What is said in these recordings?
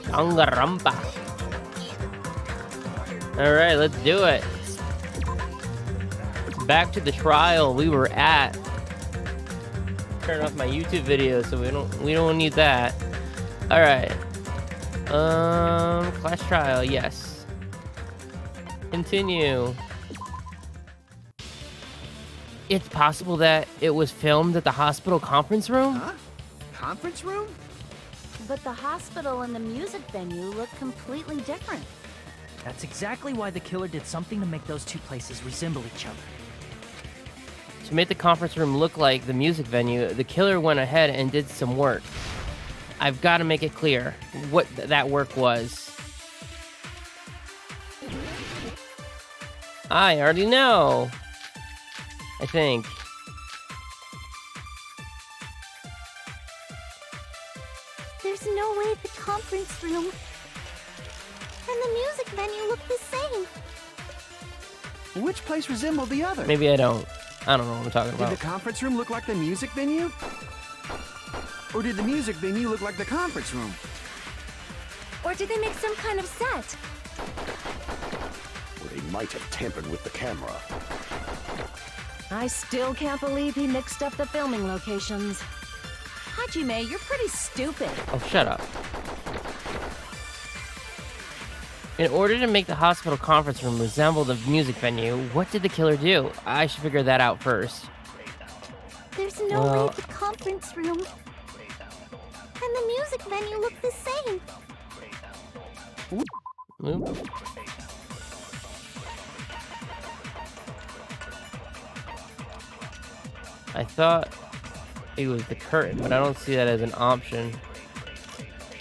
Danganronpa. Alright, let's do it. Back to the trial we were at. Turn off my YouTube video so we don't need that. Alright. Class trial, yes. Continue. It's possible that it was filmed at the hospital conference room? Huh? Conference room? But the hospital and the music venue look completely different. That's exactly why the killer did something to make those two places resemble each other. To make the conference room look like the music venue, the killer went ahead and did some work. I've got to make it clear what that work was. I already know. I think. There's no way the conference room and the music venue look the same. Which place resembled the other? Maybe I don't. I don't know what I'm talking about. Did the conference room look like the music venue? Or did the music venue look like the conference room? Or did they make some kind of set? Or they might have tampered with the camera. I still can't believe he mixed up the filming locations. Hajime, you're pretty stupid. Oh, shut up. In order to make the hospital conference room resemble the music venue, what did the killer do? I should figure that out first. There's no way the conference room and the music venue look the same. Oop. I thought it was the curtain, but I don't see that as an option.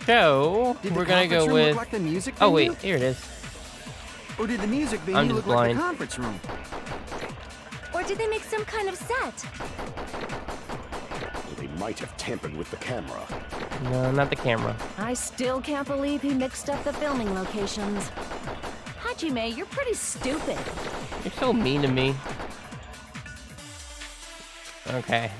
So, we're gonna go with... Like the music oh venue? wait, here it is. Or did the music venue look like the conference room? Or did they make some kind of set? Or they might have tampered with the camera. No, not the camera. I still can't believe he mixed up the filming locations. Hajime, you're pretty stupid. You're so mean to me. Okay.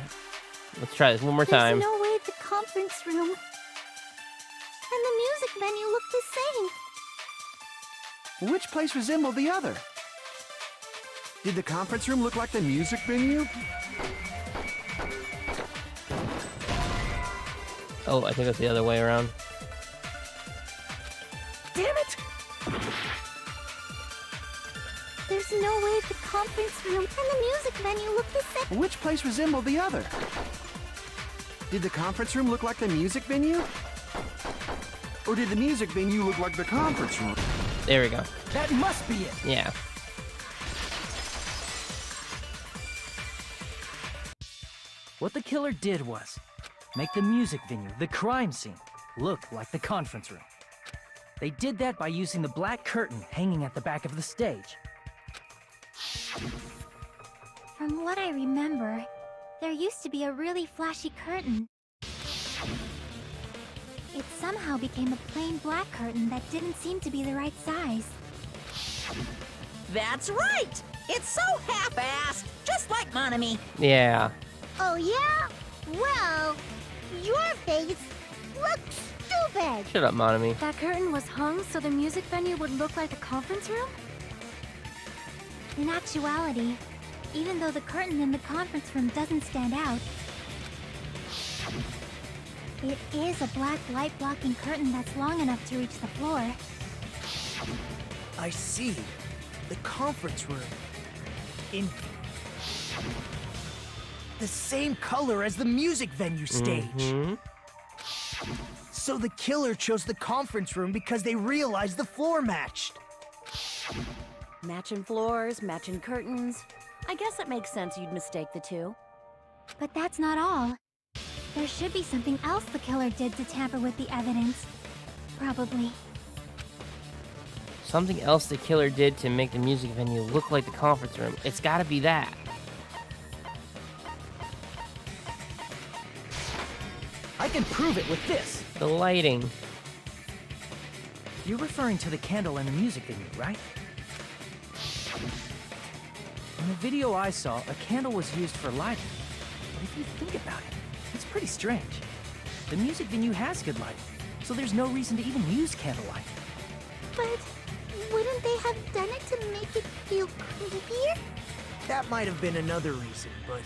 Let's try this one more time. There's no way the conference room and the music venue look the same. Which place resembled the other? Did the conference room look like the music venue? Oh, I think that's the other way around. Damn it! There's no way the conference room and the music venue look the same. Which place resembled the other? Did the conference room look like the music venue? Or did the music venue look like the conference room? There we go. That must be it! Yeah. What the killer did was make the music venue, the crime scene, look like the conference room. They did that by using the black curtain hanging at the back of the stage. From what I remember, there used to be a really flashy curtain. It somehow became a plain black curtain that didn't seem to be the right size. That's right! It's so half-assed, just like Monami. Yeah. Oh yeah? Well, your face looks stupid! Shut up, Monami. That curtain was hung so the music venue would look like a conference room? In actuality, even though the curtain in the conference room doesn't stand out, it is a black light-blocking curtain that's long enough to reach the floor. I see. The conference room. In the same color as the music venue stage. So the killer chose the conference room because they realized the floor matched. Matching floors, matching curtains. I guess it makes sense you'd mistake the two. But that's not all. There should be something else the killer did to tamper with the evidence. Probably. Something else the killer did to make the music venue look like the conference room. It's gotta be that. I can prove it with this! The lighting. You're referring to the candle in the music venue, right? In the video I saw, a candle was used for lighting. But if you think about it, it's pretty strange. The music venue has good lighting, so there's no reason to even use candlelight. But wouldn't they have done it to make it feel creepier? That might have been another reason, but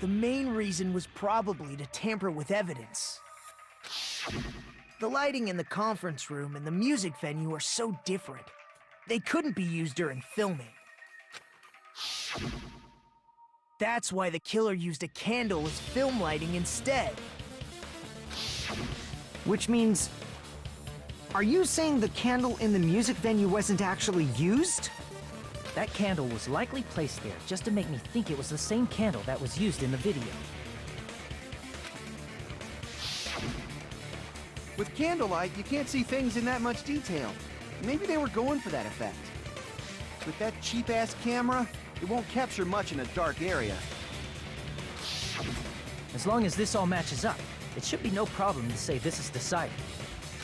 the main reason was probably to tamper with evidence. The lighting in the conference room and the music venue are so different. They couldn't be used during filming. That's why the killer used a candle as film lighting instead. Which means... Are you saying the candle in the music venue wasn't actually used? That candle was likely placed there just to make me think it was the same candle that was used in the video. With candlelight, you can't see things in that much detail. Maybe they were going for that effect. With that cheap-ass camera, it won't capture much in a dark area. As long as this all matches up, it should be no problem to say this is decided.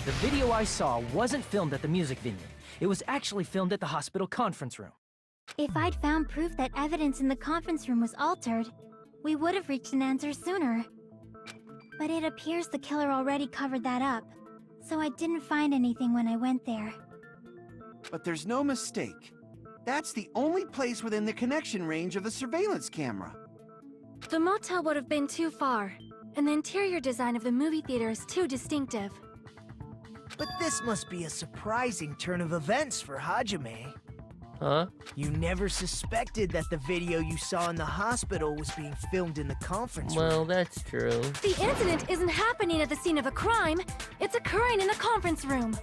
The video I saw wasn't filmed at the music venue. It was actually filmed at the hospital conference room. If I'd found proof that evidence in the conference room was altered, we would have reached an answer sooner. But it appears the killer already covered that up, so I didn't find anything when I went there. But there's no mistake. That's the only place within the connection range of the surveillance camera. The motel would have been too far, and the interior design of the movie theater is too distinctive. But this must be a surprising turn of events for Hajime. Huh? You never suspected that the video you saw in the hospital was being filmed in the conference room. Well, that's true. The incident isn't happening at the scene of a crime, it's occurring in the conference room.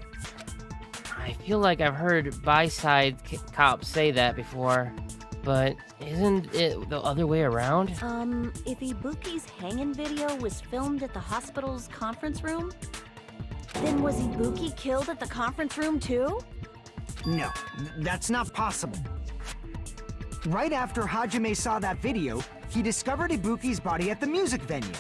I feel like I've heard by-side cops say that before, but isn't it the other way around? If Ibuki's hanging video was filmed at the hospital's conference room, then was Ibuki killed at the conference room too? No, that's not possible. Right after Hajime saw that video, he discovered Ibuki's body at the music venue.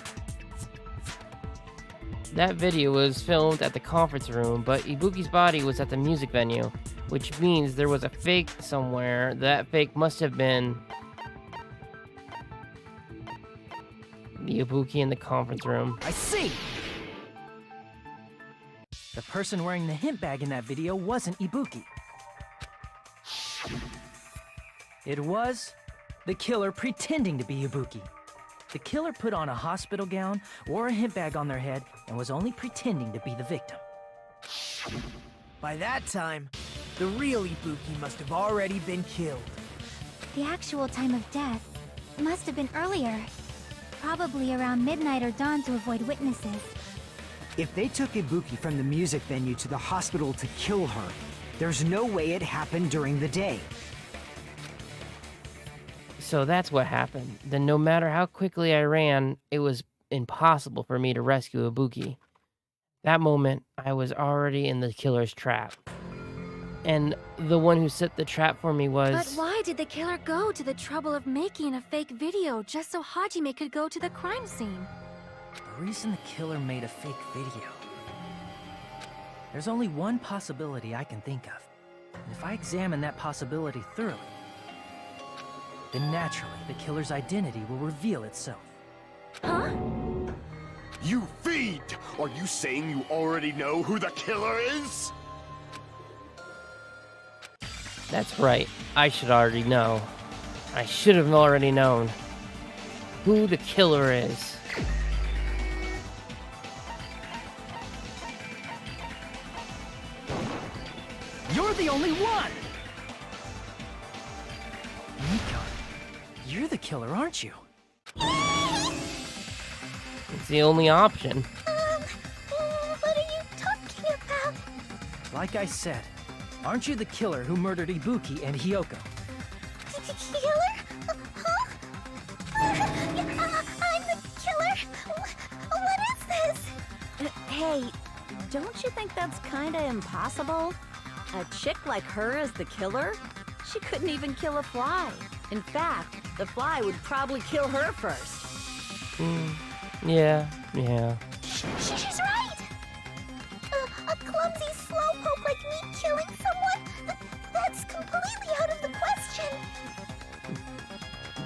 That video was filmed at the conference room, but Ibuki's body was at the music venue, which means there was a fake somewhere. That fake must have been the Ibuki in the conference room. I see! The person wearing the hint bag in that video wasn't Ibuki. It was the killer pretending to be Ibuki. The killer put on a hospital gown, wore a hint bag on their head, and was only pretending to be the victim. By that time, the real Ibuki must have already been killed. The actual time of death must have been earlier. Probably around midnight or dawn to avoid witnesses. If they took Ibuki from the music venue to the hospital to kill her, there's no way it happened during the day. So that's what happened. Then no matter how quickly I ran, it was impossible for me to rescue Ibuki. That moment, I was already in the killer's trap. And the one who set the trap for me was... But why did the killer go to the trouble of making a fake video just so Hajime could go to the crime scene? The reason the killer made a fake video... There's only one possibility I can think of. And if I examine that possibility thoroughly, then naturally the killer's identity will reveal itself. Huh? You fiend! Are you saying you already know who the killer is? That's right. I should already know. I should have already known who the killer is. You're the only one! Miko, you're the killer, aren't you? It's the only option. What are you talking about? Like I said, aren't you the killer who murdered Ibuki and Hyoko? Killer? Huh? I'm the killer? What is this? Hey, don't you think that's kinda impossible? A chick like her as the killer? She couldn't even kill a fly. In fact, the fly would probably kill her first. Yeah. She's right! A clumsy slowpoke like me killing someone? That's completely out of the question.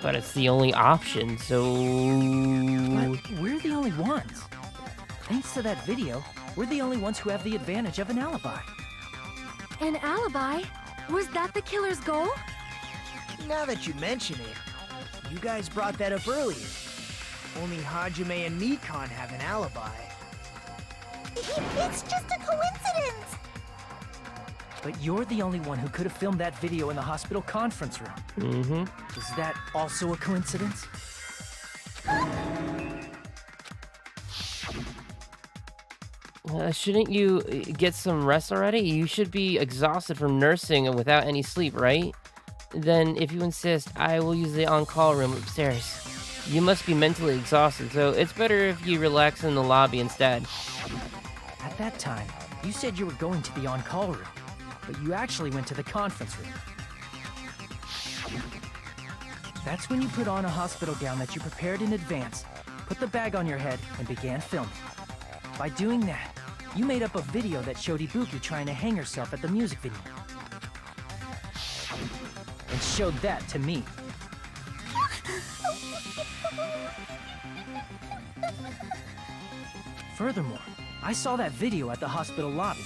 but it's the only option, so... But we're the only ones. Thanks to that video, we're the only ones who have the advantage of an alibi. An alibi? Was that the killer's goal? Now that you mention it, you guys brought that up earlier. Only Hajime and Mikan have an alibi. It's just a coincidence! But you're the only one who could have filmed that video in the hospital conference room. Mm-hmm. Is that also a coincidence? Shouldn't you get some rest already? You should be exhausted from nursing and without any sleep, right? Then, if you insist, I will use the on-call room upstairs. You must be mentally exhausted, so it's better if you relax in the lobby instead. At that time, you said you were going to the on-call room, but you actually went to the conference room. That's when you put on a hospital gown that you prepared in advance, put the bag on your head, and began filming. By doing that, you made up a video that showed Ibuki trying to hang herself at the music video. And showed that to me. Furthermore, I saw that video at the hospital lobby.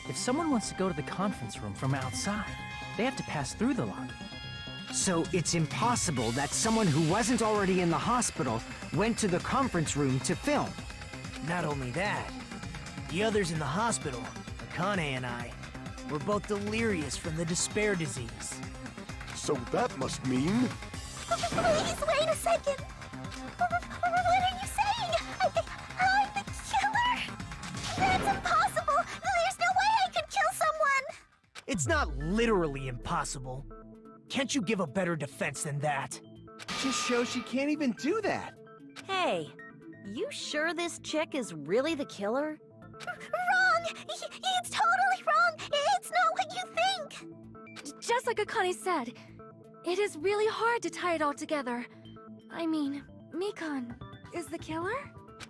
If someone wants to go to the conference room from outside, they have to pass through the lobby. So it's impossible that someone who wasn't already in the hospital went to the conference room to film. Not only that, the others in the hospital, Akane and I, were both delirious from the despair disease. So that must mean... Please, wait a second! What are you saying? I'm the killer? That's impossible! There's no way I could kill someone! It's not literally impossible. Can't you give a better defense than that? Just shows she can't even do that. Hey, you sure this chick is really the killer? Wrong! It's totally wrong! It's not what you think! Just like Akane said, it is really hard to tie it all together. I mean, Mikan is the killer?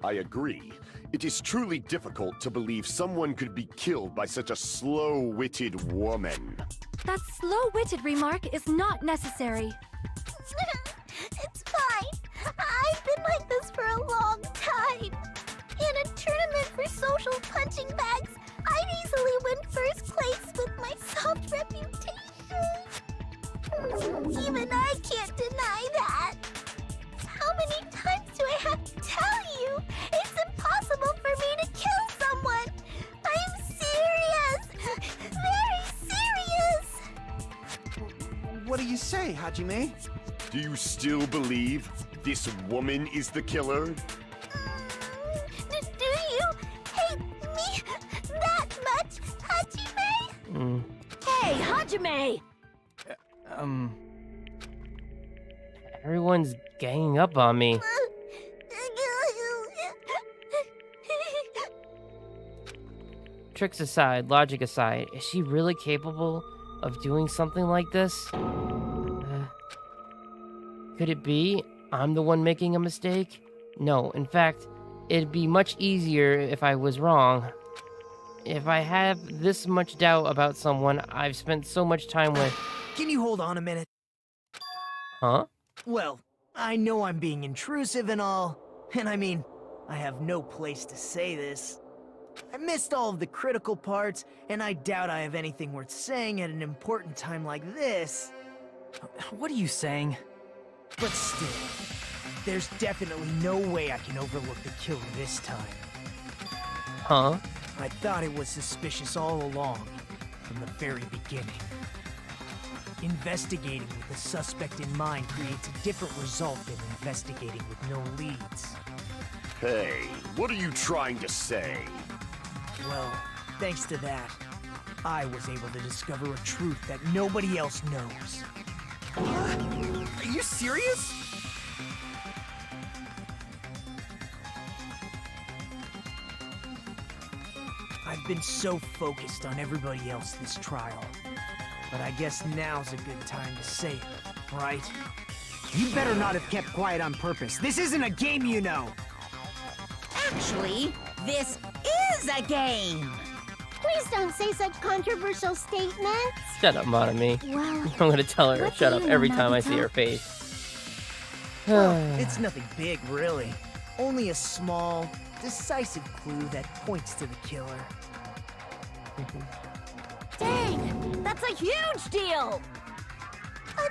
I agree. It is truly difficult to believe someone could be killed by such a slow-witted woman. That slow-witted remark is not necessary. It's fine. I've been like this for a long time. In a tournament for social punching bags, I'd easily win first place with my soft reputation. Even I can't deny that. How many times do I have to tell you? It's impossible for me to kill someone. I'm serious. Very serious. What do you say, Hajime? Do you still believe this woman is the killer? Do you hate me that much, Hajime? Hey, Hajime! Everyone's ganging up on me. Tricks aside, logic aside, is she really capable of doing something like this? Could it be I'm the one making a mistake? No, in fact, it'd be much easier if I was wrong. If I have this much doubt about someone I've spent so much time with... Can you hold on a minute? Huh? Well, I know I'm being intrusive and all, and I mean, I have no place to say this. I missed all of the critical parts, and I doubt I have anything worth saying at an important time like this. What are you saying? But still, there's definitely no way I can overlook the killer this time. Huh? I thought it was suspicious all along, from the very beginning. Investigating with the suspect in mind creates a different result than investigating with no leads. Hey, what are you trying to say? Well, thanks to that, I was able to discover a truth that nobody else knows. Are you serious? I've been so focused on everybody else this trial. But I guess now's a good time to say it, right? You better not have kept quiet on purpose. This isn't a game, you know. Actually, this is a game. Please don't say such controversial statements. Shut up, Monami. Well, I'm gonna tell her what shut do up you know, every time I see Nobita? her face. Well, it's nothing big, really. Only a small, decisive clue that points to the killer. Dang! That's a huge deal! A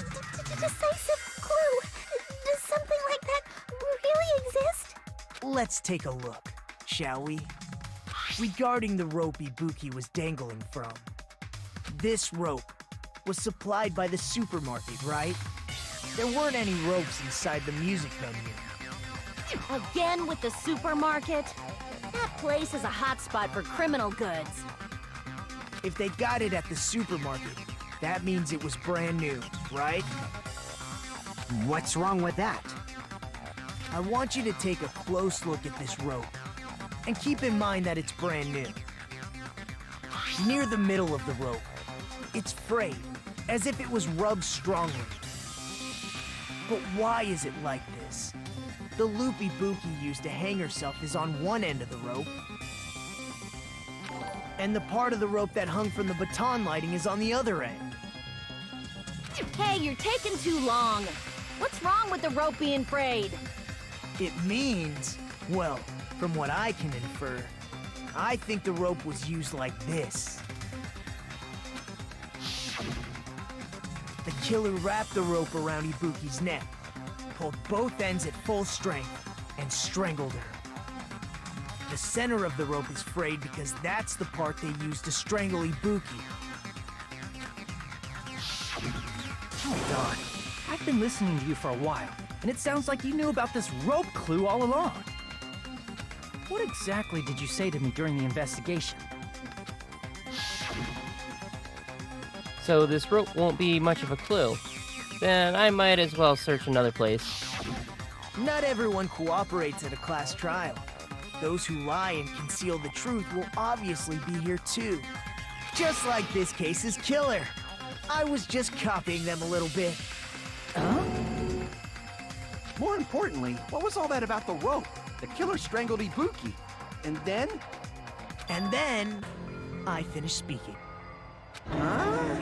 decisive clue. Does something like that really exist? Let's take a look, shall we? Regarding the rope Ibuki was dangling from. This rope was supplied by the supermarket, right? There weren't any ropes inside the music venue. Again with the supermarket? That place is a hotspot for criminal goods. If they got it at the supermarket, that means it was brand new, right? What's wrong with that? I want you to take a close look at this rope, and keep in mind that it's brand new. Near the middle of the rope, it's frayed, as if it was rubbed strongly. But why is it like this? The loop Ibuki used to hang herself is on one end of the rope, and the part of the rope that hung from the baton lighting is on the other end. Hey, you're taking too long. What's wrong with the rope being frayed? It means, well, from what I can infer, I think the rope was used like this. The killer wrapped the rope around Ibuki's neck, pulled both ends at full strength, and strangled her. The center of the rope is frayed because that's the part they used to strangle Ibuki. Hold on. I've been listening to you for a while, and it sounds like you knew about this rope clue all along. What exactly did you say to me during the investigation? So this rope won't be much of a clue. Then I might as well search another place. Not everyone cooperates at a class trial. Those who lie and conceal the truth will obviously be here too. Just like this case's killer. I was just copying them a little bit. Huh? More importantly, what was all that about the rope? The killer strangled Ibuki. And then? And then, I finished speaking. Huh?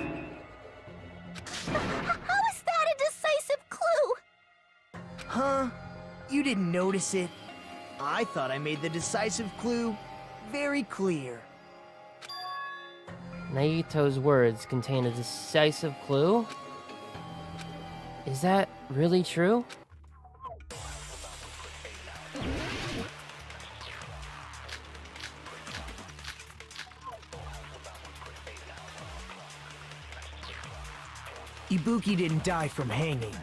How is that a decisive clue? Huh? You didn't notice it? I thought I made the decisive clue very clear. Naito's words contain a decisive clue? Is that really true? Ibuki didn't die from hanging.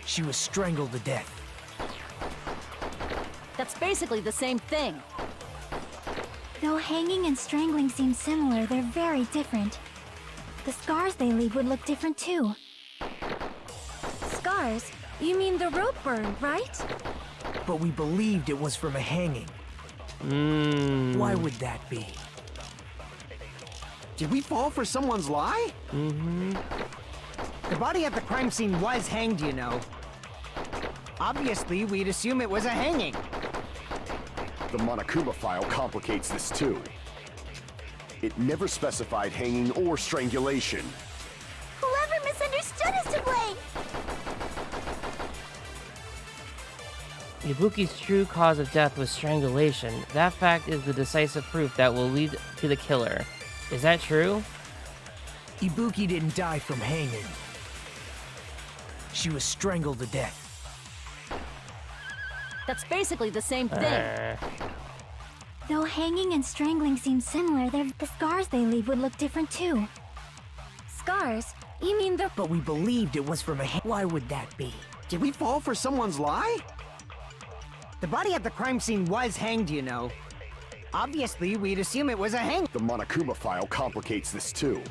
She was strangled to death. That's basically the same thing. Though hanging and strangling seem similar, they're very different. The scars they leave would look different too. Scars? You mean the rope burn, right? But we believed it was from a hanging. Why would that be? Did we fall for someone's lie? The body at the crime scene was hanged, you know. Obviously, we'd assume it was a hanging. The Monokuma file complicates this too. It never specified hanging or strangulation. Whoever misunderstood is to blame! Ibuki's true cause of death was strangulation. That fact is the decisive proof that will lead to the killer. Is that true? Ibuki didn't die from hanging. She was strangled to death. That's basically the same thing. Though hanging and strangling seem similar, the scars they leave would look different too. Scars? You mean the... But we believed it was from a Why would that be? Did we fall for someone's lie? The body at the crime scene was hanged, you know. Obviously, we'd assume it was a hang. The Monokuma file complicates this too.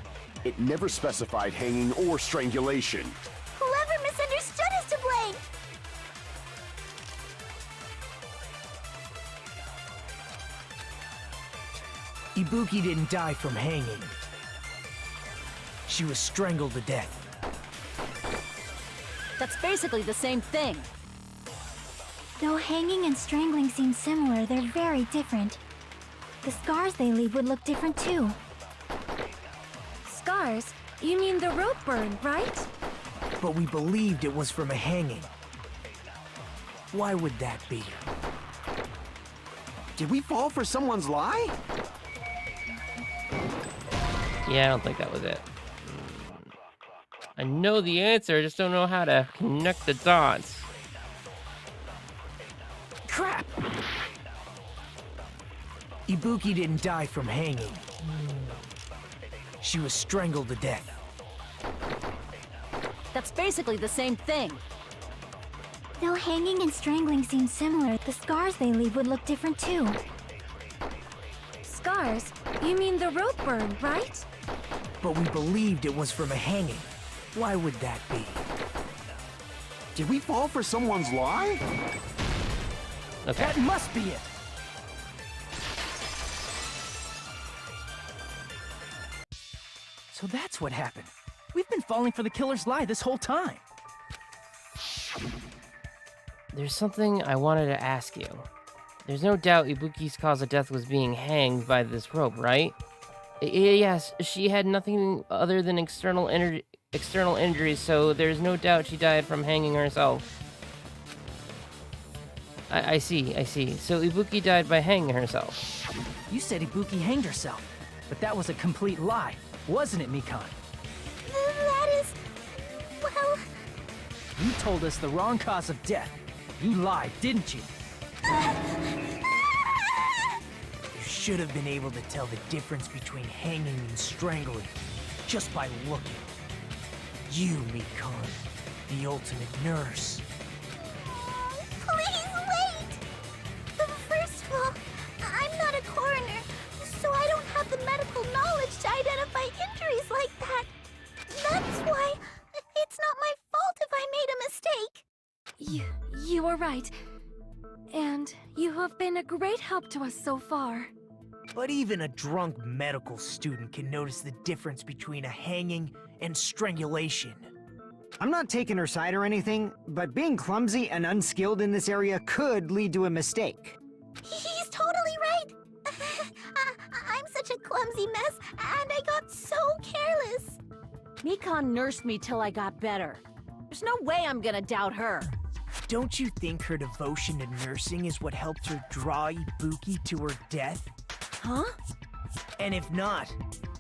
It never specified hanging or strangulation. Whoever misunderstood is to blame! Ibuki didn't die from hanging. She was strangled to death. That's basically the same thing. Though hanging and strangling seem similar, they're very different. The scars they leave would look different too. Scars? You mean the rope burn, right? but we believed it was from a hanging. Why would that be? Did we fall for someone's lie? Yeah, I don't think that was it. I know the answer, I just don't know how to connect the dots. Crap! Ibuki didn't die from hanging. She was strangled to death. That's basically the same thing. Though hanging and strangling seem similar, the scars they leave would look different too. Scars? You mean the rope burn, right? But we believed it was from a hanging. Why would that be? Did we fall for someone's lie? Okay. That must be it! So that's what happened. We've been falling for the killer's lie this whole time. There's something I wanted to ask you. There's no doubt Ibuki's cause of death was being hanged by this rope, right? Yes, she had nothing other than external injuries, so there's no doubt she died from hanging herself. I see. So Ibuki died by hanging herself. You said Ibuki hanged herself, but that was a complete lie, wasn't it, Mikan? That is... well... You told us the wrong cause of death. You lied, didn't you? You should have been able to tell the difference between hanging and strangling just by looking. You, Mikan, the ultimate nurse. Please wait! First of all, I'm not a coroner, so I don't have the medical knowledge to identify injuries like that. That's why it's not my fault if I made a mistake. You are right. And you have been a great help to us so far. But even a drunk medical student can notice the difference between a hanging and strangulation. I'm not taking her side or anything, but being clumsy and unskilled in this area could lead to a mistake. He's totally right. I'm such a clumsy mess, and I got so careless. Mikan nursed me till I got better. There's no way I'm gonna doubt her. Don't you think her devotion to nursing is what helped her draw Ibuki to her death? Huh? And if not,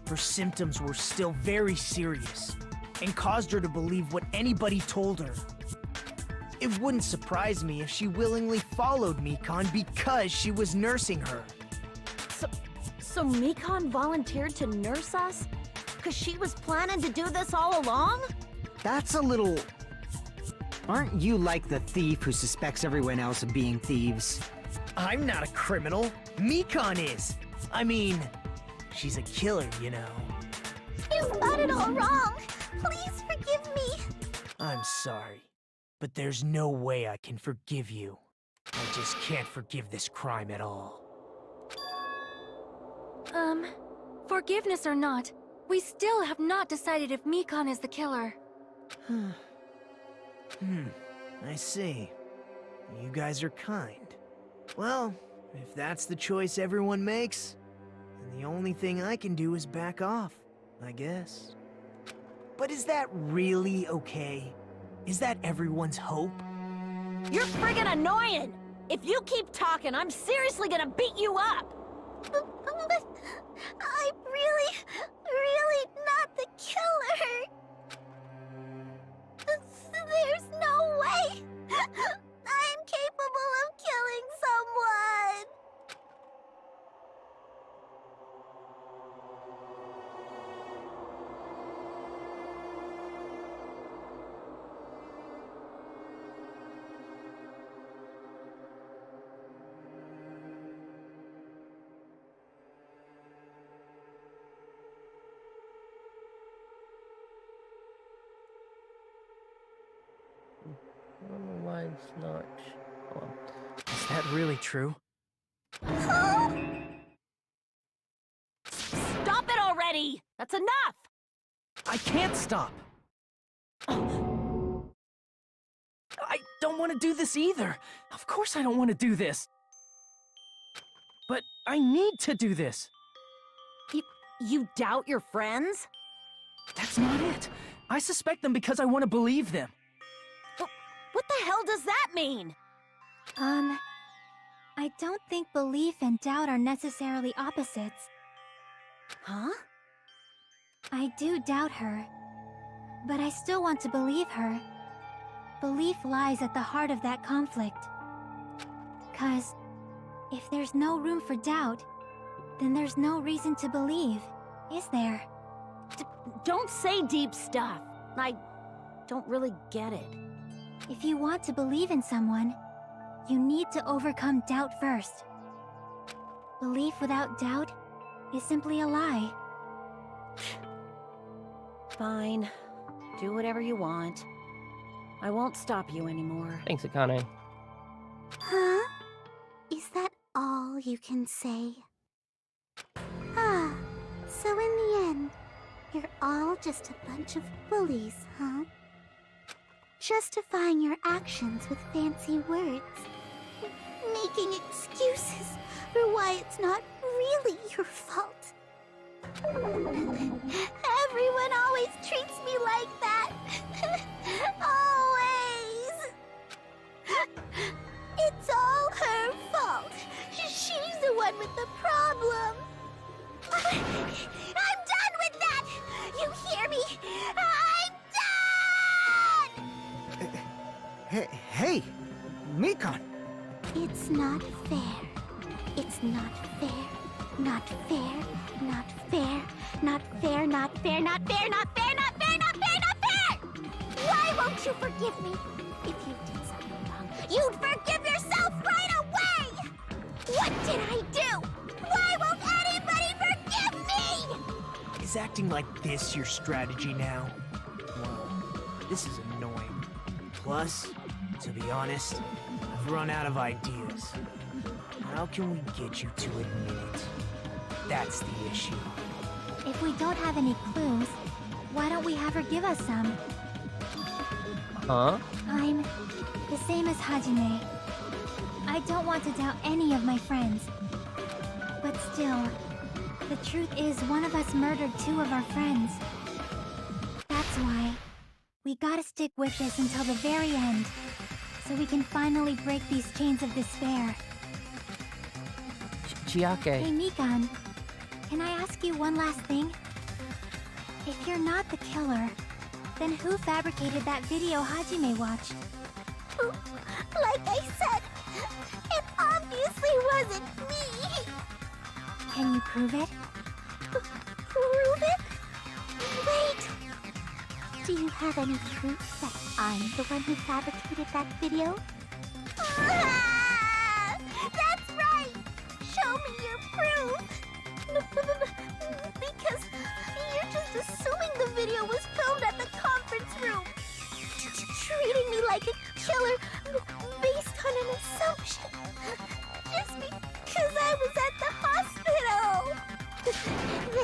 her symptoms were still very serious and caused her to believe what anybody told her. It wouldn't surprise me if she willingly followed Mikan because she was nursing her. So Mikan volunteered to nurse us? Because she was planning to do this all along? That's a little... Aren't you like the thief who suspects everyone else of being thieves? I'm not a criminal. Mikan is. I mean, she's a killer, you know. You've got it all wrong. Please forgive me. I'm sorry, but there's no way I can forgive you. I just can't forgive this crime at all. Forgiveness or not, we still have not decided if Mikan is the killer. I see. You guys are kind. Well, if that's the choice everyone makes, then the only thing I can do is back off, I guess. But is that really okay? Is that everyone's hope? You're friggin' annoying! If you keep talking, I'm seriously gonna beat you up! But I'm really not the killer. There's no way I'm capable of killing someone. I don't know why it's not. Oh. Is that really true? Stop it already! That's enough! I can't stop! I don't want to do this either! Of course I don't want to do this! But I need to do this! You doubt your friends? That's not it! I suspect them because I want to believe them. What the hell does that mean? I don't think belief and doubt are necessarily opposites. Huh? I do doubt her, but I still want to believe her. Belief lies at the heart of that conflict. 'Cause if there's no room for doubt, then there's no reason to believe, is there? Don't say deep stuff. I don't really get it. If you want to believe in someone, you need to overcome doubt first. Belief without doubt is simply a lie. Fine. Do whatever you want. I won't stop you anymore. Thanks, Akane. Huh? Is that all you can say? Ah, so in the end, you're all just a bunch of bullies, huh? Justifying your actions with fancy words. Making excuses for why it's not really your fault. Everyone always treats me like that. Always. It's all her fault. She's the one with the problem. I'm done with that! You hear me? I'm done! Hey, Mikan. It's not fair. It's not fair. Not fair. Not fair. Not fair. Not fair. Not fair. Not fair. Not fair. Not fair. Not fair! Why won't you forgive me? If you did something wrong, you'd forgive yourself right away! What did I do? Why won't anybody forgive me? Is acting like this your strategy now? Well, this is annoying. Plus, to be honest, I've run out of ideas. How can we get you to admit it? That's the issue. If we don't have any clues, why don't we have her give us some? Huh? I'm the same as Hajime. I don't want to doubt any of my friends. But still, the truth is one of us murdered 2 of our friends. That's why we gotta stick with this until the very end, so we can finally break these chains of despair. Chiake. Hey, Mikan, can I ask you one last thing? If you're not the killer, then who fabricated that video Hajime watched? Like I said, it obviously wasn't me! Can you prove it? Prove it? Wait! Do you have any proof that I'm the one who fabricated that video? Ah, that's right! Show me your proof! Because you're just assuming the video was filmed at the conference room. Treating me like a killer based on an assumption. Just because I was at the hospital.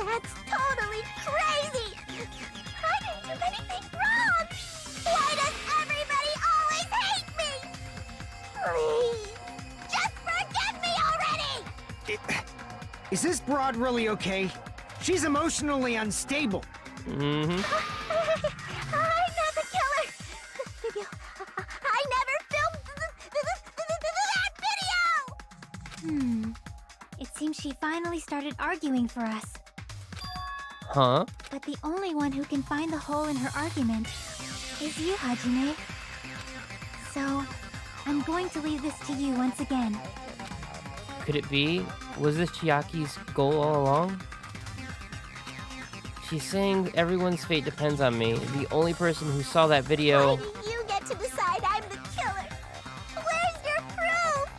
That's totally crazy! I didn't do anything wrong! Why does everybody always hate me? Please, just forgive me already! Is this broad really okay? She's emotionally unstable. Mm-hmm. I'm not the killer! The video... I never filmed that video! It seems she finally started arguing for us. Huh? But the only one who can find the hole in her argument is you, Hajime. So, I'm going to leave this to you once again. Could it be? Was this Chiaki's goal all along? She's saying everyone's fate depends on me. The only person who saw that video... Why do you get to decide I'm the killer? Where's your proof?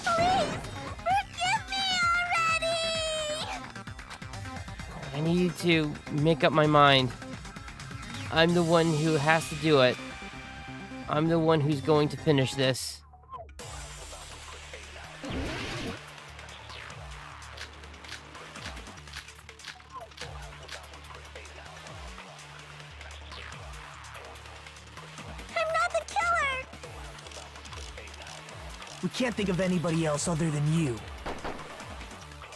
Please, forgive me already! I need to make up my mind. I'm the one who has to do it. I'm the one who's going to finish this. We can't think of anybody else other than you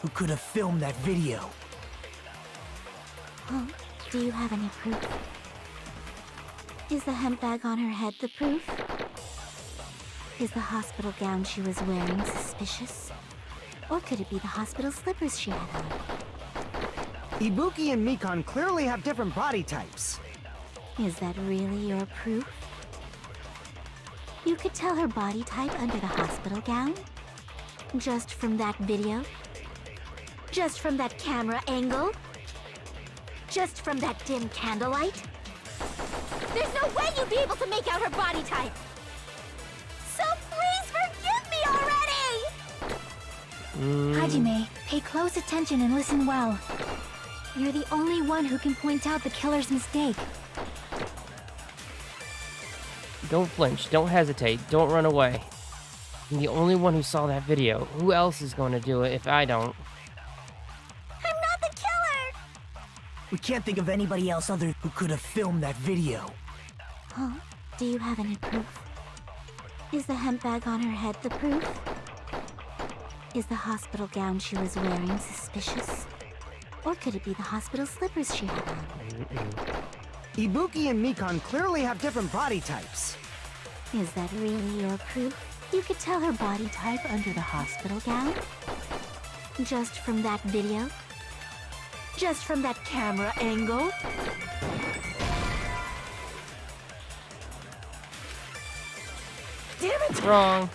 who could have filmed that video. Oh, do you have any proof? Is the hemp bag on her head the proof? Is the hospital gown she was wearing suspicious? Or could it be the hospital slippers she had on? Ibuki and Mikon clearly have different body types. Is that really your proof? You could tell her body type under the hospital gown? Just from that video? Just from that camera angle? Just from that dim candlelight? There's no way you'd be able to make out her body type! So please forgive me already! Hajime, pay close attention and listen well. You're the only one who can point out the killer's mistake. Don't flinch. Don't hesitate. Don't run away. I'm the only one who saw that video. Who else is going to do it if I don't? I'm not the killer! We can't think of anybody else other who could have filmed that video. Huh? Do you have any proof? Is the hemp bag on her head the proof? Is the hospital gown she was wearing suspicious? Or could it be the hospital slippers she had on? Ibuki and Mikon clearly have different body types. Is that really your proof? You could tell her body type under the hospital gown? Just from that video? Just from that camera angle? Damn it! Wrong.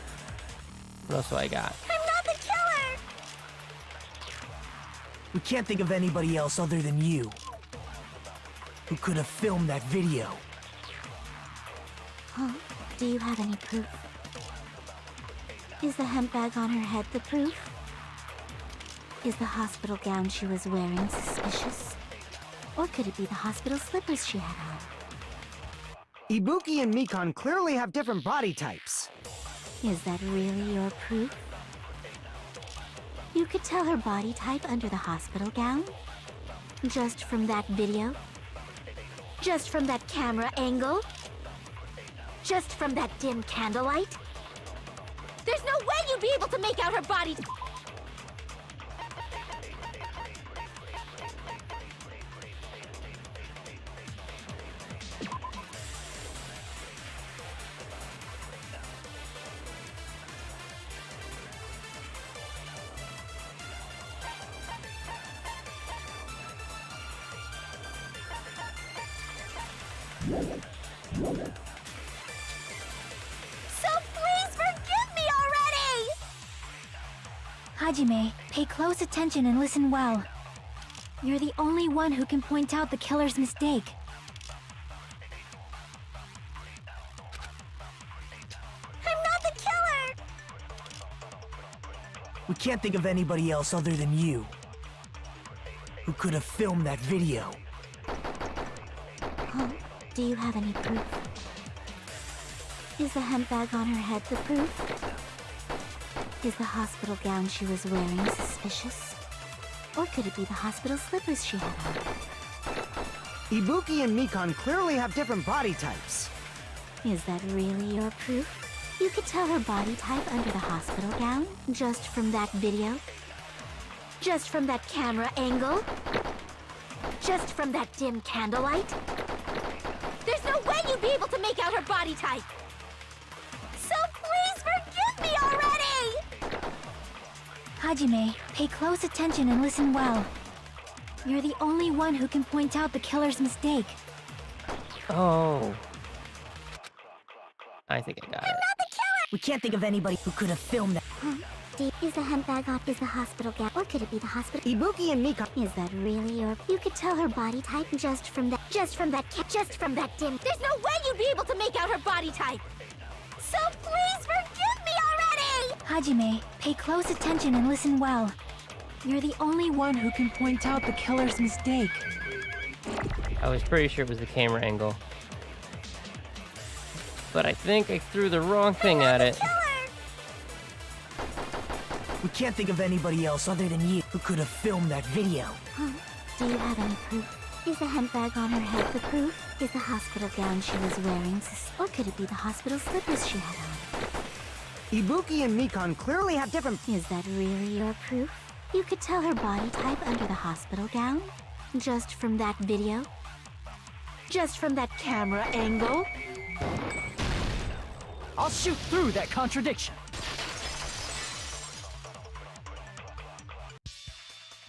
What else do I got? I'm not the killer! We can't think of anybody else other than you who could have filmed that video. Huh? Do you have any proof? Is the hemp bag on her head the proof? Is the hospital gown she was wearing suspicious? Or could it be the hospital slippers she had on? Ibuki and Mikon clearly have different body types. Is that really your proof? You could tell her body type under the hospital gown? Just from that video? Just from that camera angle? Just from that dim candlelight? There's no way you'd be able to make out her body. So please forgive me already! Hajime, pay close attention and listen well. You're the only one who can point out the killer's mistake. I'm not the killer! We can't think of anybody else other than you who could have filmed that video. Huh? Do you have any proof? Is the hemp bag on her head the proof? Is the hospital gown she was wearing suspicious? Or could it be the hospital slippers she had on? Ibuki and Mikon clearly have different body types. Is that really your proof? You could tell her body type under the hospital gown? Just from that video? Just from that camera angle? Just from that dim candlelight? There's no way you'd be able to make out her body type! So please forgive me already! Hajime, pay close attention and listen well. You're the only one who can point out the killer's mistake. Oh. I think I got it. We can't think of anybody who could have filmed that. Huh? Is the hemp bag on? Is the hospital gown? Or could it be the hospital? Ibuki and Mikon. Is that really your? You could tell her body type just from that dim. There's no way you'd be able to make out her body type! So please forgive me already! Hajime, pay close attention and listen well. You're the only one who can point out the killer's mistake. I was pretty sure it was the camera angle. But I think I threw the wrong thing at it. We can't think of anybody else other than you who could have filmed that video. Huh? Do you have any proof? Is the hemp bag on her head the proof? Is the hospital gown she was wearing or could it be the hospital slippers she had on? Ibuki and Mikon clearly have different... Is that really your proof? You could tell her body type under the hospital gown? Just from that video? just from that camera angle. I'll shoot through that contradiction.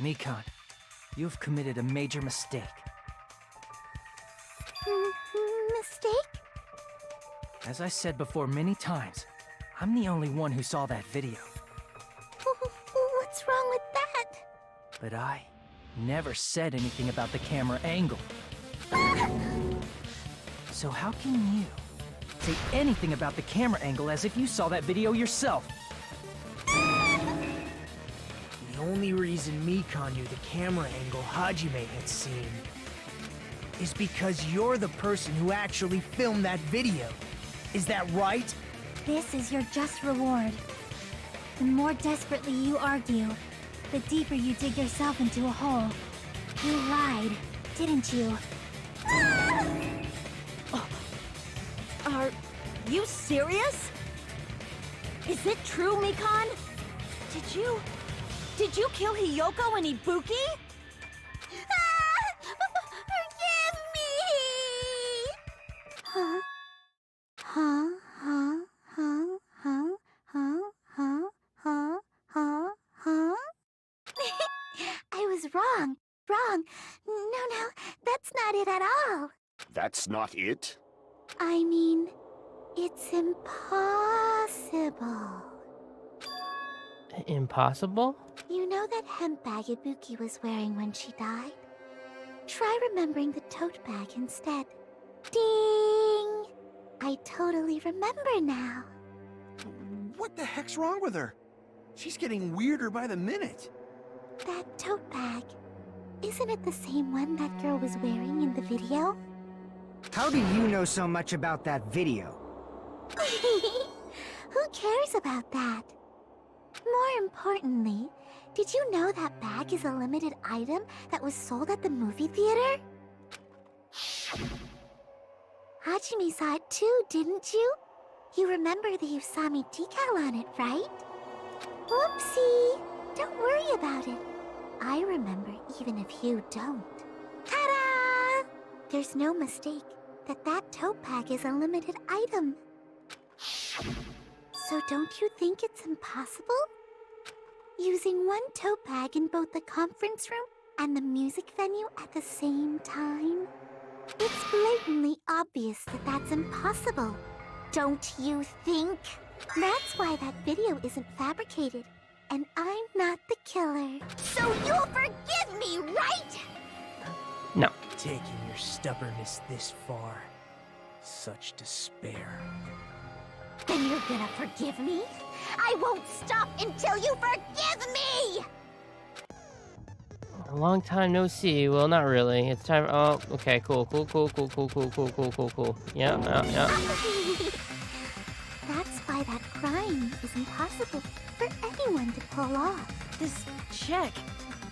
Mikan, you've committed a major mistake. Mistake? As I said before many times, I'm the only one who saw that video. What's wrong with that? But I never said anything about the camera angle. So how can you say anything about the camera angle as if you saw that video yourself? The only reason Mikan knew the camera angle Hajime had seen is because you're the person who actually filmed that video. Is that right? This is your just reward. The more desperately you argue, the deeper you dig yourself into a hole. You lied, didn't you? Are you serious? Is it true, Mikan? Did you kill Hiyoko and Ibuki? Forgive me! Huh? Huh? Huh? Huh? Huh? Huh? Huh? Huh? Huh? Huh? I was wrong. Wrong. No, that's not it at all. That's not it? I mean, it's impossible. Impossible? You know that hemp bag Ibuki was wearing when she died? Try remembering the tote bag instead. Ding! I totally remember now. What the heck's wrong with her? She's getting weirder by the minute. That tote bag, isn't it the same one that girl was wearing in the video? How do you know so much about that video? Who cares about that? More importantly, did you know that bag is a limited item that was sold at the movie theater? Hajime saw it too, didn't you? You remember the Usami decal on it, right? Whoopsie! Don't worry about it. I remember even if you don't. Ta-da! There's no mistake that that tote bag is a limited item. So don't you think it's impossible? Using one tote bag in both the conference room and the music venue at the same time? It's blatantly obvious that that's impossible. Don't you think? That's why that video isn't fabricated, and I'm not the killer. So you'll forgive me, right? No. Taking your stubbornness this far. Such despair. Then you're gonna forgive me? I won't stop until you forgive me! A long time no see. Well, not really. It's time. Oh, okay. Cool. Yeah. That's why that crime is impossible for anyone to pull off. This chick,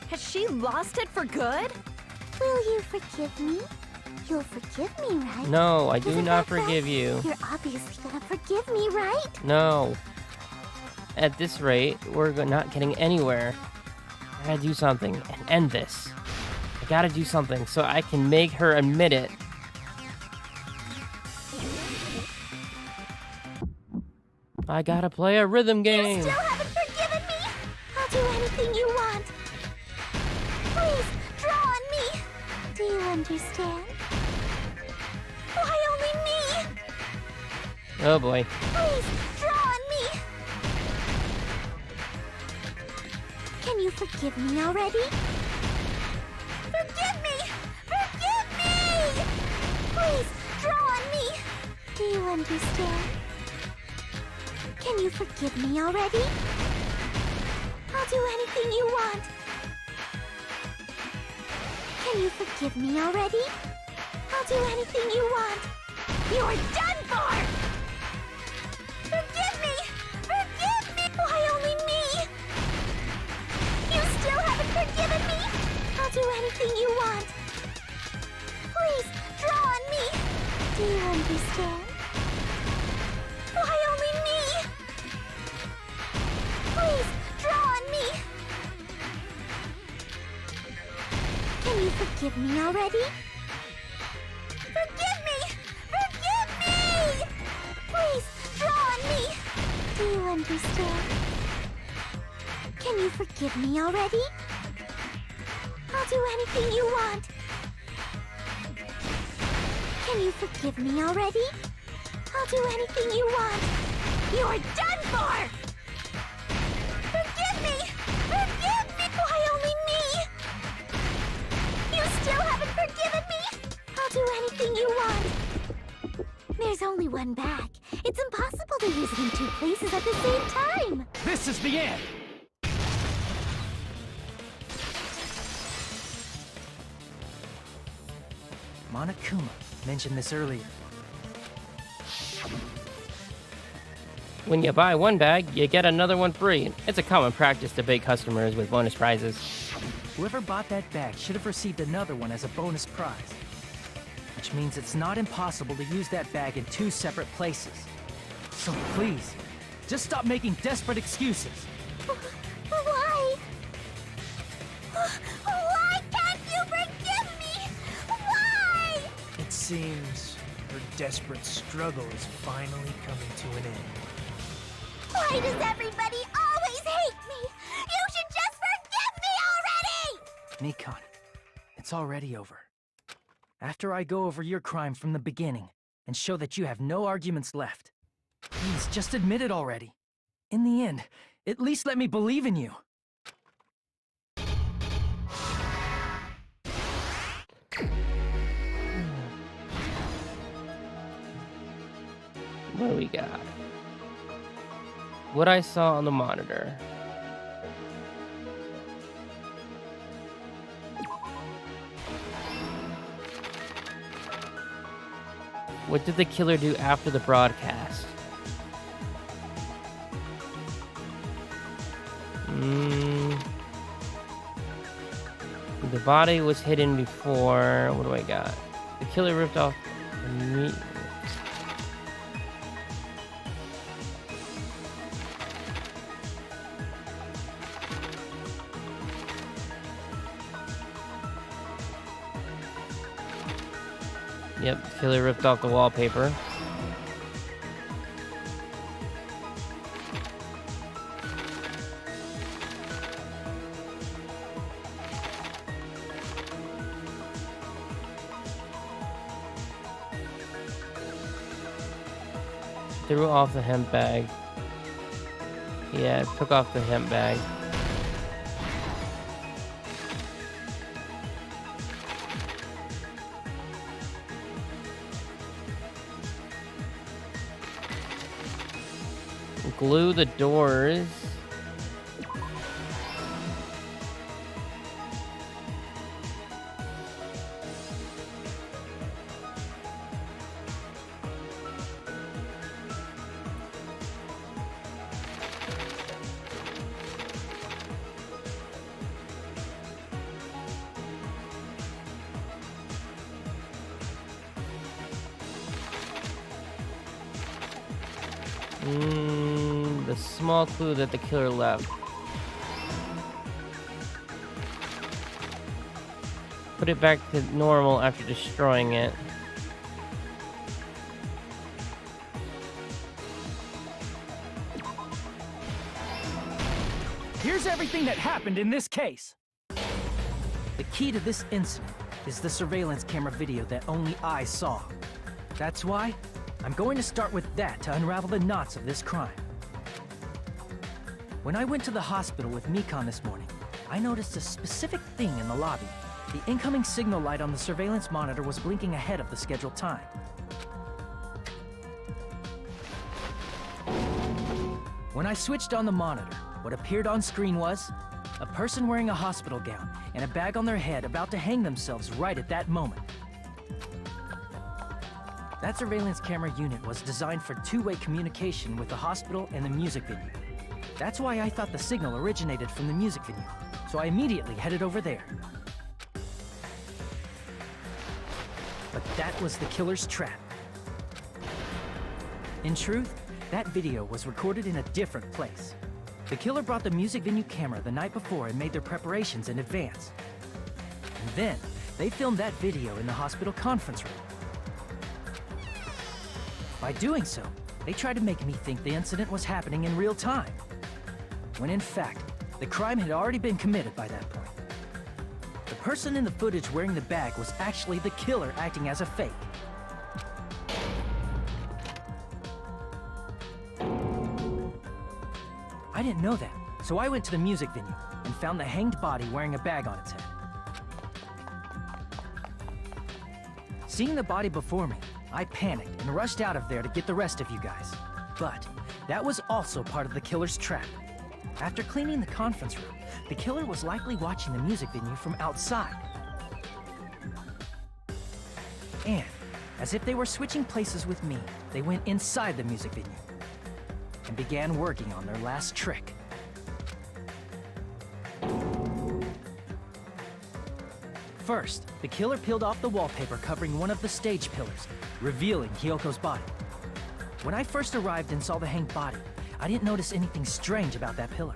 has she lost it for good? Will you forgive me? You'll forgive me, right? No, I do Isn't not that right? forgive you. You're obviously gonna forgive me, right? No. At this rate, we're not getting anywhere. I gotta do something and end this. I gotta do something so I can make her admit it. I gotta play a rhythm game. You still haven't forgiven me? I'll do anything you want. Please, draw on me. Do you understand? Why only me? Oh boy. Please, draw on me. Can you forgive me already? Forgive me! Forgive me! Please, draw on me. Do you understand? Can you forgive me already? I'll do anything you want. Can you forgive me already? I'll do anything you want. You're done for! Forgive me! Forgive me! Why only me? You still haven't forgiven me? I'll do anything you want. Please, draw on me. Do you understand? Why only me? Please, draw on me. Can you forgive me already? Forgive understand. Can you forgive me already? I'll do anything you want. Can you forgive me already? I'll do anything you want. You're done for! Forgive me! Forgive me! Why only me? You still haven't forgiven me? I'll do anything you want. There's only one bag. It's impossible to use it in two places at the same time. This is the end! Monokuma mentioned this earlier. When you buy one bag, you get another one free. It's a common practice to bait customers with bonus prizes. Whoever bought that bag should have received another one as a bonus prize. Which means it's not impossible to use that bag in two separate places. So please, just stop making desperate excuses. Why? Why can't you forgive me? Why? It seems her desperate struggle is finally coming to an end. Why does everybody always hate me? You should just forgive me already! Nikon, it's already over. After I go over your crime from the beginning and show that you have no arguments left, please just admit it already. In the end, at least let me believe in you. What do we got? What I saw on the monitor. What did the killer do after the broadcast? The body was hidden before. What do I got? The killer ripped off the meat. Yep, the killer ripped off the wallpaper. Threw off the hemp bag. Yeah, took off the hemp bag. Glue the doors. The small clue that the killer left. Put it back to normal after destroying it. Here's everything that happened in this case. The key to this incident is the surveillance camera video that only I saw. That's why I'm going to start with that to unravel the knots of this crime. When I went to the hospital with Mikon this morning, I noticed a specific thing in the lobby. The incoming signal light on the surveillance monitor was blinking ahead of the scheduled time. When I switched on the monitor, what appeared on screen was a person wearing a hospital gown and a bag on their head about to hang themselves right at that moment. That surveillance camera unit was designed for two-way communication with the hospital and the music venue. That's why I thought the signal originated from the music venue, so I immediately headed over there. But that was the killer's trap. In truth, that video was recorded in a different place. The killer brought the music venue camera the night before and made their preparations in advance. And then, they filmed that video in the hospital conference room. By doing so, they tried to make me think the incident was happening in real time, when in fact, the crime had already been committed by that point. The person in the footage wearing the bag was actually the killer acting as a fake. I didn't know that, so I went to the music venue and found the hanged body wearing a bag on its head. Seeing the body before me, I panicked and rushed out of there to get the rest of you guys. But that was also part of the killer's trap. After cleaning the conference room, the killer was likely watching the music venue from outside. And, as if they were switching places with me, they went inside the music venue and began working on their last trick. First, the killer peeled off the wallpaper covering one of the stage pillars, revealing Hyoko's body. When I first arrived and saw the hanged body, I didn't notice anything strange about that pillar.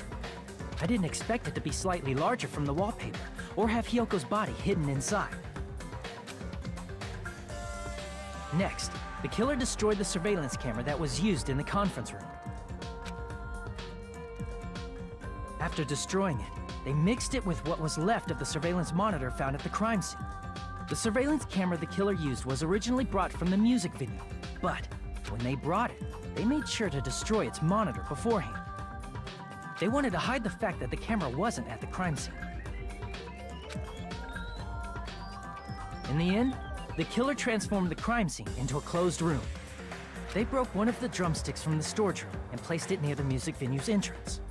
I didn't expect it to be slightly larger from the wallpaper, or have Hyoko's body hidden inside. Next, the killer destroyed the surveillance camera that was used in the conference room. After destroying it, they mixed it with what was left of the surveillance monitor found at the crime scene. The surveillance camera the killer used was originally brought from the music venue, but when they brought it, they made sure to destroy its monitor beforehand. They wanted to hide the fact that the camera wasn't at the crime scene. In the end, the killer transformed the crime scene into a closed room. They broke one of the drumsticks from the storage room and placed it near the music venue's entrance.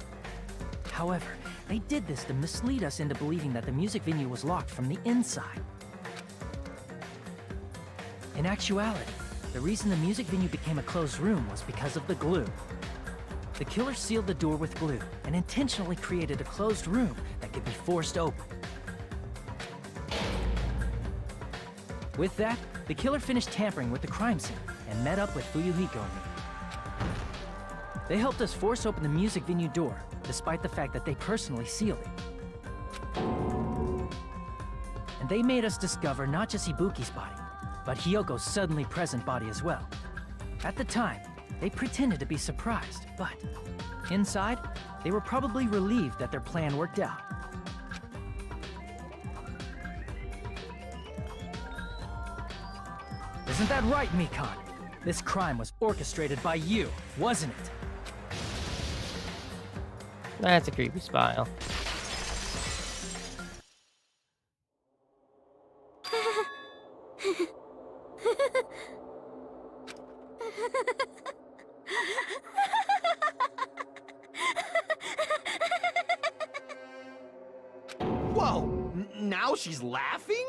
However, they did this to mislead us into believing that the music venue was locked from the inside. In actuality, the reason the music venue became a closed room was because of the glue. The killer sealed the door with glue and intentionally created a closed room that could be forced open. With that, the killer finished tampering with the crime scene and met up with Fuyuhiko and me. They helped us force open the music venue door, despite the fact that they personally sealed it. And they made us discover not just Ibuki's body, but Hyoko's suddenly present body as well. At the time, they pretended to be surprised, but inside, they were probably relieved that their plan worked out. Isn't that right, Mikan? This crime was orchestrated by you, wasn't it? That's a creepy smile. Whoa! Now she's laughing?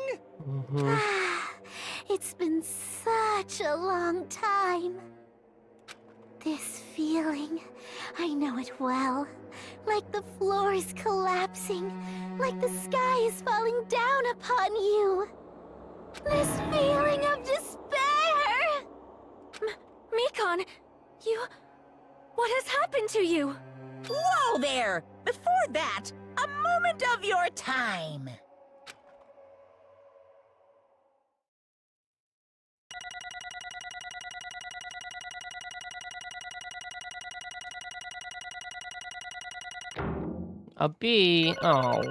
It's been such a long time. This feeling, I know it well. Like the floor is collapsing, like the sky is falling down upon you. This feeling of despair! Mikan, what has happened to you? Whoa there! Before that, a moment of your time. A B. Oh.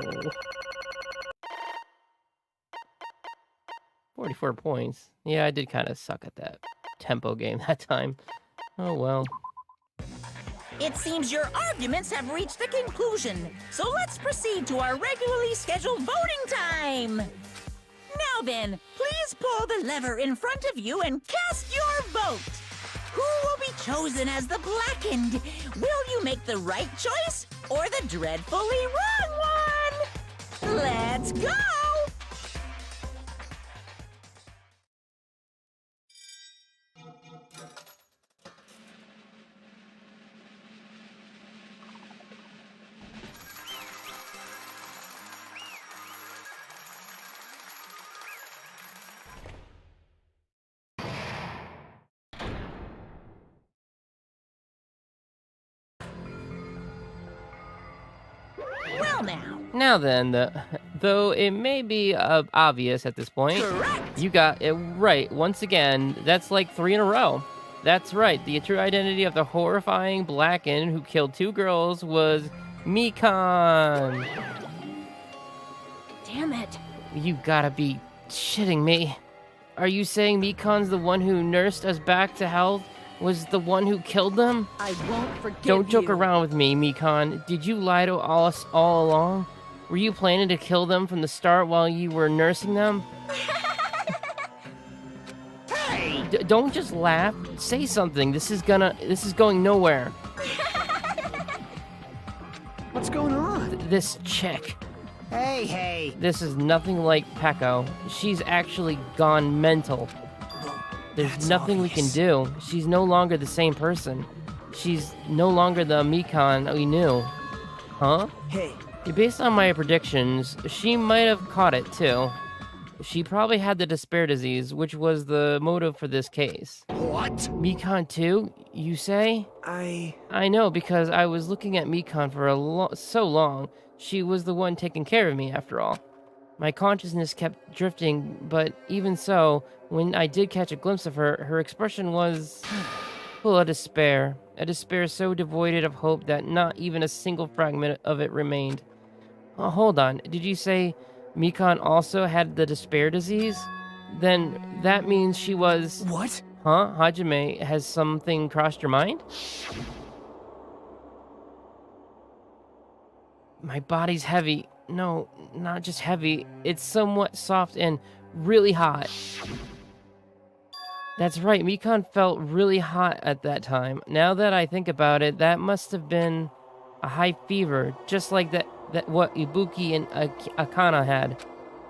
44 points. Yeah, I did kind of suck at that tempo game that time. Oh well. It seems your arguments have reached a conclusion, so let's proceed to our regularly scheduled voting time. Now then, please pull the lever in front of you and cast your vote. Who will be chosen as the blackened? Will you make the right choice or the dreadfully wrong one? Let's go! Well Now then, though it may be obvious at this point, correct! you got it right once again. That's like 3 in a row. That's right. The true identity of the horrifying Blacken who killed 2 girls was Mikan. Damn it. You gotta be shitting me. Are you saying Mikan's the one who nursed us back to health? Was the one who killed them? I won't forgive Don't joke you. around with me, Mikan. Did you lie to us all along? Were you planning to kill them from the start while you were nursing them? Hey! Don't just laugh. Say something. This is going nowhere. What's going on? This chick. Hey. This is nothing like Peko. She's actually gone mental. There's That's nothing we can do. She's no longer the same person. She's no longer the Mikan we knew. Huh? Hey, Based on my predictions, she might have caught it too. She probably had the despair disease, which was the motive for this case. What? Mikan too, you say? I know, because I was looking at Mikan for so long. She was the one taking care of me, after all. My consciousness kept drifting, but even so, when I did catch a glimpse of her, her expression was full of despair. A despair so devoid of hope that not even a single fragment of it remained. Hold on, did you say Mikan also had the despair disease? Then that means she was... what? Huh? Hajime, has something crossed your mind? My body's heavy. No, not just heavy. It's somewhat soft and really hot. That's right, Mikan felt really hot at that time. Now that I think about it, that must have been a high fever, just like that what Ibuki and Akana had.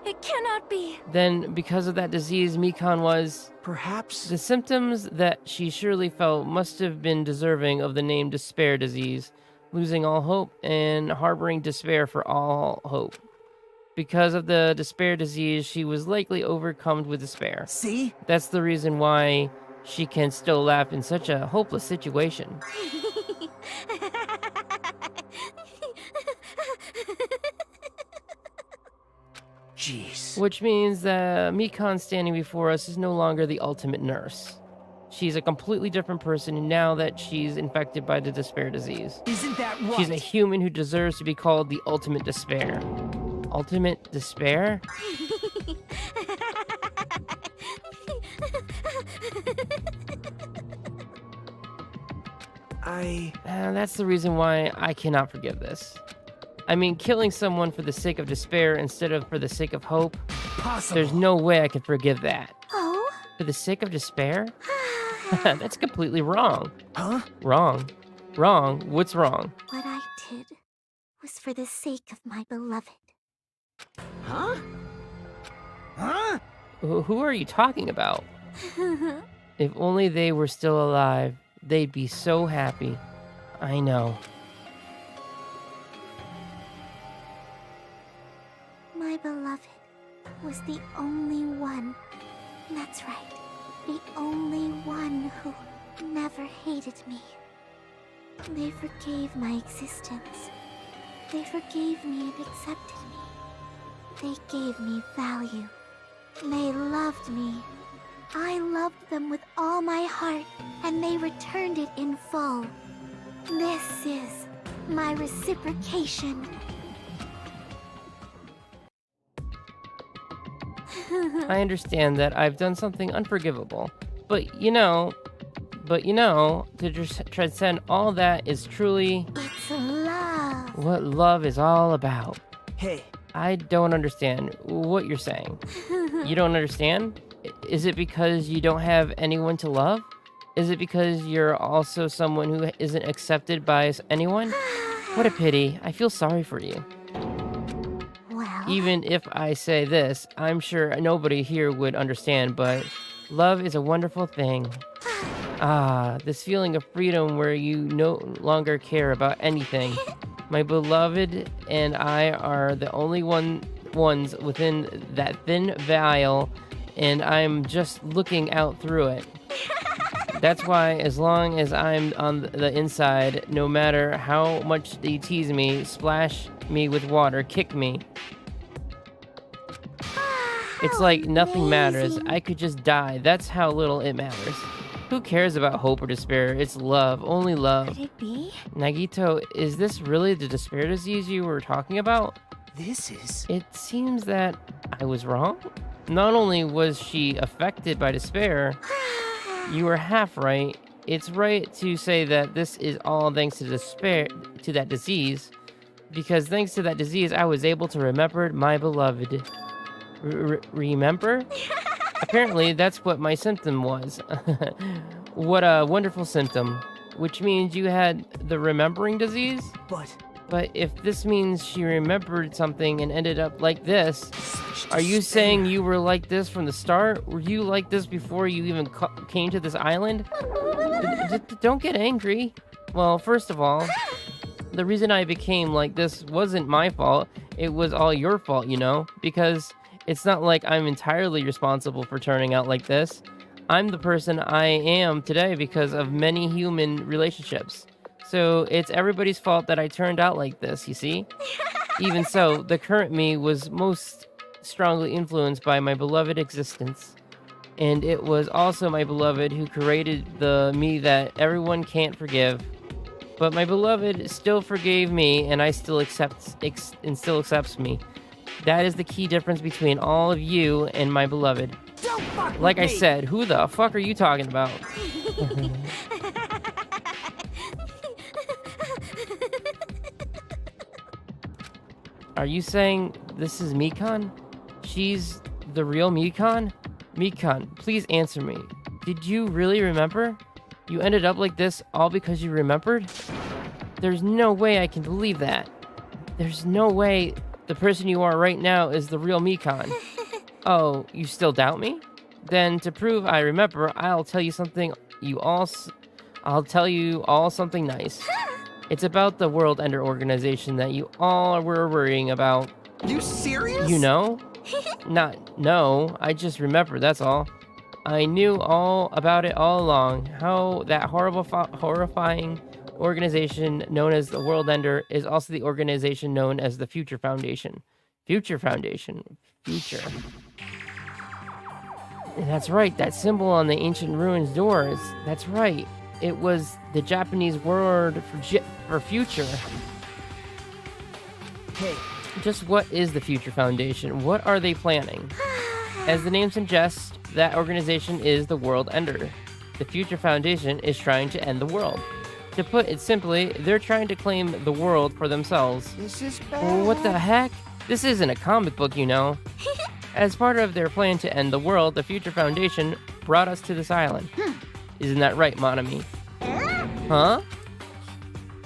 It cannot be. Then, because of that disease, Mikan was... Perhaps. The symptoms that she surely felt must have been deserving of the name despair disease, losing all hope and harboring despair for all hope. Because of the despair disease, she was likely overcome with despair. See? That's the reason why she can still laugh in such a hopeless situation. Jeez. Which means that Mikan standing before us is no longer the ultimate nurse. She's a completely different person now that she's infected by the despair disease. Isn't that right? She's a human who deserves to be called the ultimate despair. Ultimate despair? That's the reason why I cannot forgive this. I mean, killing someone for the sake of despair instead of for the sake of hope. Possible. There's no way I can forgive that. Oh? For the sake of despair? That's completely wrong. Huh? Wrong. Wrong? What's wrong? What I did was for the sake of my beloved. Huh? Huh? Who are you talking about? If only they were still alive, they'd be so happy. I know. My beloved was the only one. That's right. The only one who never hated me. They forgave my existence. They forgave me and accepted me. They gave me value. They loved me. I loved them with all my heart, and they returned it in full. This is my reciprocation. I understand that I've done something unforgivable, but you know, to transcend all that is truly It's love. what love is all about. Hey. I don't understand what you're saying. You don't understand? Is it because you don't have anyone to love? Is it because you're also someone who isn't accepted by anyone? What a pity. I feel sorry for you. Well, Even if I say this, I'm sure nobody here would understand, but love is a wonderful thing. This feeling of freedom where you no longer care about anything. My beloved and I are the only ones within that thin vial, and I'm just looking out through it. That's why, as long as I'm on the inside, no matter how much they tease me, splash me with water, kick me, it's like nothing matters. amazing. I could just die. That's how little it matters. Who cares about hope or despair? It's love, only love. Could it be? Nagito, is this really the despair disease you were talking about? This is... It seems that I was wrong. Not only was she affected by despair, you were half right. It's right to say that this is all thanks to despair, to that disease, because thanks to that disease, I was able to remember my beloved. Remember? Apparently, that's what my symptom was. What a wonderful symptom. Which means you had the remembering disease? But if this means she remembered something and ended up like this, are you saying you were like this from the start? Were you like this before you even came to this island? Don't get angry. Well, first of all, the reason I became like this wasn't my fault. It was all your fault, you know? Because it's not like I'm entirely responsible for turning out like this. I'm the person I am today because of many human relationships. So it's everybody's fault that I turned out like this, you see? Even so, the current me was most strongly influenced by my beloved existence. And it was also my beloved who created the me that everyone can't forgive. But my beloved still forgave me, and I still accepts me. That is the key difference between all of you and my beloved. Like I said, who the fuck are you talking about? Are you saying this is Mikan? She's the real Mikan? Mikan, please answer me. Did you really remember? You ended up like this all because you remembered? There's no way I can believe that. There's no way the person you are right now is the real Mikan. Oh, you still doubt me? Then to prove I remember, I'll tell you all something nice. It's about the World Ender organization that you all were worrying about. You serious? You know? No, I just remember, that's all. I knew all about it all along. How that horrifying organization known as the World Ender is also the organization known as the Future Foundation. Future Foundation. Future. And that's right, that symbol on the ancient ruins doors. That's right. It was the Japanese word for future. Hey. Just what is the Future Foundation? What are they planning? As the name suggests, that organization is the World Ender. The Future Foundation is trying to end the world. To put it simply, they're trying to claim the world for themselves. This is bad. What the heck? This isn't a comic book, you know. As part of their plan to end the world, the Future Foundation brought us to this island. Isn't that right, Monami? Huh?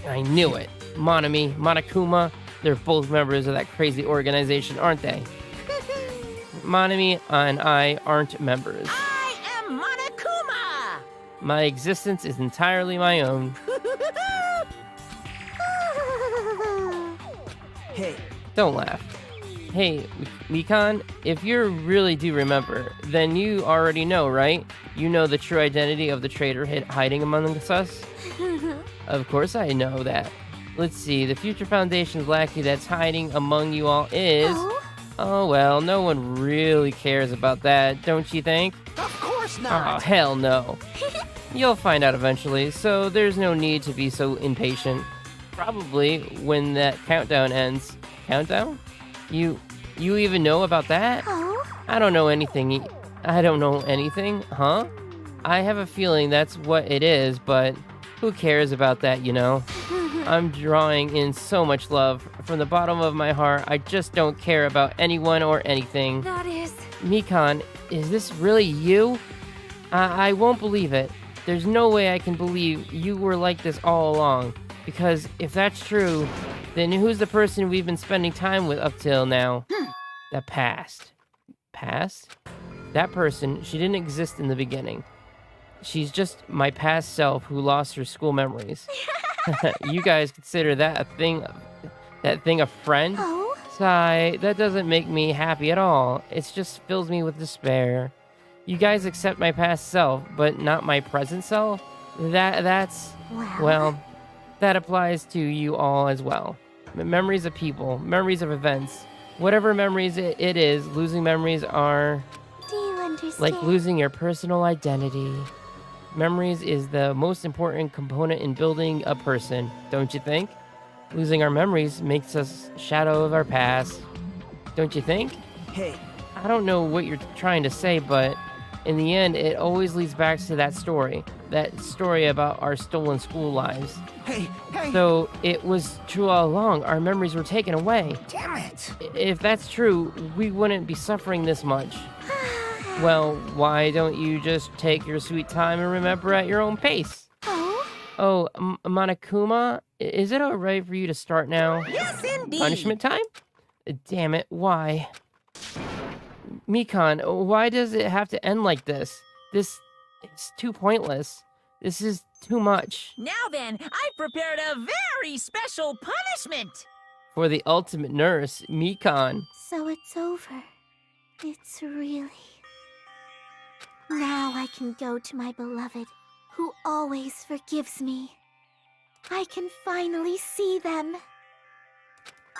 I knew it. Monami, Monokuma, they're both members of that crazy organization, aren't they? Monami and I aren't members. I am Monokuma! My existence is entirely my own. Hey. Don't laugh. Hey, Mikan, if you really do remember, then you already know, right? You know the true identity of the traitor hiding among us? Of course I know that. Let's see, the Future Foundation's lackey that's hiding among you all is... Oh, well, no one really cares about that, don't you think? Of course not. Oh, hell no. You'll find out eventually, so there's no need to be so impatient. Probably when that countdown ends. Countdown? You even know about that? I don't know anything. Huh? I have a feeling that's what it is, but who cares about that, you know? I'm drawing in so much love. From the bottom of my heart, I just don't care about anyone or anything. That is... Mikan, is this really you? I won't believe it. There's no way I can believe you were like this all along. Because if that's true, then who's the person we've been spending time with up till now? The past. Past? That person, she didn't exist in the beginning. She's just my past self who lost her school memories. You guys consider that a thing a friend? Sigh, that doesn't make me happy at all. It just fills me with despair. You guys accept my past self, but not my present self? That's... Well, that applies to you all as well. Memories of people, memories of events. Whatever memories it is, losing memories are... Do you understand? Like losing your personal identity. Memories is the most important component in building a person, don't you think? Losing our memories makes us shadow of our past, don't you think? Hey, I don't know what you're trying to say, but in the end, it always leads back to that story about our stolen school lives. hey! So it was true all along. Our memories were taken away. Damn it! If that's true, we wouldn't be suffering this much. Well, why don't you just take your sweet time and remember at your own pace? Oh, Monokuma, is it alright for you to start now? Yes, indeed. Punishment time? Damn it, why? Mikan, why does it have to end like this? It's too pointless. This is too much. Now then, I've prepared a very special punishment. For the ultimate nurse, Mikan. So it's over. It's really... Now I can go to my beloved, who always forgives me. I can finally see them.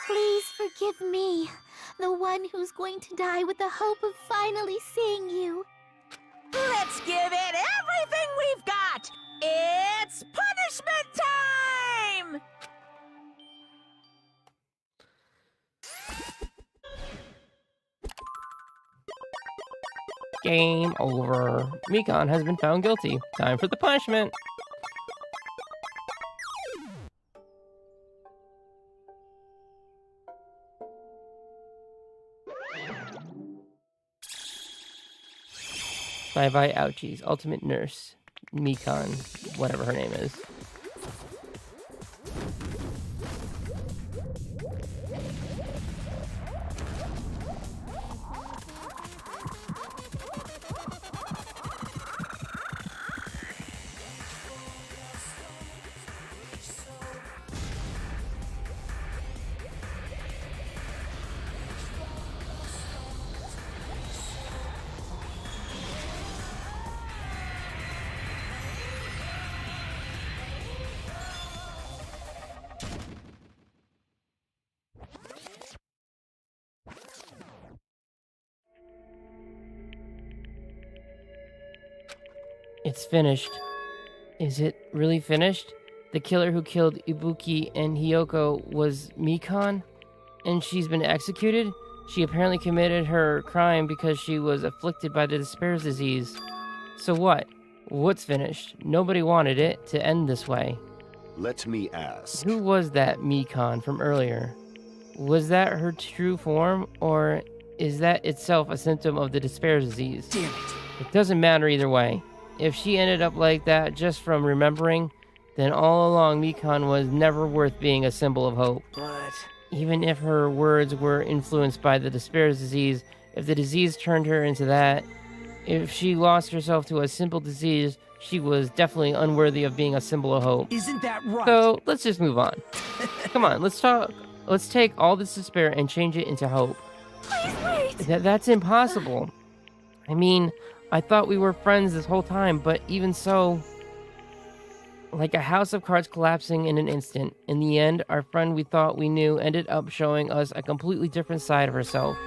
Please forgive me, the one who's going to die with the hope of finally seeing you. Let's give it everything we've got. It's punishment time! Game over. Mikan has been found guilty. Time for the punishment. Bye-bye ouchies. Ultimate nurse. Mikan. Whatever her name is. It's finished. Is it really finished? The killer who killed Ibuki and Hiyoko was Mikan? And she's been executed? She apparently committed her crime because she was afflicted by the despair disease. So what? What's finished? Nobody wanted it to end this way. Let me ask. Who was that Mikan from earlier? Was that her true form, or is that itself a symptom of the despair disease? Damn it! It doesn't matter either way. If she ended up like that just from remembering, then all along Mikan was never worth being a symbol of hope. But... Even if her words were influenced by the despair disease, if the disease turned her into that, if she lost herself to a simple disease, she was definitely unworthy of being a symbol of hope. Isn't that right? So, let's just move on. Come on, let's talk. Let's take all this despair and change it into hope. Please wait! That's impossible. I mean, I thought we were friends this whole time, but even so... Like a house of cards collapsing in an instant. In the end, our friend we thought we knew ended up showing us a completely different side of herself.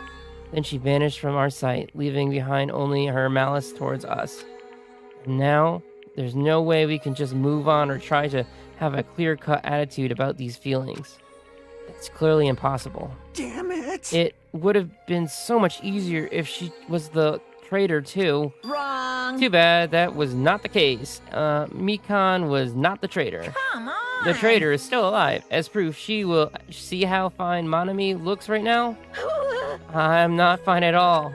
Then she vanished from our sight, leaving behind only her malice towards us. And now, there's no way we can just move on or try to have a clear-cut attitude about these feelings. It's clearly impossible. Damn it! It would have been so much easier if she was the traitor too. Wrong. Too bad that was not the case. Mikan was not the traitor. Come on. The traitor is still alive. As proof, she will see how fine Monami looks right now? I'm not fine at all.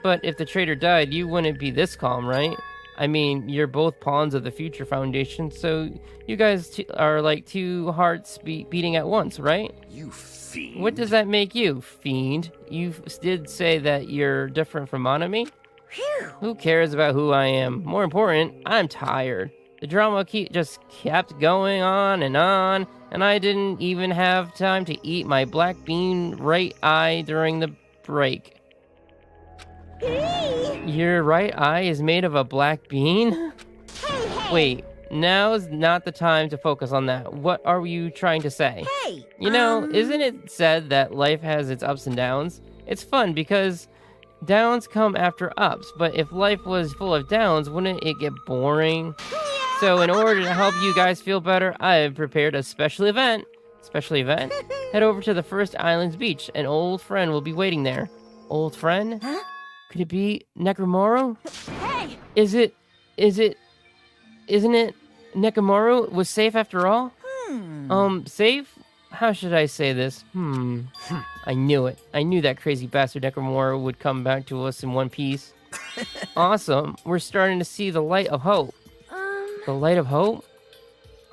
But if the traitor died, you wouldn't be this calm, right? I mean, you're both pawns of the Future Foundation, so you guys are like two hearts beating at once, right? You fiend. What does that make you, fiend? You did say that you're different from Monami? Phew. Who cares about who I am? More important, I'm tired. The drama just kept going on, and I didn't even have time to eat my black bean right eye during the break. Your right eye is made of a black bean? Wait, now's not the time to focus on that. What are you trying to say? Hey. You know, isn't it said that life has its ups and downs? It's fun because Downs come after ups, but if life was full of downs, wouldn't it get boring? So in order to help you guys feel better, I've prepared a special event. Special event? Head over to the First Islands beach. An old friend will be waiting there. Old friend? Huh? Could it be Nekomaru? Hey! Isn't it Nekomaru was safe after all? Safe? How should I say this? I knew it. I knew that crazy bastard Nekomaru would come back to us in one piece. Awesome. We're starting to see the light of hope. The light of hope?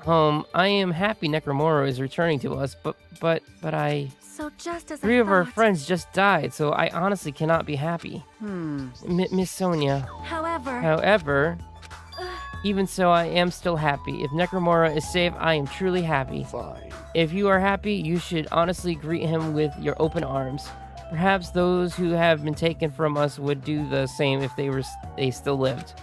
I am happy Nekomaru is returning to us, but I... So just as Three I of our thought. friends just died, so I honestly cannot be happy. Miss Sonia. However, Even so, I am still happy. If Nekomaru is safe, I am truly happy. Fine. If you are happy, you should honestly greet him with your open arms. Perhaps those who have been taken from us would do the same if they still lived.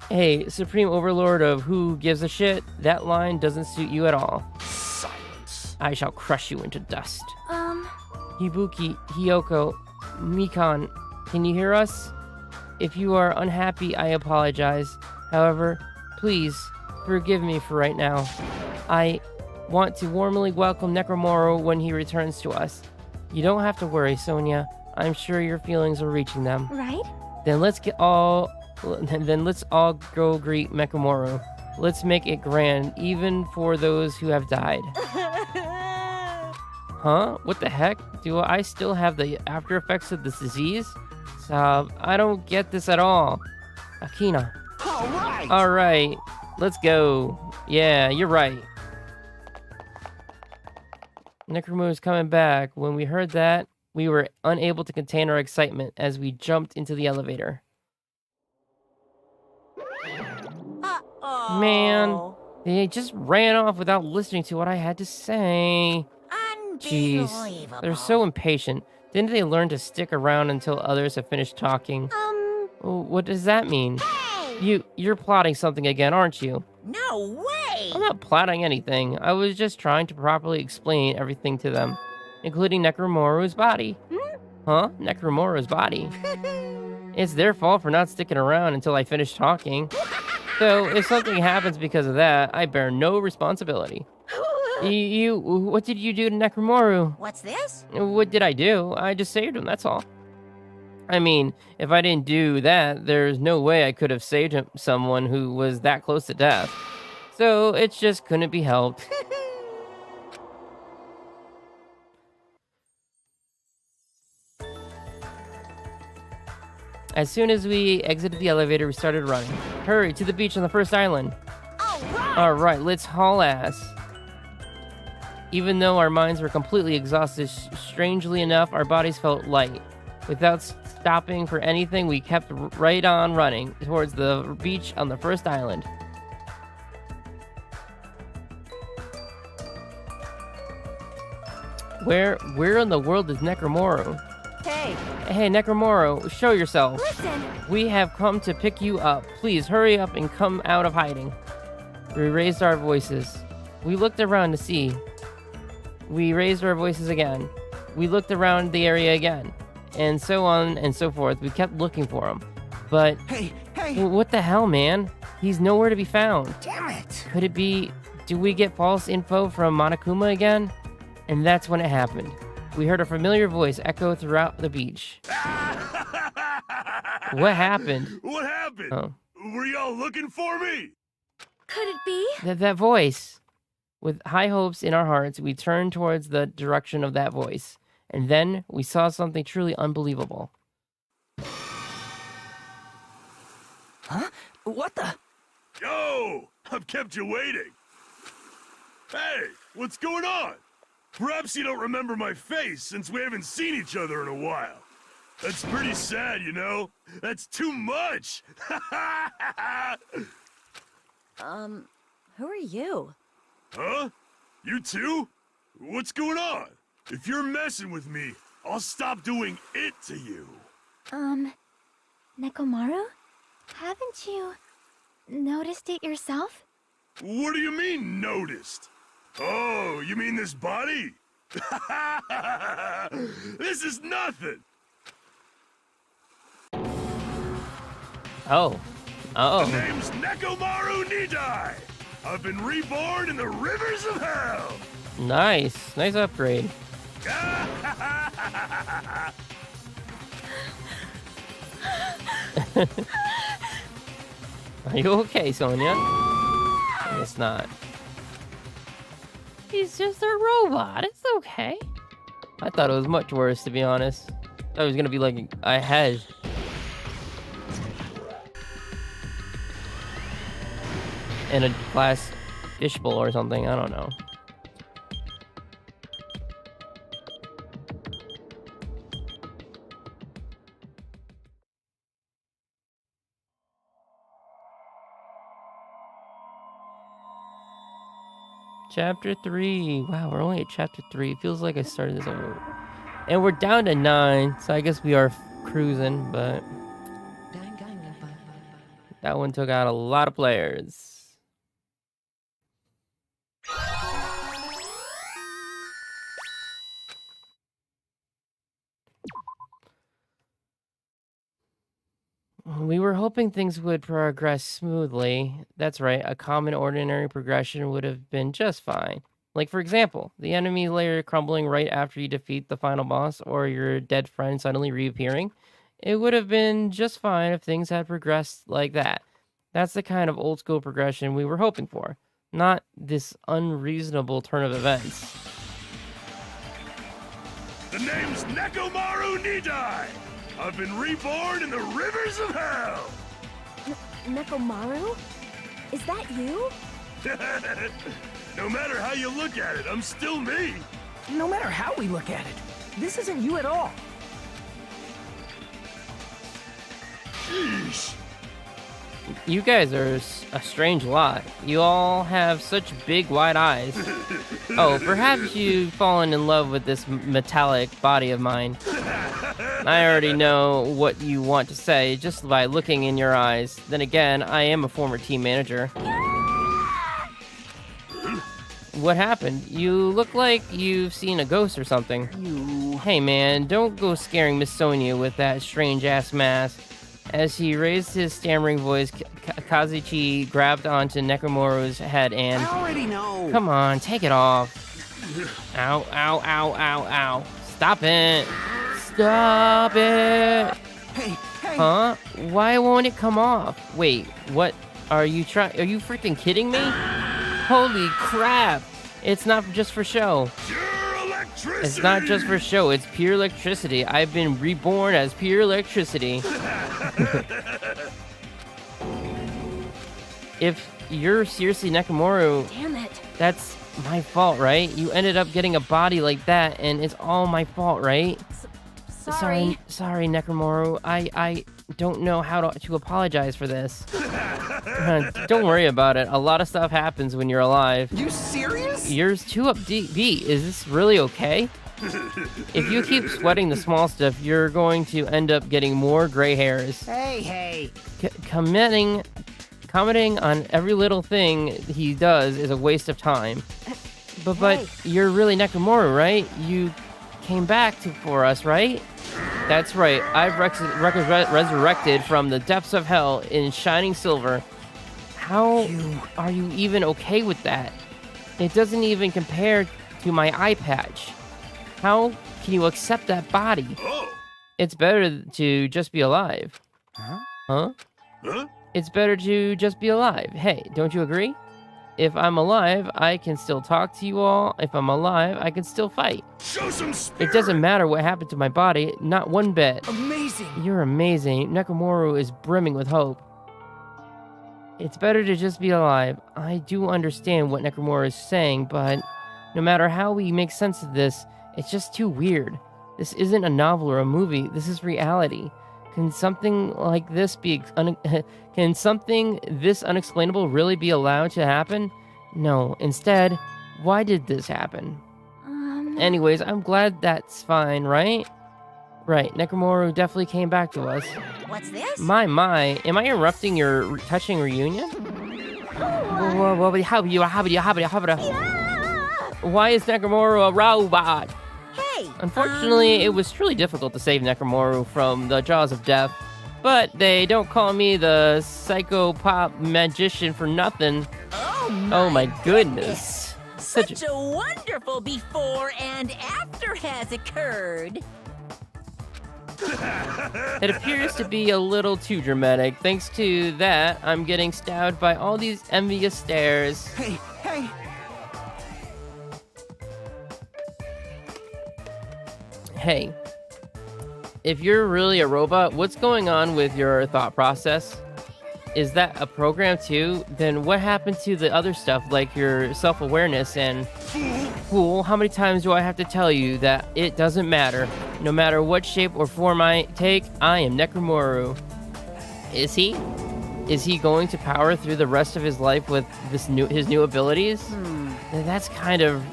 Hey, Supreme Overlord of Who Gives a Shit, that line doesn't suit you at all. Silence. I shall crush you into dust. Hibuki, Hiyoko, Mikan, can you hear us? If you are unhappy, I apologize. However, please forgive me for right now. I want to warmly welcome Nekomaru when he returns to us. You don't have to worry, Sonia. I'm sure your feelings are reaching them. Right? Then let's all go greet Nekomaru. Let's make it grand, even for those who have died. Huh? What the heck? Do I still have the after effects of this disease? I don't get this at all. Akina. All right. Let's go. Yeah, you're right. Nekomaru's coming back. When we heard that, we were unable to contain our excitement as we jumped into the elevator. Man, they just ran off without listening to what I had to say. Jeez, they're so impatient. Didn't they learn to stick around until others have finished talking? What does that mean? Hey! You're plotting something again, aren't you? No way! I'm not plotting anything. I was just trying to properly explain everything to them, including Nekomaru's body. Huh? Nekomaru's body. It's their fault for not sticking around until I finish talking. So if something happens because of that, I bear no responsibility. What did you do to Nekomaru? What's this? What did I do? I just saved him, that's all. I mean, if I didn't do that, there's no way I could have saved someone who was that close to death. So it just couldn't be helped. As soon as we exited the elevator, we started running. Hurry, to the beach on the first island. Alright, let's haul ass. Even though our minds were completely exhausted, strangely enough, our bodies felt light. Without stopping for anything, we kept right on running towards the beach on the first island. Where in the world is Nekomaru? Hey, Nekomaru, show yourself. listen! We have come to pick you up. Please hurry up and come out of hiding. We raised our voices. We looked around to see. We raised our voices again. We looked around the area again. And so on and so forth. We kept looking for him. But... Hey! What the hell, man? He's nowhere to be found. Damn it! Could it be... Do we get false info from Monokuma again? And that's when it happened. We heard a familiar voice echo throughout the beach. What happened? What happened? Oh. Were y'all looking for me? Could it be? That voice. With high hopes in our hearts, we turned towards the direction of that voice. And then we saw something truly unbelievable. Huh? What the? Yo! I've kept you waiting. Hey, what's going on? Perhaps you don't remember my face since we haven't seen each other in a while. That's pretty sad, you know? That's too much! Who are you? Huh? You too? What's going on? If you're messing with me, I'll stop doing it to you. Nekomaru? Haven't you noticed it yourself? What do you mean, noticed? Oh, you mean this body? This is nothing! Oh. Oh. The name's Nekomaru Nidai. I've been reborn in the rivers of hell. Nice. Nice upgrade. Are you okay, Sonia? It's not. He's just a robot. It's okay. I thought it was much worse, to be honest. I thought it was gonna be like a head. In a glass fishbowl or something. I don't know. Chapter 3. Wow, we're only at chapter 3. It feels like I started this over. And we're down to 9, so I guess we are cruising, but that one took out a lot of players. We were hoping things would progress smoothly. That's right, a common ordinary progression would have been just fine. Like, for example, the enemy layer crumbling right after you defeat the final boss, or your dead friend suddenly reappearing. It would have been just fine if things had progressed like that. That's the kind of old school progression we were hoping for, not this unreasonable turn of events. The name's Nekomaru Nidai. I've been reborn in the rivers of hell. Nekomaru? Is that you? No matter how you look at it, I'm still me. No matter how we look at it, this isn't you at all. Sheesh. You guys are a strange lot. You all have such big, wide eyes. Oh, perhaps you've fallen in love with this metallic body of mine. I already know what you want to say just by looking in your eyes. Then again, I am a former team manager. What happened? You look like you've seen a ghost or something. Hey man, don't go scaring Miss Sonia with that strange-ass mask. As he raised his stammering voice, Kazuchi grabbed onto Nekomaru's head and... I already know. Come on, take it off. Ow, ow, ow, ow, ow. Stop it. Stop it. Hey. Huh? Why won't it come off? Wait, what? Are you freaking kidding me? Holy crap. It's not just for show. It's not just for show, it's pure electricity. I've been reborn as pure electricity. If you're seriously Nekomaru, Damn it. that's my fault, right? You ended up getting a body like that, and it's all my fault, right? Sorry. Sorry, Nekomaru. I don't know how to apologize for this. Don't worry about it. A lot of stuff happens when you're alive. You serious? You're too upbeat. Is this really okay? If you keep sweating the small stuff, you're going to end up getting more gray hairs. Hey. Commenting on every little thing he does is a waste of time. But you're really Nekomaru, right? You came back for us, right? That's right. I've resurrected from the depths of hell in shining silver. How are you even okay with that? It doesn't even compare to my eye patch. How can you accept that body? It's better to just be alive. Huh? It's better to just be alive. Hey, don't you agree? If I'm alive, I can still talk to you all. If I'm alive, I can still fight. Show some spirit. It doesn't matter what happened to my body, not one bit. Amazing. You're amazing. Nekomaru is brimming with hope. It's better to just be alive. I do understand what Nekomaru is saying, but no matter how we make sense of this, it's just too weird. This isn't a novel or a movie. This is reality. Can something like this be can something this unexplainable really be allowed to happen? No. Instead, why did this happen? Anyways, I'm glad that's fine, right? Right, Nekomaru definitely came back to us. What's this? My, am I interrupting your touching reunion? Whoa, why is Nekomaru a robot? Hey! Unfortunately, it was truly difficult to save Nekomaru from the jaws of death. But they don't call me the psychopop magician for nothing. Oh my goodness. Such a wonderful before and after has occurred. It appears to be a little too dramatic. Thanks to that, I'm getting stabbed by all these envious stares. Hey, hey! Hey, if you're really a robot, what's going on with your thought process? Is that a program too? Then what happened to the other stuff like your self-awareness and... Fool, how many times do I have to tell you that it doesn't matter? No matter what shape or form I take, I am Nekomaru. Is he? Is he going to power through the rest of his life with his new abilities? That's kind of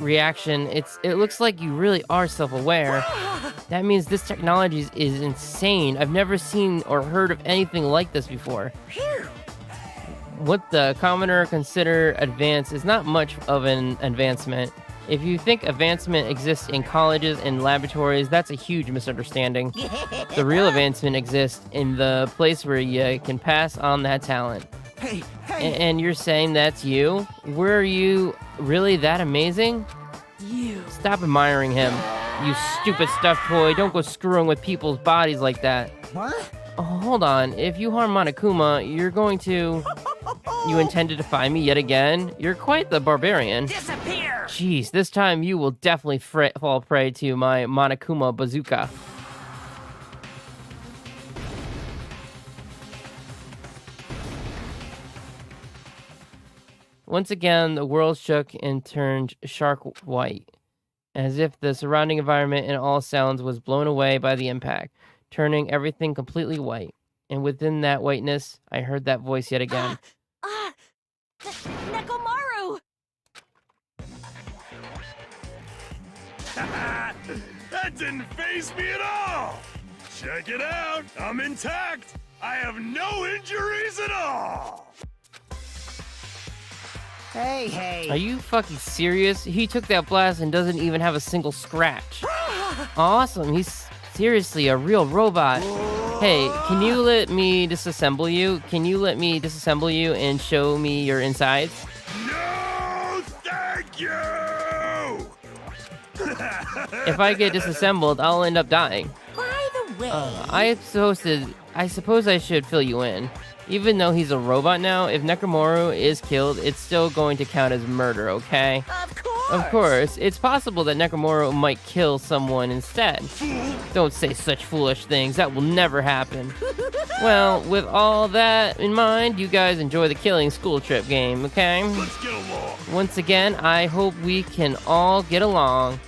reaction. It looks like you really are self-aware. That means this technology is insane. I've never seen or heard of anything like this before. What the commoner consider advanced is not much of an advancement. If you think advancement exists in colleges and laboratories, that's a huge misunderstanding. The real advancement exists in the place where you can pass on that talent. Hey, hey! And you're saying that's you? Were you really that amazing? You. Stop admiring him. You stupid stuffed toy. Don't go screwing with people's bodies like that. What? Oh, hold on. If you harm Monokuma, you're going to... You intend to defy me yet again? You're quite the barbarian. Disappear! Jeez, this time you will definitely fall prey to my Monokuma bazooka. Once again, the world shook and turned shark white, as if the surrounding environment and all sounds was blown away by the impact, turning everything completely white. And within that whiteness, I heard that voice yet again. Nekomaru! That didn't faze me at all! Check it out! I'm intact! I have no injuries at all! Hey, hey. Are you fucking serious? He took that blast and doesn't even have a single scratch. Awesome, he's seriously a real robot. Hey, can you let me disassemble you? Can you let me disassemble you and show me your insides? No, thank you! If I get disassembled, I'll end up dying. By the way, I suppose I should fill you in. Even though he's a robot now, if Nekomaru is killed, it's still going to count as murder, okay? of course! Of course, it's possible that Nekomaru might kill someone instead. Don't say such foolish things, that will never happen. Well, with all that in mind, you guys enjoy the Killing School Trip game, okay? Let's get along! Once again, I hope we can all get along.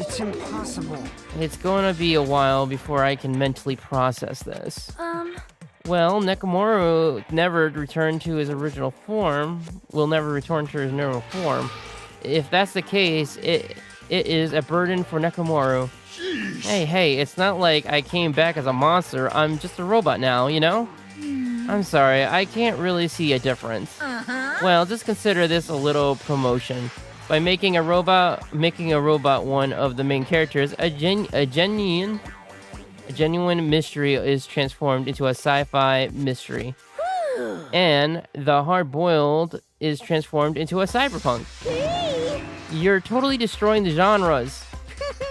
It's impossible. It's going to be a while before I can mentally process this. Well, Nekomaru never returned to his original form. Will never return to his normal form. If that's the case, it is a burden for Nekomaru. Jeez. Hey, it's not like I came back as a monster. I'm just a robot now, you know? I'm sorry, I can't really see a difference. Well, just consider this a little promotion. By making a robot one of the main characters, a genuine mystery is transformed into a sci-fi mystery. And the hard-boiled is transformed into a cyberpunk. You're totally destroying the genres.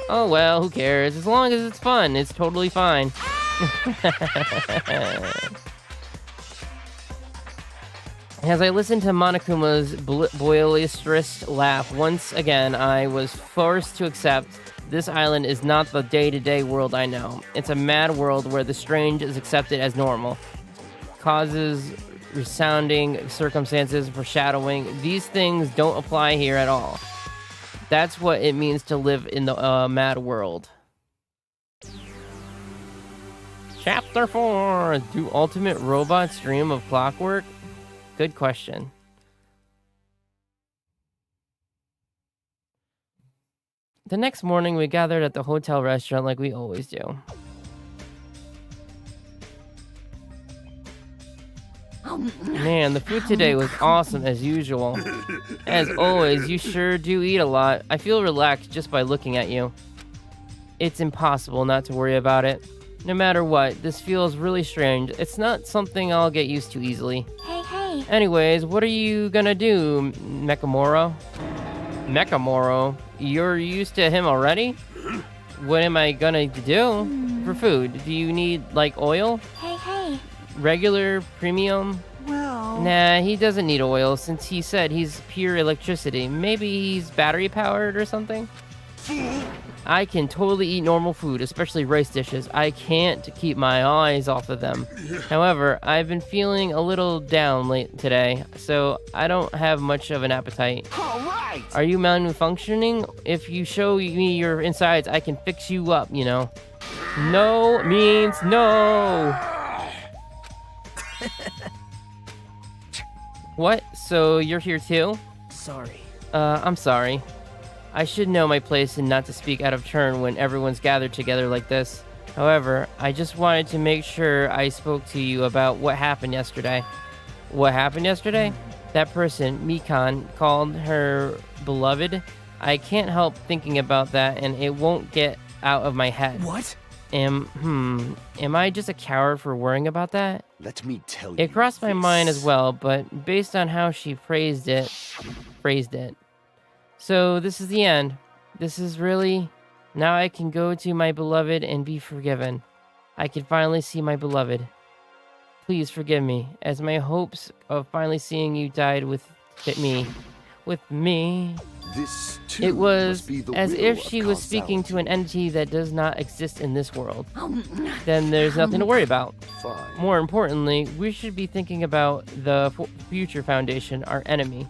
Oh well, who cares? As long as it's fun, it's totally fine. As I listened to Monokuma's boisterous laugh, once again I was forced to accept this island is not the day-to-day world I know. It's a mad world where the strange is accepted as normal. Causes, resounding circumstances, foreshadowing, these things don't apply here at all. That's what it means to live in the mad world. Chapter 4. Do ultimate robots dream of clockwork? Good question. The next morning, we gathered at the hotel restaurant like we always do. Man, the food today was awesome as usual. As always, you sure do eat a lot. I feel relaxed just by looking at you. It's impossible not to worry about it. No matter what, this feels really strange. It's not something I'll get used to easily. Hey. Anyways, what are you gonna do, Mekamoro? Mekamoro? You're used to him already? What am I gonna do for food? Do you need, like, oil? Hey. Regular? Premium? Well... Nah, he doesn't need oil since he said he's pure electricity. Maybe he's battery powered or something? I can totally eat normal food, especially rice dishes. I can't keep my eyes off of them. However, I've been feeling a little down late today, so I don't have much of an appetite. All right! Are you malfunctioning? If you show me your insides, I can fix you up, you know. No means no! What? So you're here too? Sorry. I'm sorry. I should know my place and not to speak out of turn when everyone's gathered together like this. However, I just wanted to make sure I spoke to you about what happened yesterday. What happened yesterday? That person, Mikan, called her beloved. I can't help thinking about that and it won't get out of my head. What? Am I just a coward for worrying about that? Let me tell you. It crossed my this. mind as well, but based on how she phrased it. So this is the end. This is really... Now I can go to my beloved and be forgiven. I can finally see my beloved. Please forgive me, as my hopes of finally seeing you died with me. With me. This too It was must be the as will if of she was speaking to an causality. entity that does not exist in this world. Then there's nothing to worry about. Fine. More importantly, we should be thinking about the Future Foundation, our enemy.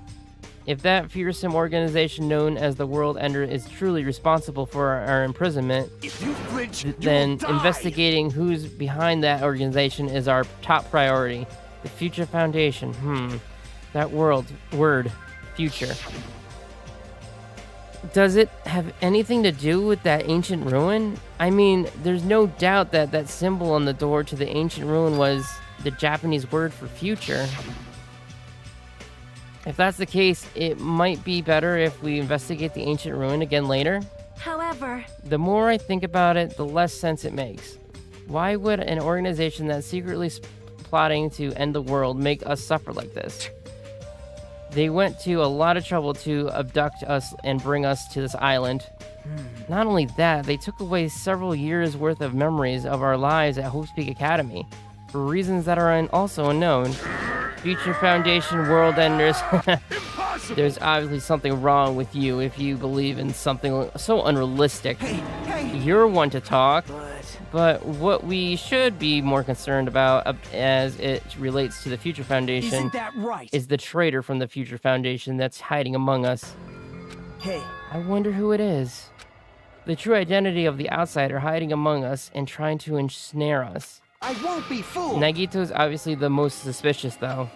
If that fearsome organization known as the World Ender is truly responsible for our imprisonment, If you flinch, you then will die. investigating who's behind that organization is our top priority. The Future Foundation, that word, future. Does it have anything to do with that ancient ruin? I mean, there's no doubt that that symbol on the door to the ancient ruin was the Japanese word for future. If that's the case, it might be better if we investigate the ancient ruin again later. However, The more I think about it, the less sense it makes. Why would an organization that's secretly plotting to end the world make us suffer like this? They went to a lot of trouble to abduct us and bring us to this island. Not only that, they took away several years worth of memories of our lives at Hope's Peak Academy for reasons that are also unknown. Future Foundation World Enders. There's obviously something wrong with you if you believe in something so unrealistic. Hey! You're one to talk, But... but what we should be more concerned about as it relates to the Future Foundation Isn't that right? is the traitor from the Future Foundation that's hiding among us. Hey, I wonder who it is. The true identity of the outsider hiding among us and trying to ensnare us. I won't be fooled! Nagito's obviously the most suspicious, though.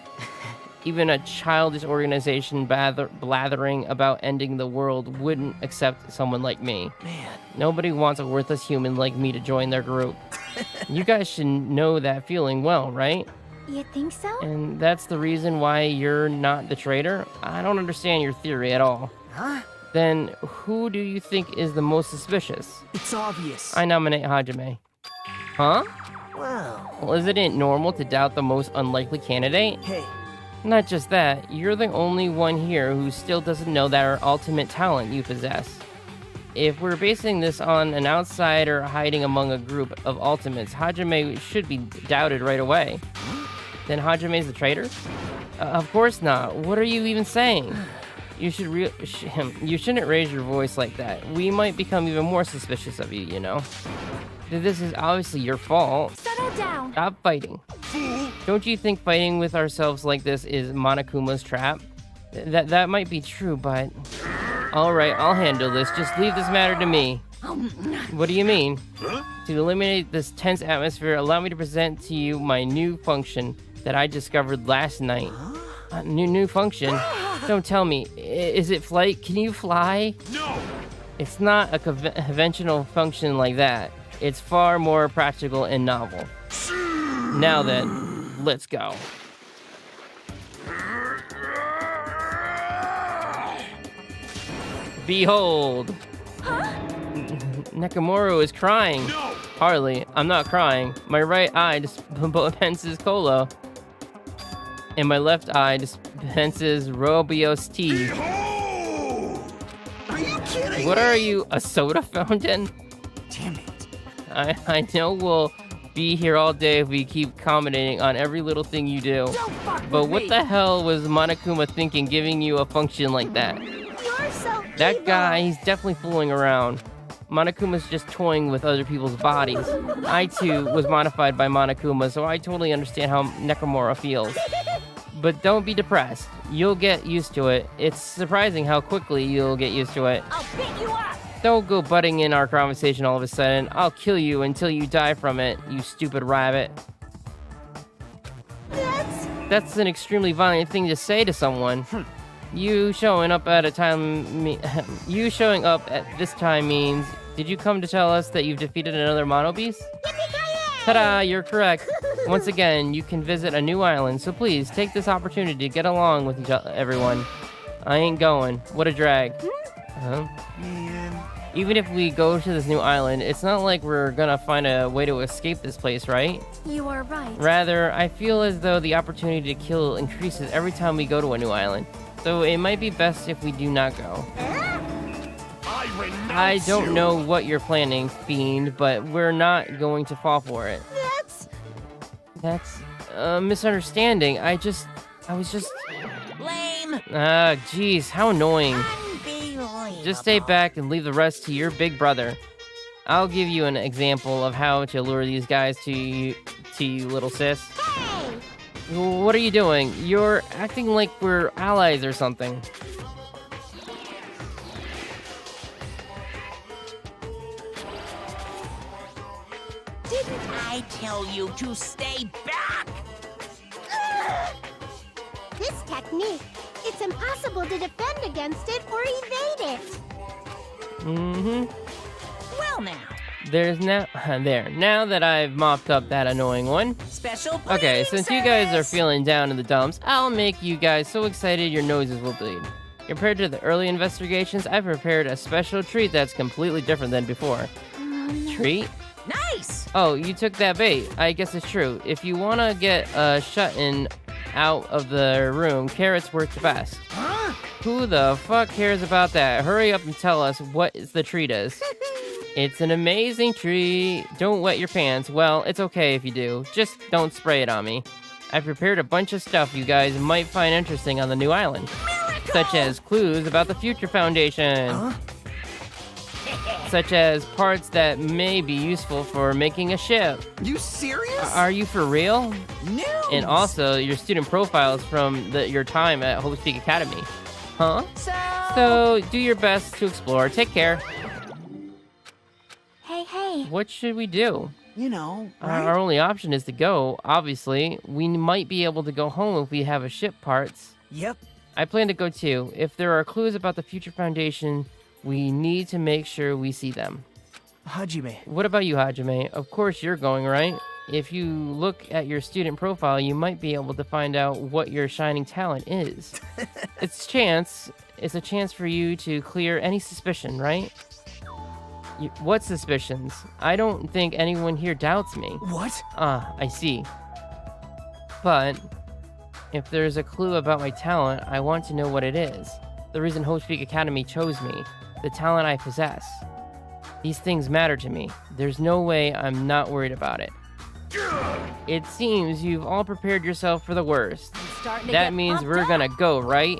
Even a childish organization blathering about ending the world wouldn't accept someone like me. man. Nobody wants a worthless human like me to join their group. You guys should know that feeling well, right? You think so? And that's the reason why you're not the traitor? I don't understand your theory at all. Huh? Then who do you think is the most suspicious? It's obvious. I nominate Hajime. Huh? Well, isn't it normal to doubt the most unlikely candidate? Hey, Not just that, you're the only one here who still doesn't know that our ultimate talent you possess. If we're basing this on an outsider hiding among a group of ultimates, Hajime should be doubted right away. Then Hajime's the traitor? Of course not. What are you even saying? You shouldn't raise your voice like that. We might become even more suspicious of you, you know? This is obviously your fault. settle down. Stop fighting. Don't you think fighting with ourselves like this is Monokuma's trap? That might be true, but... Alright, I'll handle this. Just leave this matter to me. What do you mean? To eliminate this tense atmosphere, allow me to present to you my new function that I discovered last night. New function? Don't tell me. Is it flight? Can you fly? No! It's not a conventional function like that. It's far more practical and novel. Now then, let's go. Behold! Nakamura is crying. No! Hardly. I'm not crying. My right eye dispenses cola. And my left eye dispenses Robios tea. Are you kidding? What are you, a soda fountain? Damn it. I know we'll be here all day if we keep commenting on every little thing you do. But what the hell was Monokuma thinking giving you a function like that? You're so That evil. guy, he's definitely fooling around. Monokuma's just toying with other people's bodies. I too was modified by Monokuma, so I totally understand how Nekomura feels. But don't be depressed. You'll get used to it. It's surprising how quickly you'll get used to it. I'll pick you up. Don't go butting in our conversation all of a sudden. I'll kill you until you die from it, you stupid rabbit. That's an extremely violent thing to say to someone. You showing up at this time means, did you come to tell us that you've defeated another Mono Beast? Ta-da, you're correct. Once again, you can visit a new island, so please take this opportunity to get along with everyone. I ain't going. What a drag. Huh? Man. Even if we go to this new island, it's not like we're gonna find a way to escape this place, right? You are right. Rather, I feel as though the opportunity to kill increases every time we go to a new island. So it might be best if we do not go. I don't know what you're planning, Fiend, but we're not going to fall for it. That's a misunderstanding. I was just... Lame. Ah, jeez, how annoying. Unbelievable. Just stay back and leave the rest to your big brother. I'll give you an example of how to lure these guys to you, little sis. Hey! What are you doing? You're acting like we're allies or something. Didn't I tell you to stay back? This technique, it's impossible to defend against it or evade it. Mm-hmm. Well now. There's now... There. Now that I've mopped up that annoying one. Special Okay, cleaning since you guys are service. feeling down in the dumps, I'll make you guys so excited your noses will bleed. Compared to the early investigations, I've prepared a special treat that's completely different than before. Treat? Nice. Oh, you took that bait. I guess it's true. If you want to get a shut-in out of the room, carrots work the best. Huh? Who the fuck cares about that? Hurry up and tell us what the treat is. It's an amazing treat. Don't wet your pants. Well, it's okay if you do. Just don't spray it on me. I've prepared a bunch of stuff you guys might find interesting on the new island. Miracle! Such as clues about the Future Foundation. Such as parts that may be useful for making a ship. You serious? Are you for real? News. And also your student profiles from your time at Hope's Peak Academy. Huh? So do your best to explore. Take care. Hey. What should we do? You know, right? Our only option is to go, obviously. We might be able to go home if we have a ship parts. Yep. I plan to go too. If there are clues about the Future Foundation, we need to make sure we see them. Hajime. What about you, Hajime? Of course you're going, right? If you look at your student profile, you might be able to find out what your shining talent is. It's a chance for you to clear any suspicion, right? What suspicions? I don't think anyone here doubts me. What? Ah, I see. But if there's a clue about my talent, I want to know what it is. The reason Hope's Peak Academy chose me, the talent I possess. These things matter to me. There's no way I'm not worried about it. It seems you've all prepared yourself for the worst. That means we're gonna go, right?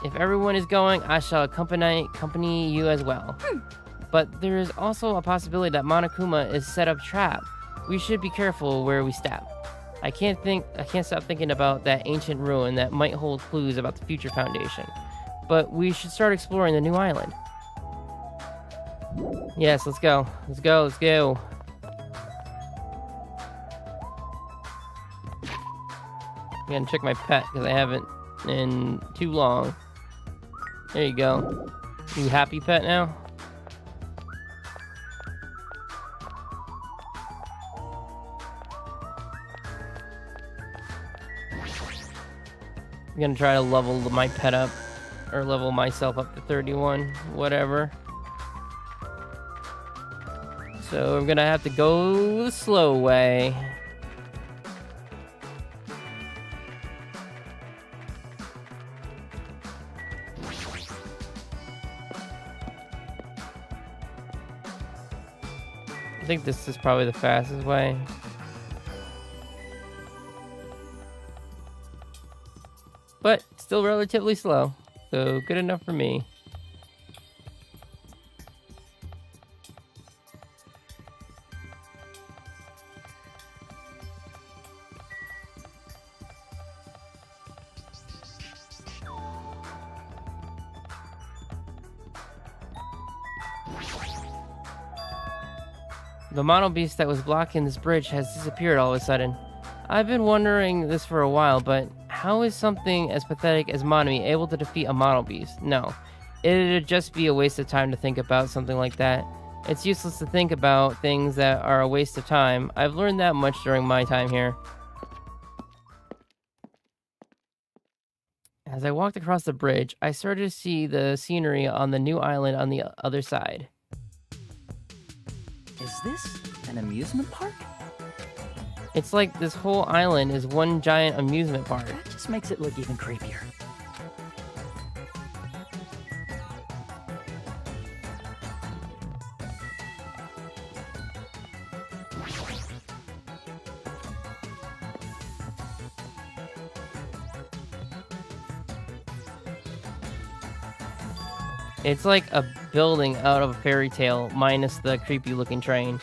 If everyone is going, I shall accompany you as well. But there is also a possibility that Monokuma is set up trap. We should be careful where we step. I can't stop thinking about that ancient ruin that might hold clues about the Future Foundation. But we should start exploring the new island. Yes, let's go. Let's go. I'm gonna check my pet because I haven't in too long. There you go. You happy, pet, now? I'm gonna try to level my pet up, or level myself up to 31, whatever. So I'm gonna have to go the slow way. I think this is probably the fastest way. But still relatively slow, so good enough for me. The mono beast that was blocking this bridge has disappeared all of a sudden. I've been wondering this for a while, but how is something as pathetic as Monomi able to defeat a mono beast? No, it'd just be a waste of time to think about something like that. It's useless to think about things that are a waste of time. I've learned that much during my time here. As I walked across the bridge, I started to see the scenery on the new island on the other side. Is this an amusement park? It's like this whole island is one giant amusement park. That just makes it look even creepier. It's like a building out of a fairy tale, minus the creepy looking train.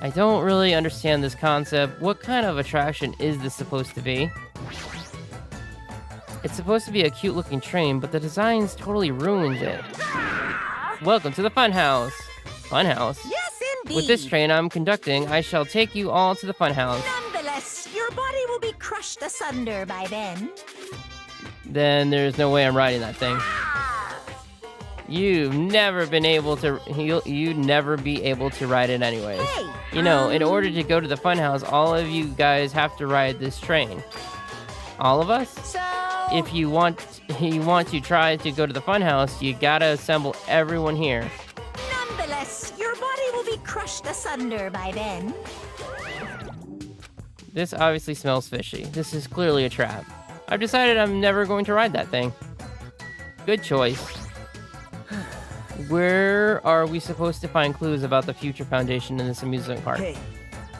I don't really understand this concept. What kind of attraction is this supposed to be? It's supposed to be a cute looking train, but the designs totally ruins it. Welcome to the funhouse. Funhouse? Yes, indeed. With this train I'm conducting, I shall take you all to the funhouse. Nonetheless, your body will be crushed asunder by then. Then there's no way I'm riding that thing. You've never been able to. You'd never be able to ride it anyways. Hey, you know, in order to go to the funhouse, all of you guys have to ride this train. All of us? So If you want to try to go to the funhouse, you gotta assemble everyone here. nonetheless, your body will be crushed asunder by then. This obviously smells fishy. This is clearly a trap. I've decided I'm never going to ride that thing. Good choice. Where are we supposed to find clues about the future foundation in this amusement park? Hey,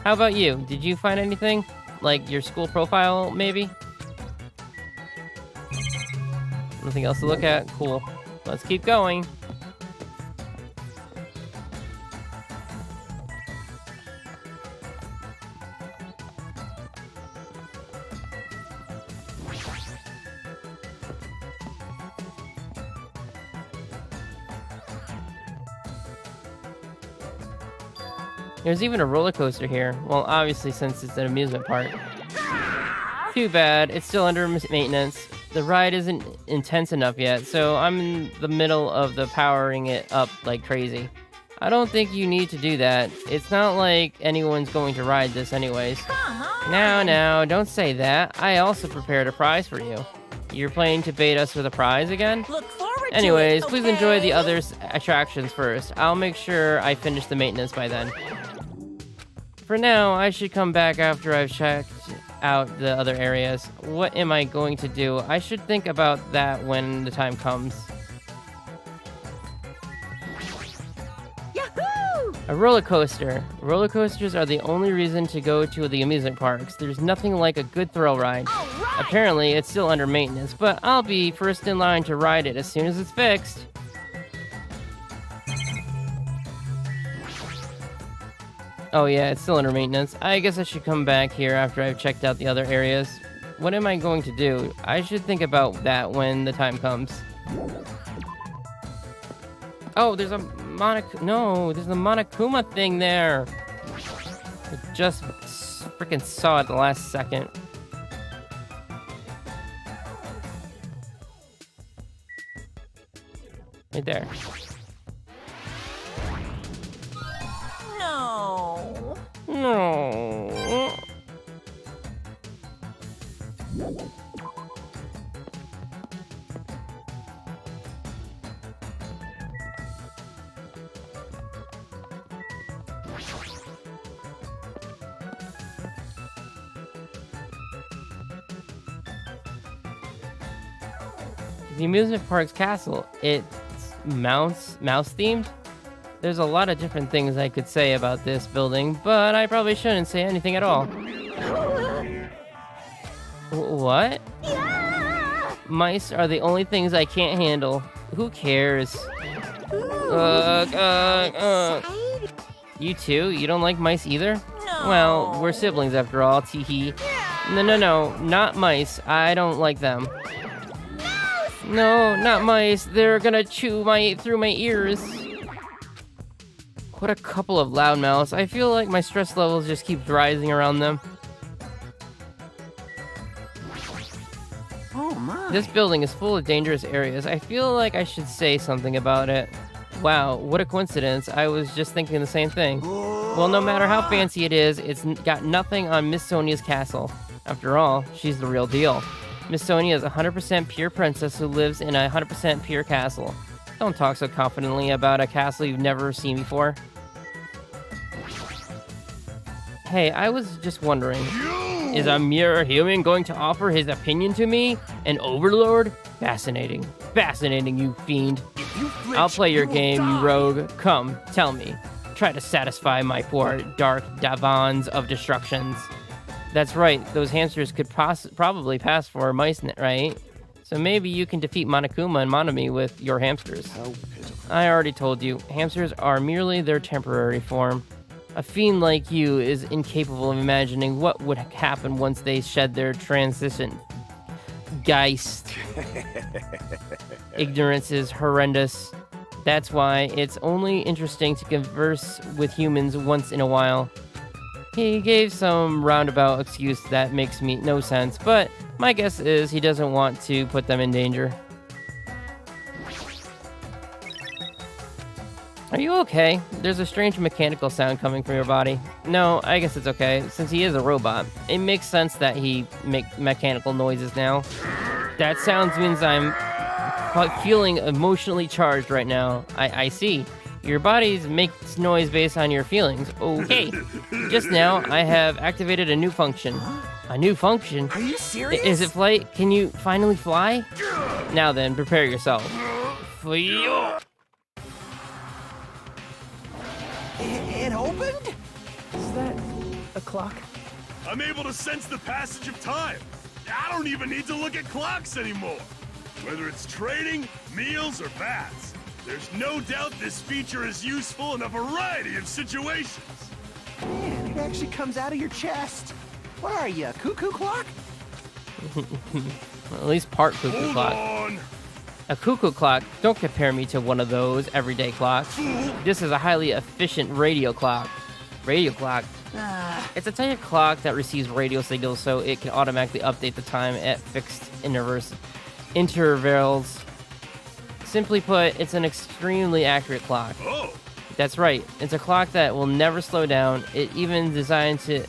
How about you? Did you find anything? Like your school profile, maybe? Nothing else to look at? Cool. Let's keep going. There's even a roller coaster here. Well, obviously, since it's an amusement park. Too bad, it's still under maintenance. The ride isn't intense enough yet, so I'm in the middle of the powering it up like crazy. I don't think you need to do that. It's not like anyone's going to ride this anyways. Come on. Now, don't say that. I also prepared a prize for you. You're planning to bait us with a prize again? Look forward Anyways, to it, please enjoy the okay? other attractions first. I'll make sure I finish the maintenance by then. For now, I should come back after I've checked out the other areas. What am I going to do? I should think about that when the time comes. Yahoo! A roller coaster. Roller coasters are the only reason to go to the amusement parks. There's nothing like a good thrill ride. All right. Apparently, it's still under maintenance, but I'll be first in line to ride it as soon as it's fixed. Oh yeah, it's still under maintenance. I guess I should come back here after I've checked out the other areas. What am I going to do? I should think about that when the time comes. Oh, there's a there's a Monokuma thing there. I just freaking saw it the last second. Right there. No. No. The amusement park's castle, it's mouse themed? There's a lot of different things I could say about this building, but I probably shouldn't say anything at all. What? Mice are the only things I can't handle. Who cares? You too? You don't like mice either? No. Well, we're siblings after all, teehee. No, not mice. I don't like them. No, not mice. They're gonna chew through my ears. What a couple of loudmouths. I feel like my stress levels just keep rising around them. Oh my. This building is full of dangerous areas. I feel like I should say something about it. Wow, what a coincidence. I was just thinking the same thing. Well, no matter how fancy it is, it's got nothing on Miss Sonia's castle. After all, she's the real deal. Miss Sonia is a 100% pure princess who lives in a 100% pure castle. Don't talk so confidently about a castle you've never seen before. Hey, I was just wondering, is a mere human going to offer his opinion to me? An overlord? Fascinating. Fascinating, you fiend. I'll play your game, you rogue. Come, tell me. Try to satisfy my poor dark Davons of destructions. That's right, those hamsters could probably pass for mice, right? So maybe you can defeat Monokuma and Monomi with your hamsters. I already told you, hamsters are merely their temporary form. A fiend like you is incapable of imagining what would happen once they shed their transition. Geist. Ignorance is horrendous. That's why it's only interesting to converse with humans once in a while. He gave some roundabout excuse that makes no sense, but my guess is he doesn't want to put them in danger. Are you okay? There's a strange mechanical sound coming from your body. No, I guess it's okay, since he is a robot. It makes sense that he makes mechanical noises now. That sound means I'm feeling emotionally charged right now. I see. Your body makes noise based on your feelings. Okay. Just now, I have activated a new function. A new function? Are you serious? Is it flight? Can you finally fly? Now then, prepare yourself. It opened? Is that a clock? I'm able to sense the passage of time. I don't even need to look at clocks anymore. Whether it's training, meals, or baths, there's no doubt this feature is useful in a variety of situations. Man, it actually comes out of your chest. What are you, a cuckoo clock? At least part cuckoo Hold clock. on. A cuckoo clock? Don't compare me to one of those everyday clocks. This is a highly efficient radio clock. Radio clock. It's a type of clock that receives radio signals so it can automatically update the time at fixed intervals. Simply put, it's an extremely accurate clock. Oh. That's right. It's a clock that will never slow down. It's even designed so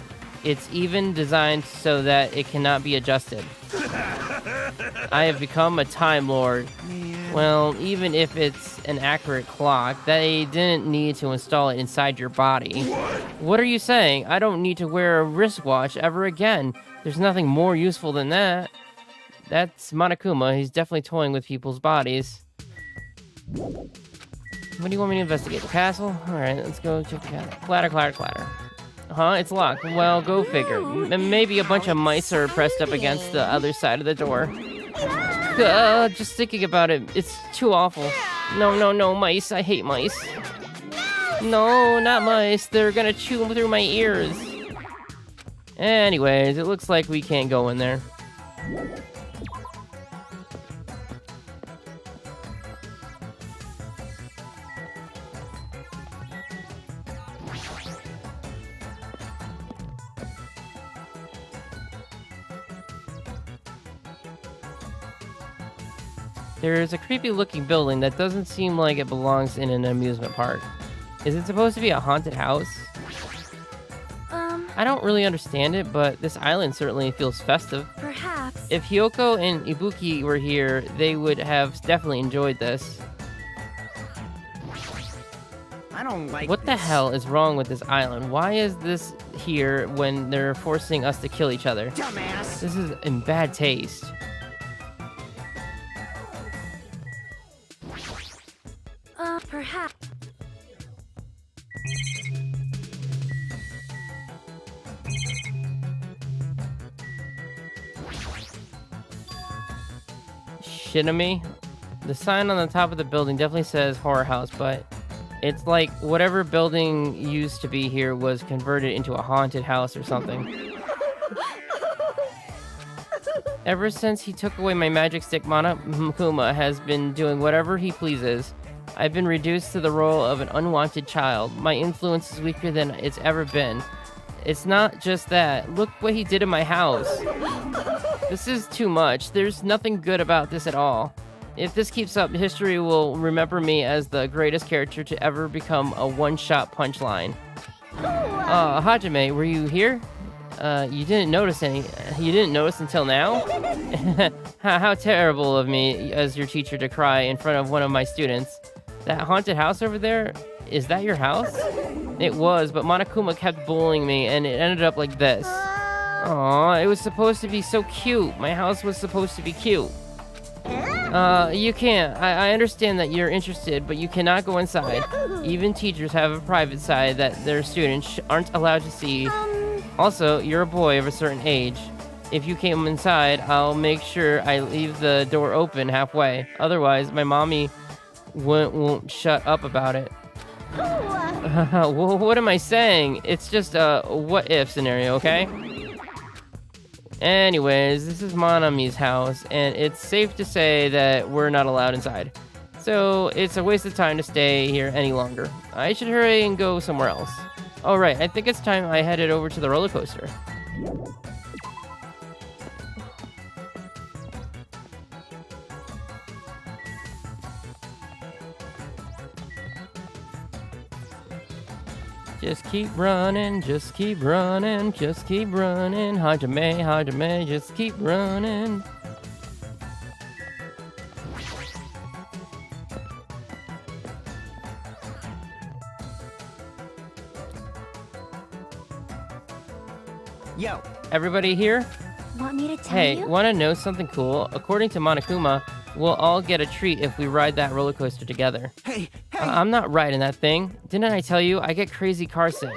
that it cannot be adjusted. I have become a Time Lord. Man. Well, even if it's an accurate clock, they didn't need to install it inside your body. What are you saying? I don't need to wear a wristwatch ever again. There's nothing more useful than that. That's Monokuma. He's definitely toying with people's bodies. What do you want me to investigate? The castle? Alright, let's go check the castle. Clatter. Huh? It's locked. Well, go figure. Maybe a bunch of mice are pressed up against the other side of the door. Just thinking about it, it's too awful. No, mice. I hate mice. No, not mice. They're gonna chew through my ears. Anyways, it looks like we can't go in there. There's a creepy looking building that doesn't seem like it belongs in an amusement park. Is it supposed to be a haunted house? I don't really understand it, but this island certainly feels festive. Perhaps. If Hyoko and Ibuki were here, they would have definitely enjoyed this. I don't like What the this. hell is wrong with this island? Why is this here when they're forcing us to kill each other? Dumbass. This is in bad taste. Perhaps. Shitting me? The sign on the top of the building definitely says horror house, but it's like whatever building used to be here was converted into a haunted house or something. Ever since he took away my magic stick, Monokuma has been doing whatever he pleases. I've been reduced to the role of an unwanted child. My influence is weaker than it's ever been. It's not just that. Look what he did in my house. This is too much. There's nothing good about this at all. If this keeps up, history will remember me as the greatest character to ever become a one-shot punchline. Hajime, were you here? You didn't notice until now? How terrible of me as your teacher to cry in front of one of my students. That haunted house over there, is that your house? It was, but Monokuma kept bullying me and it ended up like this. Aw, it was supposed to be so cute. My house was supposed to be cute. You can't. I understand that you're interested, but you cannot go inside. Even teachers have a private side that their students aren't allowed to see. Also, you're a boy of a certain age. If you came inside, I'll make sure I leave the door open halfway. Otherwise, my mommy won't shut up about it. Well, what am I saying? It's just a what-if scenario, okay? Anyways, this is Monami's house, and it's safe to say that we're not allowed inside. So, it's a waste of time to stay here any longer. I should hurry and go somewhere else. Alright, I think it's time I headed over to the roller coaster. Just keep running, just keep running, just keep running. Hajime, Hajime, just keep running. Yo. Everybody here? Want me to tell Hey, you? wanna know something cool? According to Monokuma, we'll all get a treat if we ride that roller coaster together. Hey, I'm not riding that thing. Didn't I tell you? I get crazy car sick.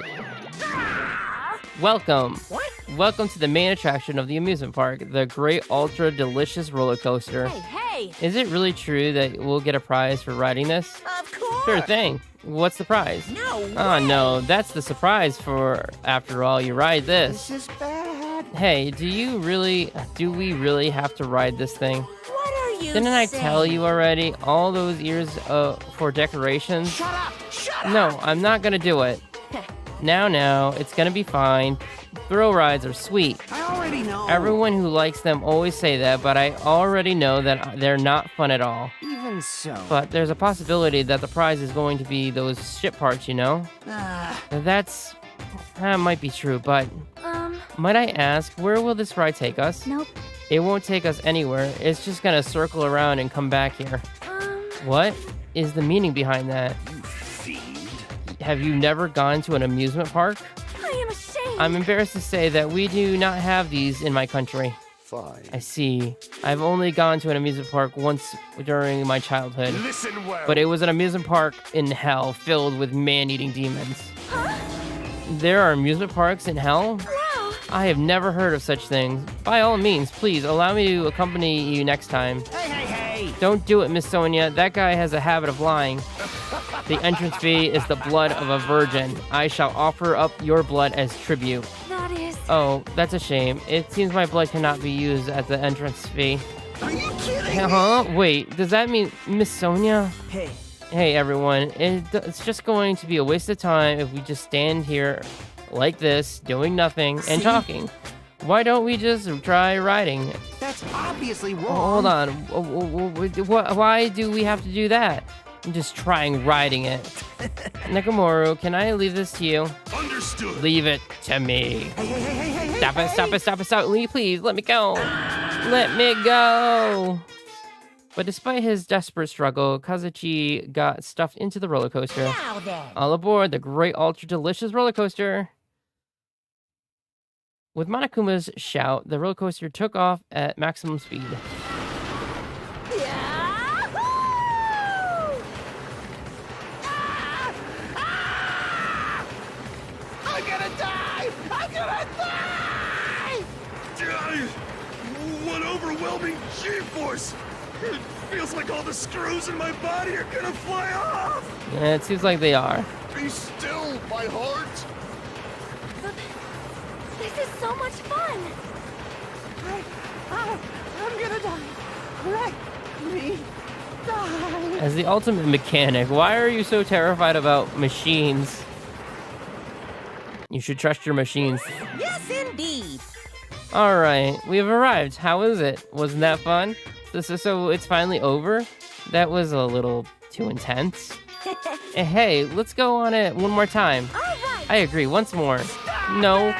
Welcome. What? Welcome to the main attraction of the amusement park, the Great Ultra Delicious Roller Coaster. Hey! Is it really true that we'll get a prize for riding this? Of course! Sure thing. What's the prize? No Oh no, that's the surprise for after all you ride this. This is bad. Hey, do we really have to ride this thing? What are you Didn't I saying? tell you already? All those years for decorations? Shut up! Shut up! No, I'm not gonna do it. Now, it's gonna be fine. Thrill rides are sweet. I already know. Everyone who likes them always say that, but I already know that they're not fun at all. Even so. But there's a possibility that the prize is going to be those ship parts, you know? That might be true, but might I ask, where will this ride take us? Nope. It won't take us anywhere. It's just gonna circle around and come back here. What is the meaning behind that? Have you never gone to an amusement park? I am ashamed. I'm embarrassed to say that we do not have these in my country. Fine. I see. I've only gone to an amusement park once during my childhood. Listen well. But it was an amusement park in hell filled with man-eating demons. There are amusement parks in hell? Wow. I have never heard of such things. By all means, please allow me to accompany you next time. Hey! Don't do it, Miss Sonia. That guy has a habit of lying. The entrance fee is the blood of a virgin. I shall offer up your blood as tribute. That is... Oh, that's a shame. It seems my blood cannot be used as the entrance fee. Are you kidding Huh? Wait, does that mean Miss Sonia? Hey, Hey, everyone. It's just going to be a waste of time if we just stand here like this, doing nothing and See? talking. Why don't we just try riding? That's obviously wrong. Hold on. Why do we have to do that? I'm just trying riding it. Nakamura, can I leave this to you? Understood. Leave it to me. Hey. Stop it, stop it, stop it, stop it. Please, let me go. Let me go. But despite his desperate struggle, Kazuchi got stuffed into the roller coaster. Now then. All aboard the great ultra delicious roller coaster. With Monokuma's shout, the roller coaster took off at maximum speed. Yahoo! I'm gonna die! I'm gonna die! What overwhelming G-force! It feels like all the screws in my body are gonna fly off! Yeah, it seems like they are. Be still, my heart! This is so much fun! I'm gonna die. Let me die. As the ultimate mechanic, why are you so terrified about machines? You should trust your machines. Yes, indeed. Alright, we have arrived. How is it? Wasn't that fun? So it's finally over? That was a little too intense. Hey, let's go on it one more time. All right. I agree, once more. No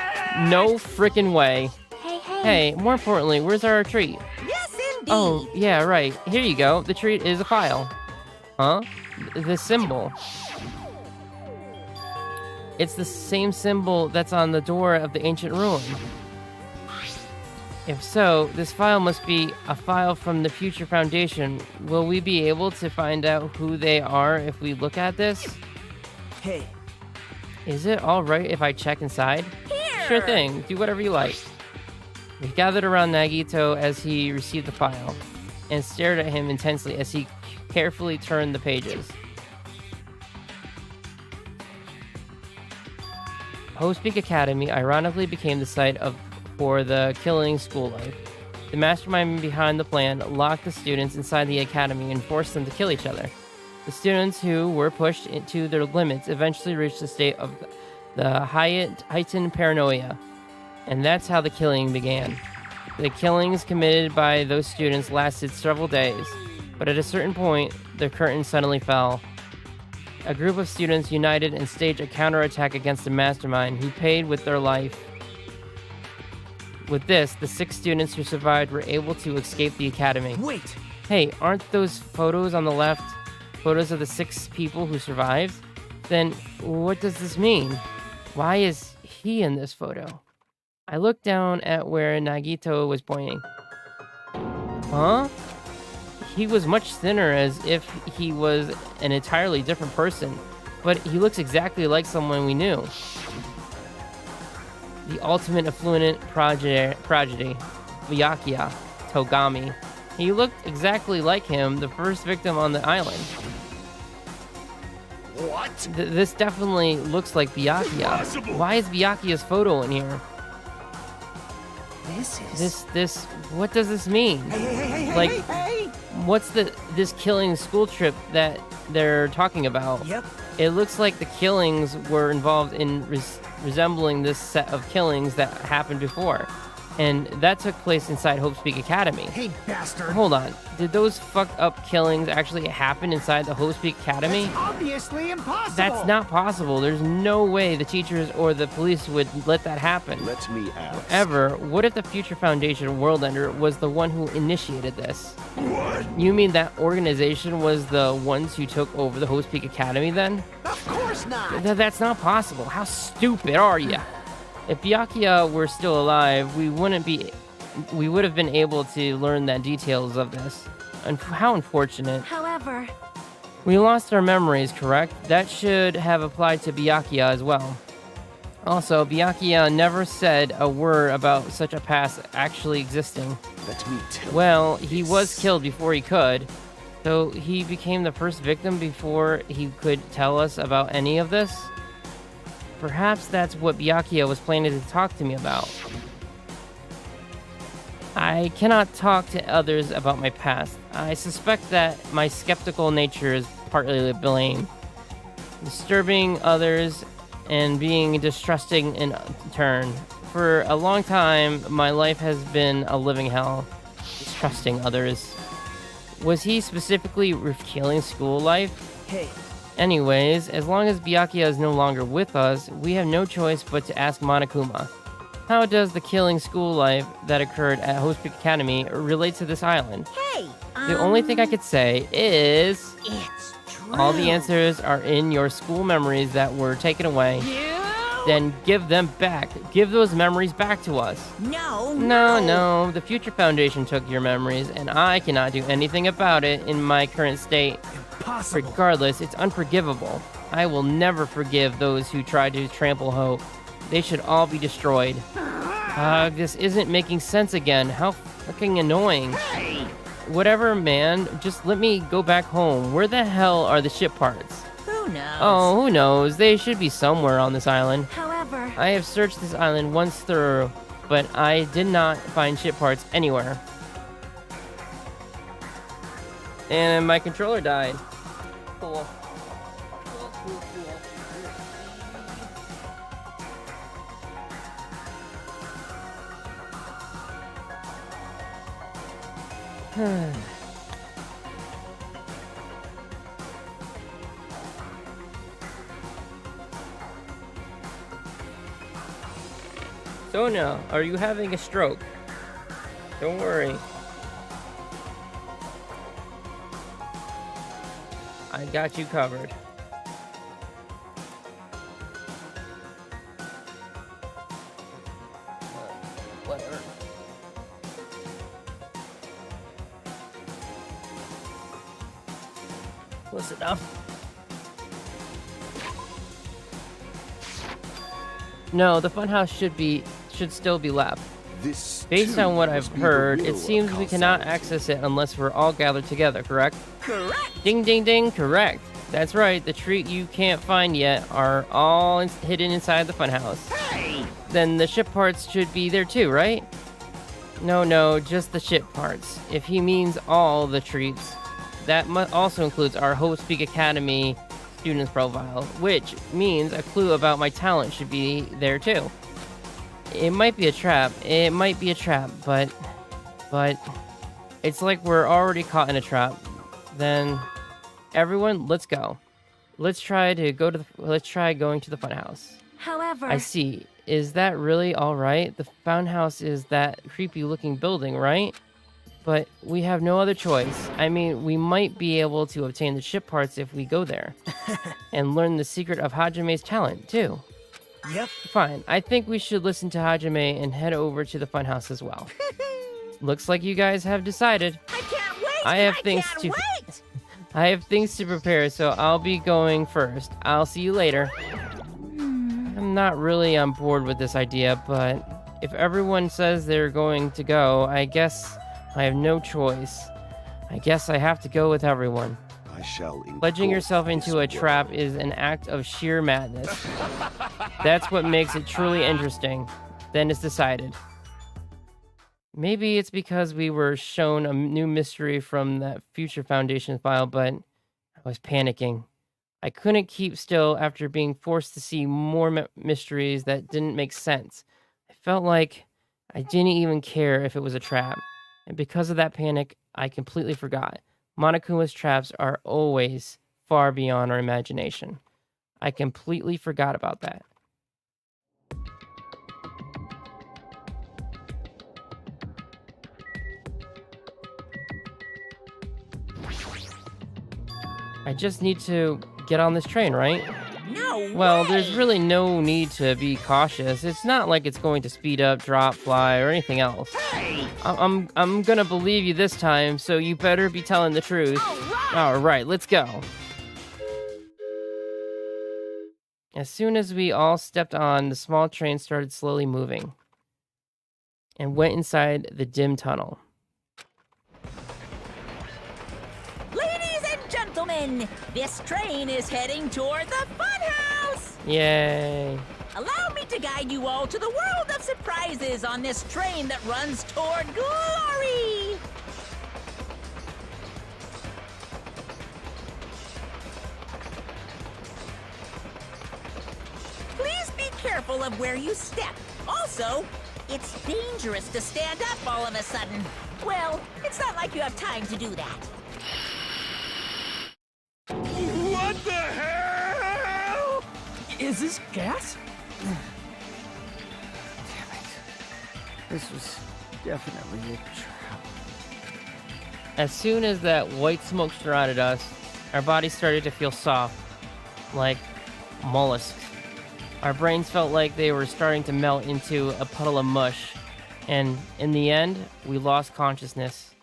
frickin' way. Hey, hey. Hey, more importantly, where's our treat? Yes, indeed. Oh, yeah, right. Here you go. The treat is a file. Huh? The symbol. It's the same symbol that's on the door of the ancient ruin. If so, this file must be a file from the Future Foundation. Will we be able to find out who they are if we look at this? Hey, Is it alright if I check inside? Here. Sure thing. Do whatever you like. We gathered around Nagito as he received the file, and stared at him intensely as he carefully turned the pages. Hope's Academy ironically became the site for the killing school life. The mastermind behind the plan locked the students inside the academy and forced them to kill each other. The students who were pushed to their limits eventually reached a state of the heightened paranoia, and that's how the killing began. The killings committed by those students lasted several days, but at a certain point, the curtain suddenly fell. A group of students united and staged a counterattack against the mastermind, who paid with their life. With this, the 6 students who survived were able to escape the academy. wait! Hey, aren't those photos on the left photos of the 6 people who survived? Then what does this mean? Why is he in this photo? I looked down at where Nagito was pointing. Huh? He was much thinner, as if he was an entirely different person, but he looks exactly like someone we knew. The ultimate affluent prodigy, Byakuya Togami. He looked exactly like him, the first victim on the island. What? This definitely looks like Byakuya. Impossible! Why is Byakuya's photo in here? This What does this mean? Hey, Like- hey! What's this killing school trip that they're talking about? Yep. It looks like the killings were involved in resembling this set of killings that happened before. And that took place inside Hope's Academy. Hey, bastard! Hold on. Did those fucked up killings actually happen inside the Hope's Academy? That's obviously impossible! That's not possible. There's no way the teachers or the police would let that happen. Let me ask. Ever, what if the Future Foundation World Ender was the one who initiated this? What? You mean that organization was the ones who took over the Hope's Academy then? Of course not! That's not possible. How stupid are you? If Byakuya were still alive, we would have been able to learn the details of this. And how unfortunate. However, We lost our memories, correct? That should have applied to Byakuya as well. Also, Byakuya never said a word about such a past actually existing. Let me tell Well, you he this. was killed before he could. So he became the first victim before he could tell us about any of this? Perhaps that's what Byakuya was planning to talk to me about. I cannot talk to others about my past. I suspect that my skeptical nature is partly to blame. Disturbing others and being distrusting in turn. For a long time, my life has been a living hell. Distrusting others. Was he specifically killing school life? Hey, Anyways, as long as Byakuya is no longer with us, we have no choice but to ask Monokuma. How does the killing school life that occurred at Hope's Academy relate to this island? Hey, The only thing I could say is It's true. all the answers are in your school memories that were taken away. Then give them back. Give those memories back to us. No. The Future Foundation took your memories, and I cannot do anything about it in my current state. Impossible. Regardless, it's unforgivable. I will never forgive those who tried to trample hope. They should all be destroyed. This isn't making sense again. How fucking annoying. Whatever, man. Just let me go back home. Where the hell are the ship parts? Who knows? Oh, who knows? They should be somewhere on this island. However, I have searched this island once through, but I did not find ship parts anywhere. And my controller died. Cool. Sonia, are you having a stroke? Don't worry. I got you covered. Whatever. Listen up. No, the funhouse should still be left. This Based on what I've must be the heard, will it of seems we cannot causality. access it unless we're all gathered together, correct? Correct. Ding, ding, ding, correct. That's right, the treat you can't find yet are all hidden inside the funhouse. Hey! Then the ship parts should be there too, right? No, just the ship parts. If he means all the treats, that also includes our Hope Speak Academy students profile, which means a clue about my talent should be there too. It might be a trap, but it's like we're already caught in a trap. Then everyone, let's go. Let's try going to the funhouse. however, I see. Is that really all right? The funhouse is that creepy looking building, right? But we have no other choice. I mean, we might be able to obtain the ship parts if we go there. And learn the secret of Hajame's talent, too. Yep. Fine. I think we should listen to Hajime and head over to the funhouse as well. Looks like you guys have decided. I can't wait. I have can't wait. I have things to prepare, so I'll be going first. I'll see you later. I'm not really on board with this idea, but if everyone says they're going to go, I guess I have no choice. I guess I have to go with everyone. I shall Pledging yourself engulf into a this trap world. is an act of sheer madness. That's what makes it truly interesting. Then it's decided. Maybe it's because we were shown a new mystery from that Future Foundation file, but I was panicking. I couldn't keep still after being forced to see more mysteries that didn't make sense. I felt like I didn't even care if it was a trap. And because of that panic, I completely forgot. Monokuma's traps are always far beyond our imagination. I completely forgot about that. I just need to get on this train, right? No Well, way. there's really no need to be cautious. It's not like it's going to speed up, drop, fly, or anything else. Hey! I'm gonna believe you this time, so you better be telling the truth. All right, let's go. As soon as we all stepped on, the small train started slowly moving and went inside the dim tunnel. Ladies and gentlemen, this train is heading toward the funhouse. Yay. Allow me to guide you all to the world of surprises on this train that runs toward glory. Please be careful of where you step. Also, it's dangerous to stand up all of a sudden. Well, it's not like you have time to do that. What the hell? Is this gas? This was definitely a trap. As soon as that white smoke surrounded us, our bodies started to feel soft, like mollusks. Our brains felt like they were starting to melt into a puddle of mush, and in the end, we lost consciousness.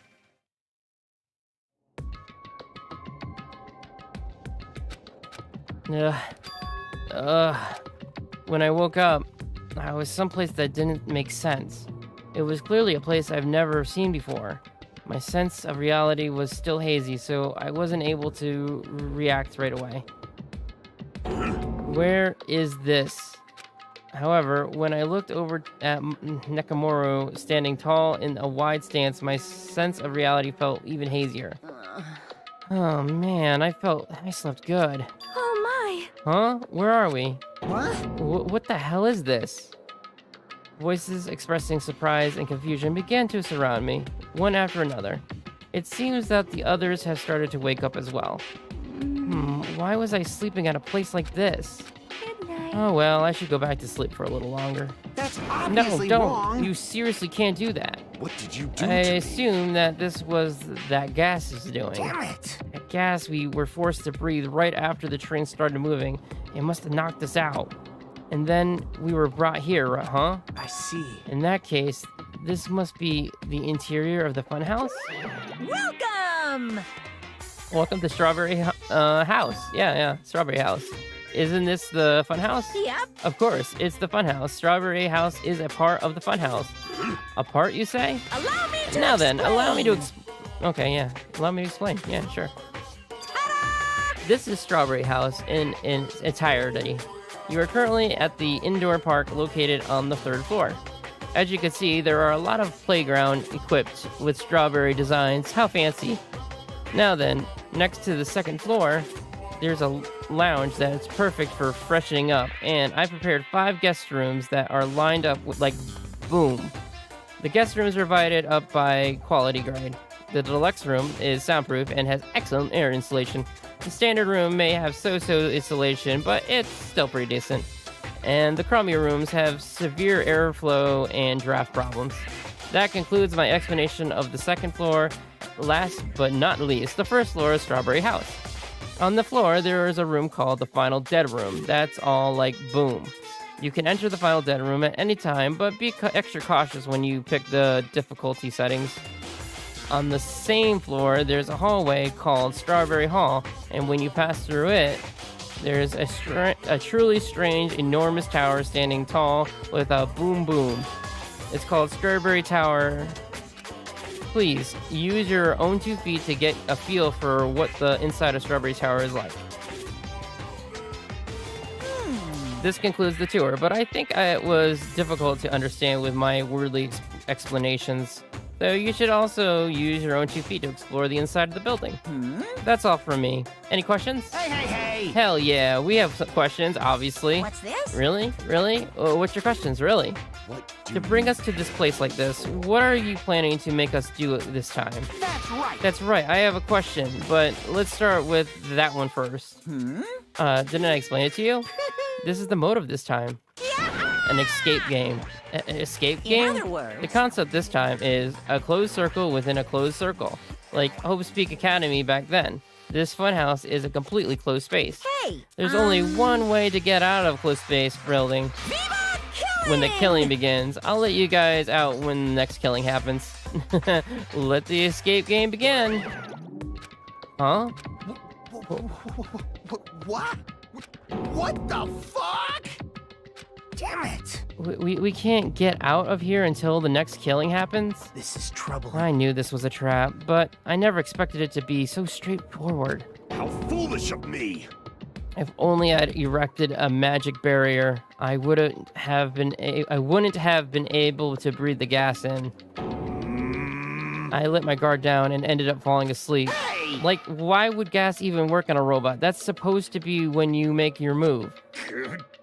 When I woke up, I was someplace that didn't make sense. It was clearly a place I've never seen before. My sense of reality was still hazy, so I wasn't able to react right away. Where is this? However, when I looked over at Nekomaru standing tall in a wide stance, my sense of reality felt even hazier. Oh man, I slept good. Oh my! Huh? Where are we? What? What the hell is this? Voices expressing surprise and confusion began to surround me, one after another. It seems that the others have started to wake up as well. Why was I sleeping at a place like this? Good night. Oh well, I should go back to sleep for a little longer. That's No, obviously don't. wrong. You seriously can't do that. What did you do I to me? assume that this was that gas is doing. Damn it! That gas we were forced to breathe right after the train started moving. It must have knocked us out. And then we were brought here, huh? I see. In that case, this must be the interior of the funhouse? Welcome! Welcome to Strawberry House. Yeah, Strawberry House. Isn't this the funhouse? Yep. Of course, it's the funhouse. Strawberry House is a part of the funhouse. A part, you say? Allow me to Now then, allow me to explain. Okay, yeah. Allow me to explain. Yeah, sure. This is Strawberry House in its entirety. You are currently at the indoor park located on the 3rd floor. As you can see, there are a lot of playground equipped with strawberry designs. How fancy. Now then, next to the 2nd floor, there's a lounge that is perfect for freshening up, and I prepared 5 guest rooms that are lined up with, like, boom. The guest rooms are divided up by quality grade. The deluxe room is soundproof and has excellent air insulation. The standard room may have so-so insulation, but it's still pretty decent. And the crummier rooms have severe airflow and draft problems. That concludes my explanation of the 2nd floor. Last but not least, the 1st floor is Strawberry House. On the floor, there is a room called the Final Dead Room. That's all like boom. You can enter the Final Dead Room at any time, but be extra cautious when you pick the difficulty settings. On the same floor, there's a hallway called Strawberry Hall, and when you pass through it, there's a truly strange, enormous tower standing tall with a boom boom. It's called Strawberry Tower. Please, use your own 2 feet to get a feel for what the inside of Strawberry Tower is like. This concludes the tour, but I think it was difficult to understand with my worldly explanations. So you should also use your own 2 feet to explore the inside of the building. That's all from me. Any questions? Hey! Hell yeah, we have some questions, obviously. What's this? Really? What's your questions, really? What do To bring us to this place like this, what are you planning to make us do this time? That's right! That's right, I have a question, but let's start with that one first. Didn't I explain it to you? This is the motive this time. An escape game. Escape game? In other words, The concept this time is a closed circle within a closed circle, like Hope Speak Academy back then. This funhouse is a completely closed space. hey, There's only one way to get out of closed space building. Viva killing! When the killing begins, I'll let you guys out when the next killing happens. Let the escape game begin. Huh? What? What the fuck? Damn it! We can't get out of here until the next killing happens? This is trouble. I knew this was a trap, but I never expected it to be so straightforward. How foolish of me! If only I'd erected a magic barrier, I wouldn't have been able to breathe the gas in. I let my guard down and ended up falling asleep. Hey! Like, why would gas even work on a robot? That's supposed to be when you make your move.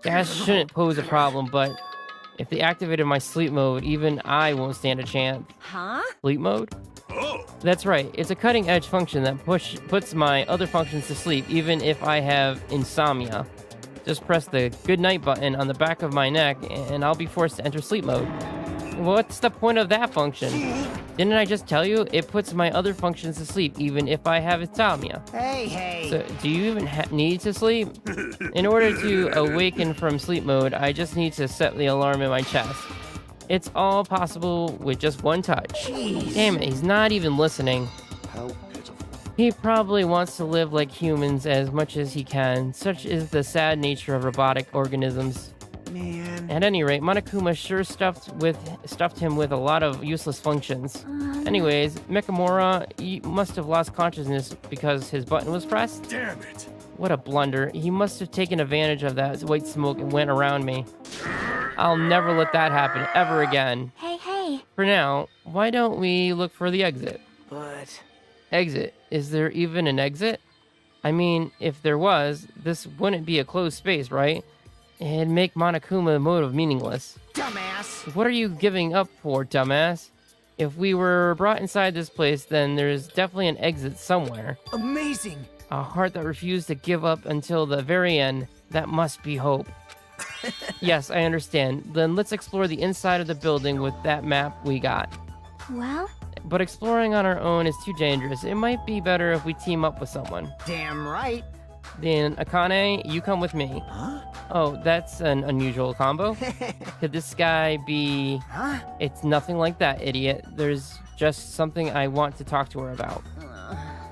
Gas shouldn't pose a problem, but if they activated my sleep mode, even I won't stand a chance. Huh? Sleep mode? Oh, That's right, it's a cutting-edge function that puts my other functions to sleep, even if I have insomnia. Just press the good night button on the back of my neck, and I'll be forced to enter sleep mode. What's the point of that function? Didn't I just tell you? It puts my other functions to sleep, even if I have insomnia. Hey. So, do you even need to sleep? In order to awaken from sleep mode, I just need to set the alarm in my chest. It's all possible with just one touch. Jeez. Damn it, he's not even listening. How pitiful. He probably wants to live like humans as much as he can. Such is the sad nature of robotic organisms. Man. At any rate, Monokuma sure stuffed him with a lot of useless functions. Anyways, Mikamura, he must have lost consciousness because his button was pressed. Damn it. What a blunder. He must have taken advantage of that white smoke and went around me. I'll never let that happen ever again. Hey. For now, why don't we look for the exit? But... Exit? Is there even an exit? I mean, if there was, this wouldn't be a closed space, right? It'd make Monokuma motive meaningless. Dumbass. What are you giving up for, dumbass? If we were brought inside this place, then there's definitely an exit somewhere. amazing. A heart that refused to give up until the very end. That must be hope. Yes, I understand. Then let's explore the inside of the building with that map we got. Well, But exploring on our own is too dangerous. It might be better if we team up with someone. Damn right. Then, Akane, you come with me. Huh? Oh, that's an unusual combo. Could this guy be... Huh? It's nothing like that, idiot. There's just something I want to talk to her about.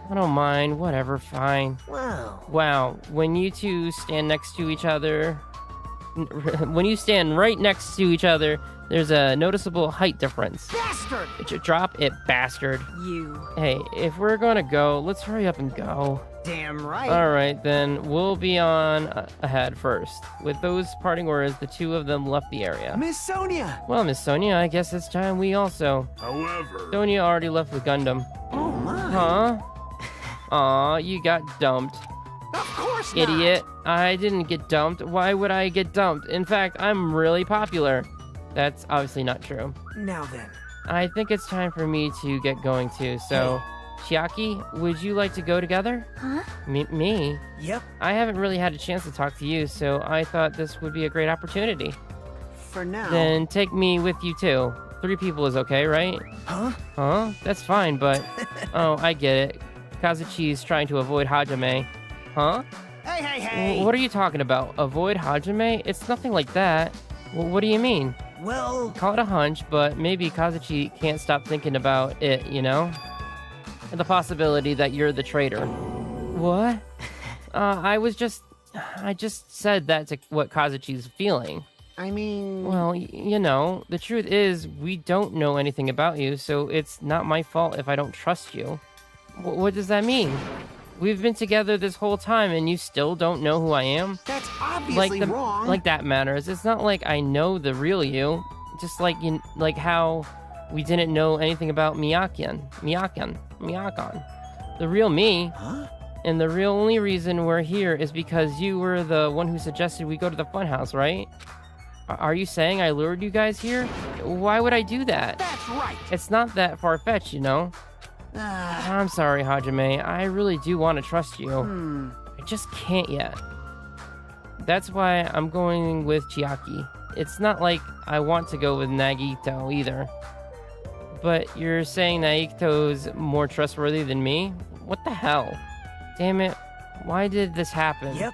I don't mind. Whatever, fine. Wow. Wow, when you two stand next to each other... When you stand right next to each other, there's a noticeable height difference. Bastard! Drop it, bastard. You. Hey, if we're gonna go, let's hurry up and go. Damn right. Alright, then we'll be on ahead first. With those parting words, the two of them left the area. Miss Sonia! Well, Miss Sonia, I guess it's time we also. However... Sonia already left with Gundam. Oh my. Huh? Aw, you got dumped. Of course not. Idiot. I didn't get dumped. Why would I get dumped? In fact, I'm really popular. That's obviously not true. Now then. I think it's time for me to get going too, so... Chiaki, would you like to go together? huh? Me? Yep. I haven't really had a chance to talk to you, so I thought this would be a great opportunity. For now. Then take me with you too. 3 people is okay, right? Huh? Huh? That's fine, but... Oh, I get it. Kazuchi's trying to avoid Hajime. Huh? Hey. What are you talking about? Avoid Hajime? It's nothing like that. What do you mean? Well... Call it a hunch, but maybe Kazuchi can't stop thinking about it, you know? And the possibility that you're the traitor. What? I just said that's what Kazuchi's feeling. I mean... Well, you know, the truth is, we don't know anything about you, so it's not my fault if I don't trust you. What does that mean? We've been together this whole time and you still don't know who I am? That's obviously wrong. Like that matters. It's not like I know the real you. Just like how we didn't know anything about Miyakon. The real me. Huh? And the real only reason we're here is because you were the one who suggested we go to the funhouse, right? Are you saying I lured you guys here? Why would I do that? That's right. It's not that far-fetched, you know? I'm sorry, Hajime. I really do want to trust you. I just can't yet. That's why I'm going with Chiaki. It's not like I want to go with Nagito either. But you're saying Nagito's more trustworthy than me? What the hell? Damn it. Why did this happen? Yep.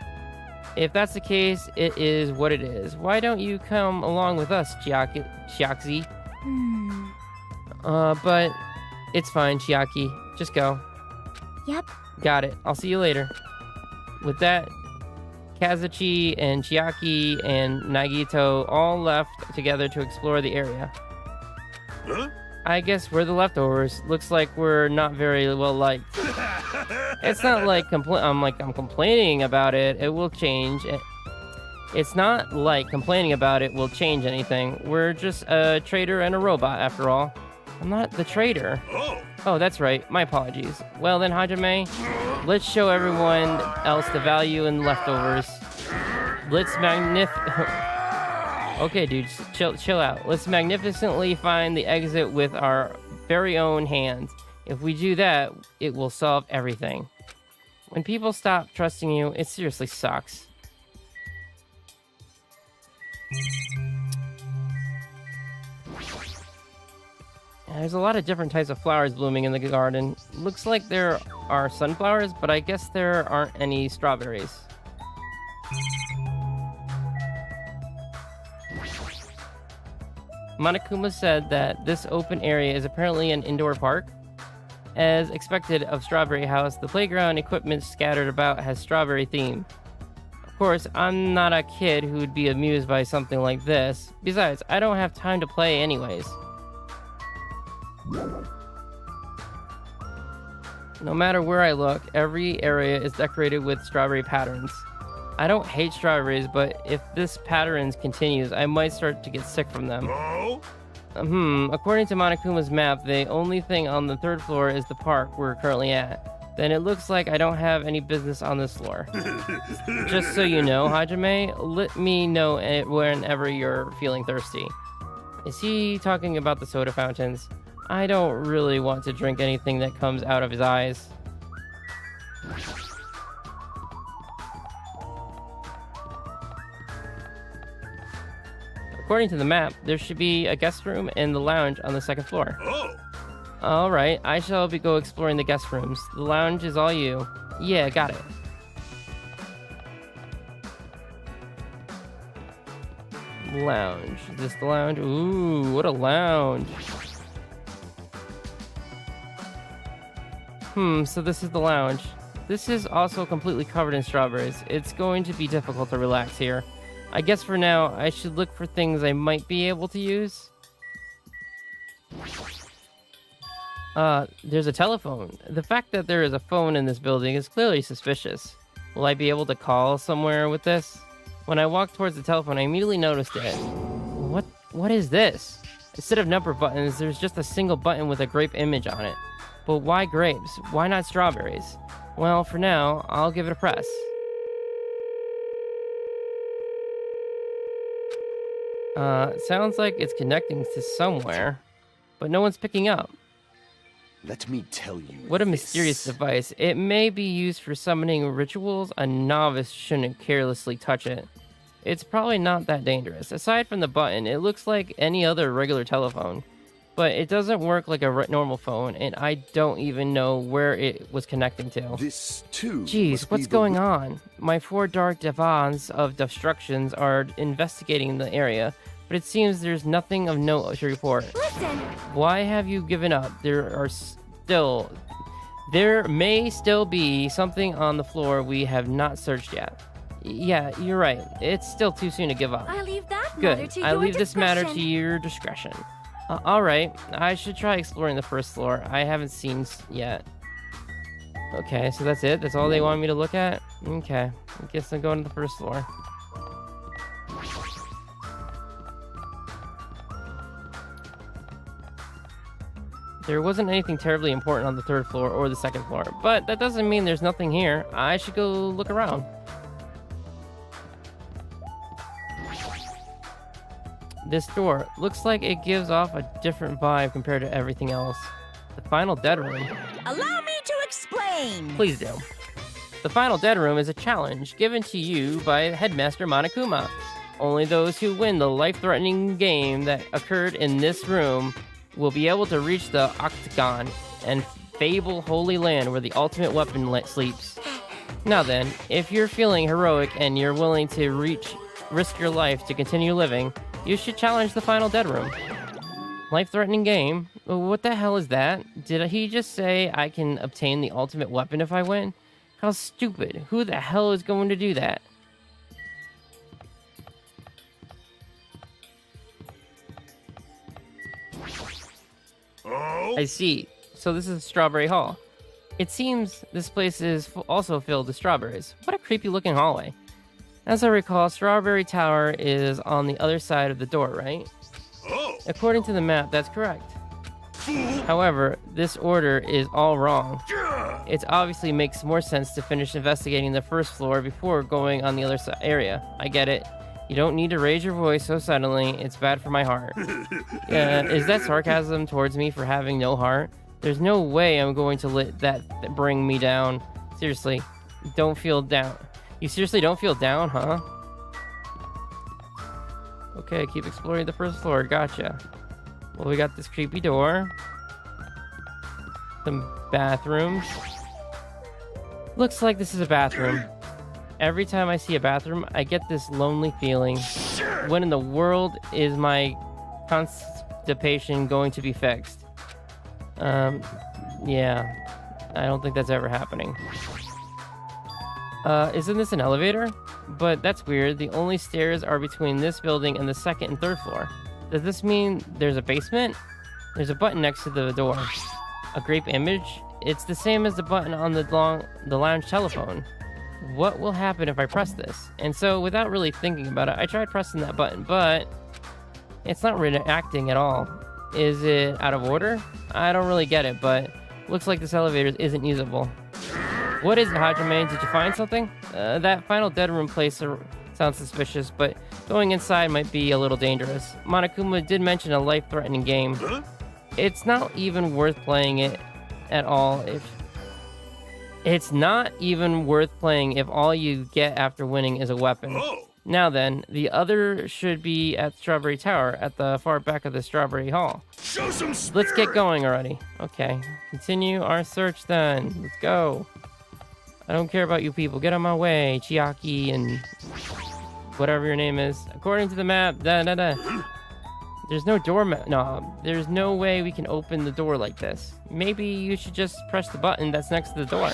If that's the case, it is what it is. Why don't you come along with us, Chiaki? But it's fine, Chiaki. Just go. Yep. Got it. I'll see you later. With that, Kazuchi and Chiaki and Nagito all left together to explore the area. Huh? I guess we're the leftovers. Looks like we're not very well liked. It's not like I'm complaining about it. It will change. It's not like complaining about it will change anything. We're just a traitor and a robot after all. I'm not the traitor. Oh, that's right. My apologies. Well then, Hajime, let's show everyone else the value in leftovers. Let's Okay, dude, chill out. Let's magnificently find the exit with our very own hands. If we do that, it will solve everything. When people stop trusting you, it seriously sucks. There's a lot of different types of flowers blooming in the garden. Looks like there are sunflowers, but I guess there aren't any strawberries. Monokuma said that this open area is apparently an indoor park. As expected of Strawberry House, the playground equipment scattered about has strawberry theme. Of course, I'm not a kid who would be amused by something like this. Besides, I don't have time to play anyways. No matter where I look, every area is decorated with strawberry patterns. I don't hate strawberries, but if this patterns continues, I might start to get sick from them. Oh? According to Monokuma's map, the only thing on the 3rd floor is the park we're currently at. Then it looks like I don't have any business on this floor. Just so you know, Hajime, let me know whenever you're feeling thirsty. Is he talking about the soda fountains? I don't really want to drink anything that comes out of his eyes. According to the map, there should be a guest room and the lounge on the 2nd floor. Oh! Alright, I shall go exploring the guest rooms. The lounge is all you. Yeah, got it. Lounge. Is this the lounge? Ooh, what a lounge. So this is the lounge. This is also completely covered in strawberries. It's going to be difficult to relax here. I guess for now, I should look for things I might be able to use. There's a telephone. The fact that there is a phone in this building is clearly suspicious. Will I be able to call somewhere with this? When I walked towards the telephone, I immediately noticed it. What is this? Instead of number buttons, there's just a single button with a grape image on it. But why grapes? Why not strawberries? Well, for now, I'll give it a press. Sounds like it's connecting to somewhere, but no one's picking up. Let me tell you. What a mysterious device. It may be used for summoning rituals. A novice shouldn't carelessly touch it. It's probably not that dangerous. Aside from the button, it looks like any other regular telephone. But it doesn't work like a normal phone, and I don't even know where it was connecting to. This, too. Jeez, what's going on? My 4 dark divans of destructions are investigating the area, but it seems there's nothing of note to report. Listen! Why have you given up? There may still be something on the floor we have not searched yet. Yeah, you're right. It's still too soon to give up. I leave that matter Good. to I your leave this matter to discretion. your discretion. Alright, I should try exploring the 1st floor. I haven't seen yet. Okay, so that's it? That's all they want me to look at? Okay, I guess I'm going to the 1st floor. There wasn't anything terribly important on the 3rd floor or the 2nd floor, but that doesn't mean there's nothing here. I should go look around. This door looks like it gives off a different vibe compared to everything else. The final dead room. Allow me to explain. Please do. The final dead room is a challenge given to you by Headmaster Monokuma. Only those who win the life-threatening game that occurred in this room will be able to reach the Octagon and Fable Holy Land where the ultimate weapon sleeps. Now then, if you're feeling heroic and you're willing to risk your life to continue living, you should challenge the final dead room. Life-threatening game? What the hell is that? Did he just say I can obtain the ultimate weapon if I win? How stupid. Who the hell is going to do that? Oh? I see. So this is Strawberry Hall. It seems this place is also filled with strawberries. What a creepy looking hallway. As I recall, Strawberry Tower is on the other side of the door, right? Oh! According to the map, that's correct. However, this order is all wrong. It obviously makes more sense to finish investigating the 1st floor before going on the other area. I get it. You don't need to raise your voice so suddenly. It's bad for my heart. Is that sarcasm towards me for having no heart? There's no way I'm going to let that bring me down. Seriously, don't feel down. You seriously don't feel down, huh? Okay, keep exploring the 1st floor. Gotcha. Well, we got this creepy door. Some bathrooms. Looks like this is a bathroom. Every time I see a bathroom, I get this lonely feeling. When in the world is my constipation going to be fixed? Yeah. I don't think that's ever happening. Isn't this an elevator? But that's weird. The only stairs are between this building and the second and third floor. Does this mean there's a basement? There's a button next to the door. A grape image? It's the same as the button on the lounge telephone. What will happen if I press this? And so, without really thinking about it, I tried pressing that button, but it's not reacting at all. Is it out of order? I don't really get it, but looks like this elevator isn't usable. What is it, Hajime? Did you find something? That final dead room place sounds suspicious, but going inside might be a little dangerous. Monokuma did mention a life-threatening game. It's not even worth playing it at all It's not even worth playing if all you get after winning is a weapon. Now then, the other should be at Strawberry Tower, at the far back of the Strawberry Hall. Show some spirit! Let's get going already. Okay, continue our search then. Let's go. I don't care about you people. Get on my way, Chiaki and whatever your name is. According to the map, There's no door knob. There's no way we can open the door like this. Maybe you should just press the button that's next to the door.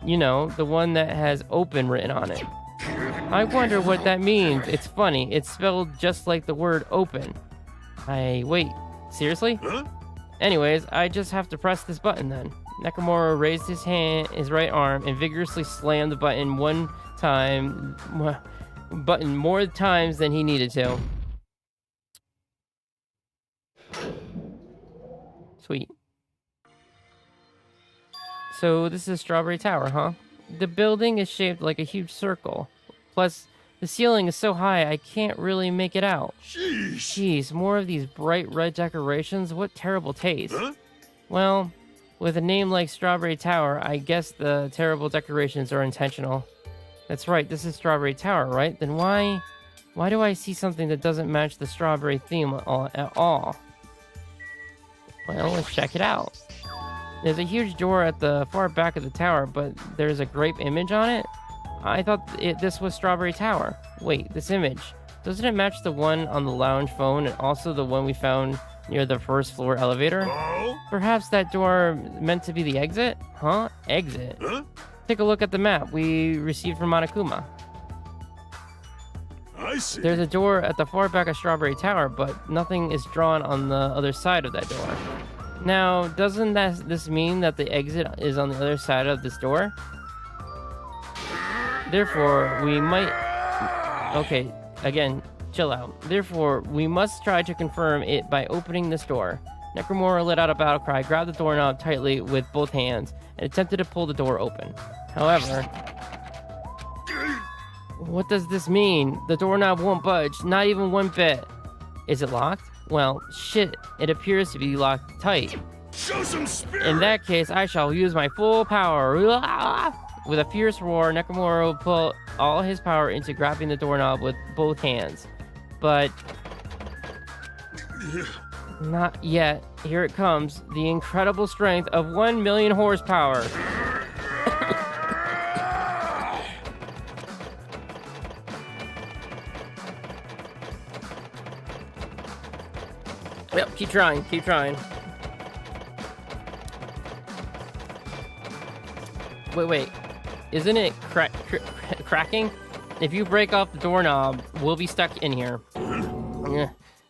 You know, the one that has open written on it. I wonder what that means. It's funny. It's spelled just like the word open. Wait, seriously? Anyways, I just have to press this button then. Nakamura raised his right arm and vigorously slammed the button more times than he needed to. Sweet. So this is Strawberry Tower, huh? The building is shaped like a huge circle. Plus, the ceiling is so high I can't really make it out. Jeez, more of these bright red decorations? What terrible taste. Well, with a name like Strawberry Tower, I guess the terrible decorations are intentional. That's right, this is Strawberry Tower, right? Then why do I see something that doesn't match the strawberry theme at all? Well, let's check it out. There's a huge door at the far back of the tower, but there's a grape image on it? I thought this was Strawberry Tower. Wait, this image. Doesn't it match the one on the lounge phone and also the one we found near the first floor elevator? Perhaps that door meant to be the exit? Huh? Exit? Take a look at the map we received from Monokuma. I see. There's a door at the far back of Strawberry Tower, but nothing is drawn on the other side of that door. Now, doesn't this mean that the exit is on the other side of this door? Therefore, we might... Okay, again, chill out. Therefore, we must try to confirm it by opening this door. Nakamura let out a battle cry, grabbed the doorknob tightly with both hands, and attempted to pull the door open. However... What does this mean? The doorknob won't budge, not even one bit. Is it locked? Well, shit, it appears to be locked tight. Show some spirit! In that case, I shall use my full power. With a fierce roar, Nakamura will put all his power into grabbing the doorknob with both hands. But... not yet. Here it comes. The incredible strength of 1 million horsepower. Yep, keep trying, keep trying. Wait. Isn't it cracking? If you break off the doorknob, we'll be stuck in here.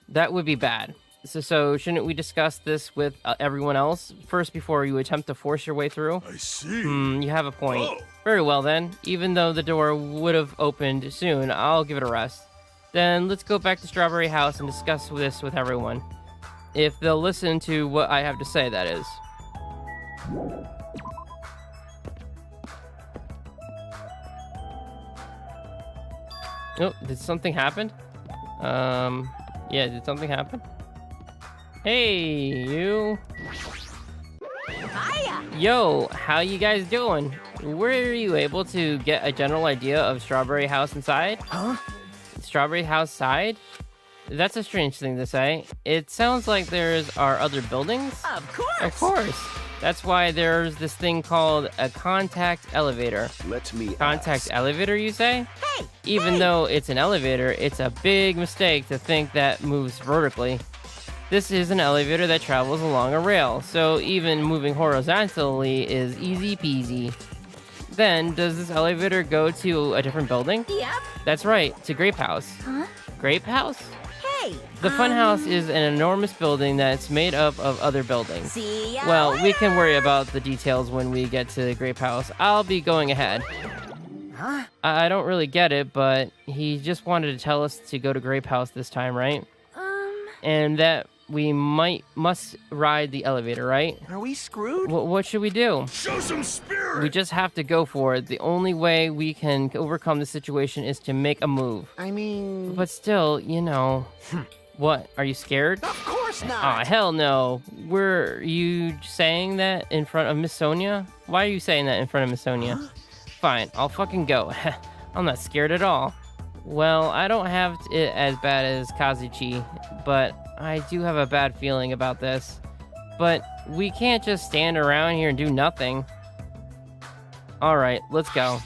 That would be bad. So shouldn't we discuss this with everyone else first before you attempt to force your way through? I see. You have a point. Very well then. Even though the door would have opened soon, I'll give it a rest. Then let's go back to Strawberry House and discuss this with everyone. If they'll listen to what I have to say, that is. Oh, did something happen? Yeah, did something happen? Hey, you. Hiya! Yo, how you guys doing? Were you able to get a general idea of Strawberry House inside? Huh? Strawberry House side? That's a strange thing to say. It sounds like are other buildings. Of course. Of course. That's why there's this thing called a contact elevator. Let me Contact ask. elevator, you say? Hey! Even though it's an elevator, it's a big mistake to think that moves vertically. This is an elevator that travels along a rail, so even moving horizontally is easy peasy. Then, does this elevator go to a different building? Yep. That's right, to Grape House. Huh? Grape House? Hey! The Funhouse is an enormous building that's made up of other buildings. See ya Well, we later. can worry about the details when we get to the Grape House. I'll be going ahead. Huh? I don't really get it, but he just wanted to tell us to go to Grape House this time, right? And that we must ride the elevator, right? Are we screwed? What should we do? Show some spirit! We just have to go for it. The only way we can overcome the situation is to make a move. I mean... But still, you know... What? Are you scared? Of course not! Aw, hell no. Were you saying that in front of Miss Sonia? Why are you saying that in front of Miss Sonia? Fine, I'll fucking go. I'm not scared at all. Well, I don't have it as bad as Kazuchi, but I do have a bad feeling about this. But we can't just stand around here and do nothing. Alright, let's go.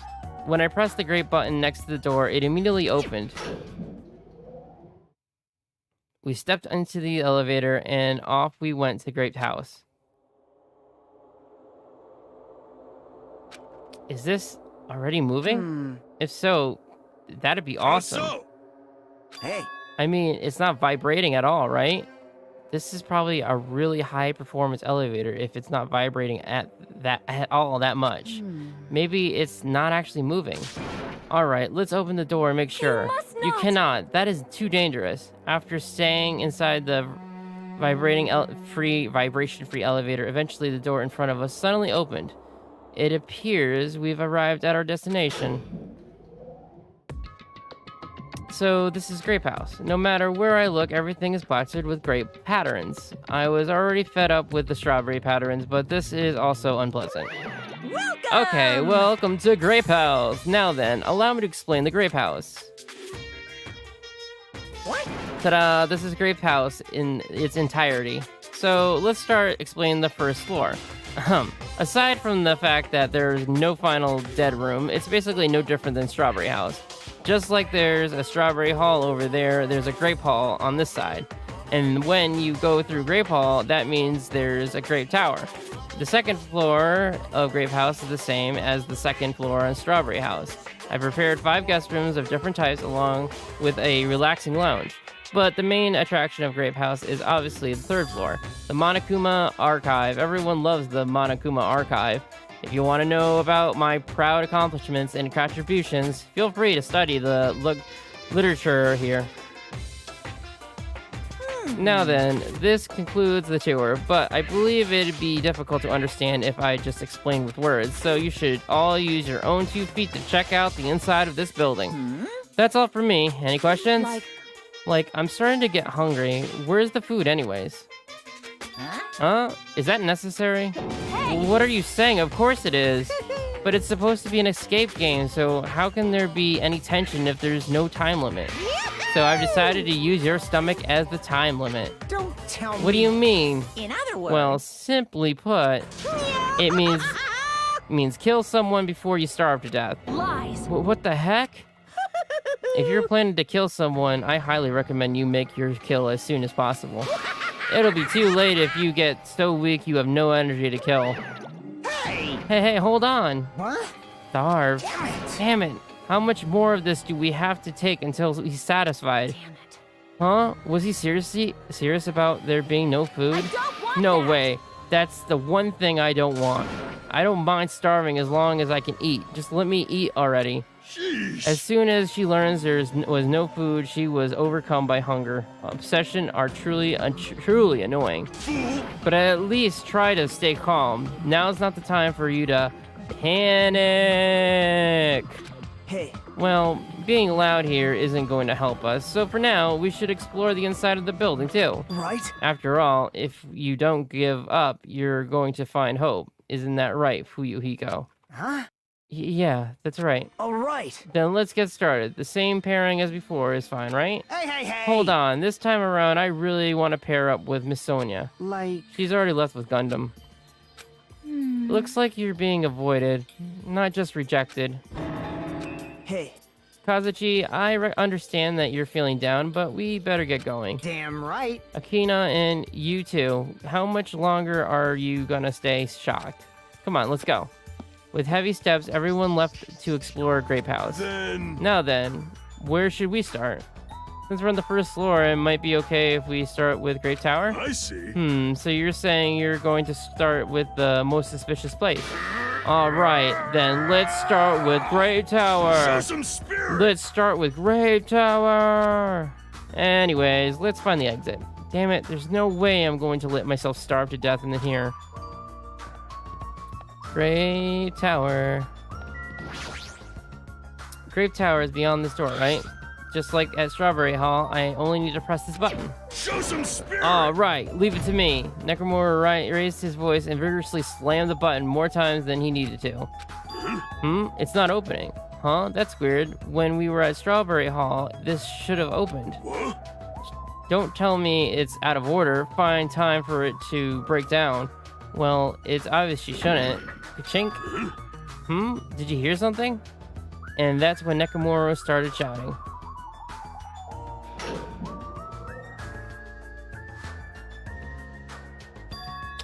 When I pressed the grate button next to the door, it immediately opened. We stepped into the elevator and off we went to Grape House. Is this already moving? If so, that'd be awesome. So, Hey, I mean, it's not vibrating at all, right? This is probably a really high performance elevator if it's not vibrating at all that much. Maybe it's not actually moving. All right, let's open the door and make sure. You cannot. That is too dangerous. After staying inside the vibration-free elevator, eventually the door in front of us suddenly opened. It appears we've arrived at our destination. So this is Grape House. No matter where I look, everything is plastered with grape patterns. I was already fed up with the strawberry patterns, but this is also unpleasant. Welcome! Okay, welcome to Grape House. Now then, allow me to explain the Grape House. What? Ta-da! This is Grape House in its entirety. So let's start explaining the first floor. Aside from the fact that there's no final dead room, it's basically no different than Strawberry House. Just like there's a Strawberry Hall over there, there's a Grape Hall on this side. And when you go through Grape Hall, that means there's a Grape Tower. The second floor of Grape House is the same as the second floor on Strawberry House. I prepared 5 guest rooms of different types along with a relaxing lounge. But the main attraction of Grape House is obviously the third floor, the Monokuma Archive. Everyone loves the Monokuma Archive. If you want to know about my proud accomplishments and contributions, feel free to study the literature here. Now then, this concludes the tour, but I believe it'd be difficult to understand if I just explained with words, so you should all use your own 2 feet to check out the inside of this building. That's all for me. Any questions? Like, I'm starting to get hungry. Where's the food anyways? Huh? Is that necessary? What are you saying? Of course it is. But it's supposed to be an escape game, so how can there be any tension if there's no time limit? So I've decided to use your stomach as the time limit. Don't tell me. What do you mean? In other words... Well, simply put, it means kill someone before you starve to death. Lies. What the heck? If you're planning to kill someone, I highly recommend you make your kill as soon as possible. It'll be too late if you get so weak you have no energy to kill. Hey, hold on. What? Starve. Damn it. Damn it. How much more of this do we have to take until he's satisfied? Damn it. Huh? Was he serious about there being no food? No way. That's the one thing I don't want. I don't mind starving as long as I can eat. Just let me eat already. sheesh. As soon as she learns there was no food, she was overcome by hunger. Obsession are truly annoying. But at least try to stay calm. Now's not the time for you to panic. Hey, Well, being loud here isn't going to help us, so for now, we should explore the inside of the building too. right? After all, if you don't give up, you're going to find hope. Isn't that right, Fuyuhiko? Huh? Yeah, that's right. All right. Then let's get started. The same pairing as before is fine, right? Hey! Hold on. This time around, I really want to pair up with Miss Sonia. Like, She's already left with Gundam. Looks like you're being avoided, not just rejected. Hey. Kazuchi, I understand that you're feeling down, but we better get going. damn right. Akina and you too, how much longer are you gonna stay shocked? Come on, let's go. With heavy steps, everyone left to explore Grape House. Now then, where should we start? Since we're on the first floor, it might be okay if we start with Grape Tower? I see. So you're saying you're going to start with the most suspicious place? Alright, then let's start with Grape Tower! Show some spirit! Let's start with Grape Tower! Anyways, let's find the exit. Damn it, there's no way I'm going to let myself starve to death in here. Grape Tower. Grape Tower is beyond this door, right? Just like at Strawberry Hall, I only need to press this button. Show some spirit! Alright, leave it to me. Necromora raised his voice and vigorously slammed the button more times than he needed to. It's not opening. Huh? That's weird. When we were at Strawberry Hall, this should have opened. Don't tell me it's out of order. Find time for it to break down. Well, it's obvious you shouldn't. Ka-chink. Did you hear something? And that's when Nekomoro started shouting.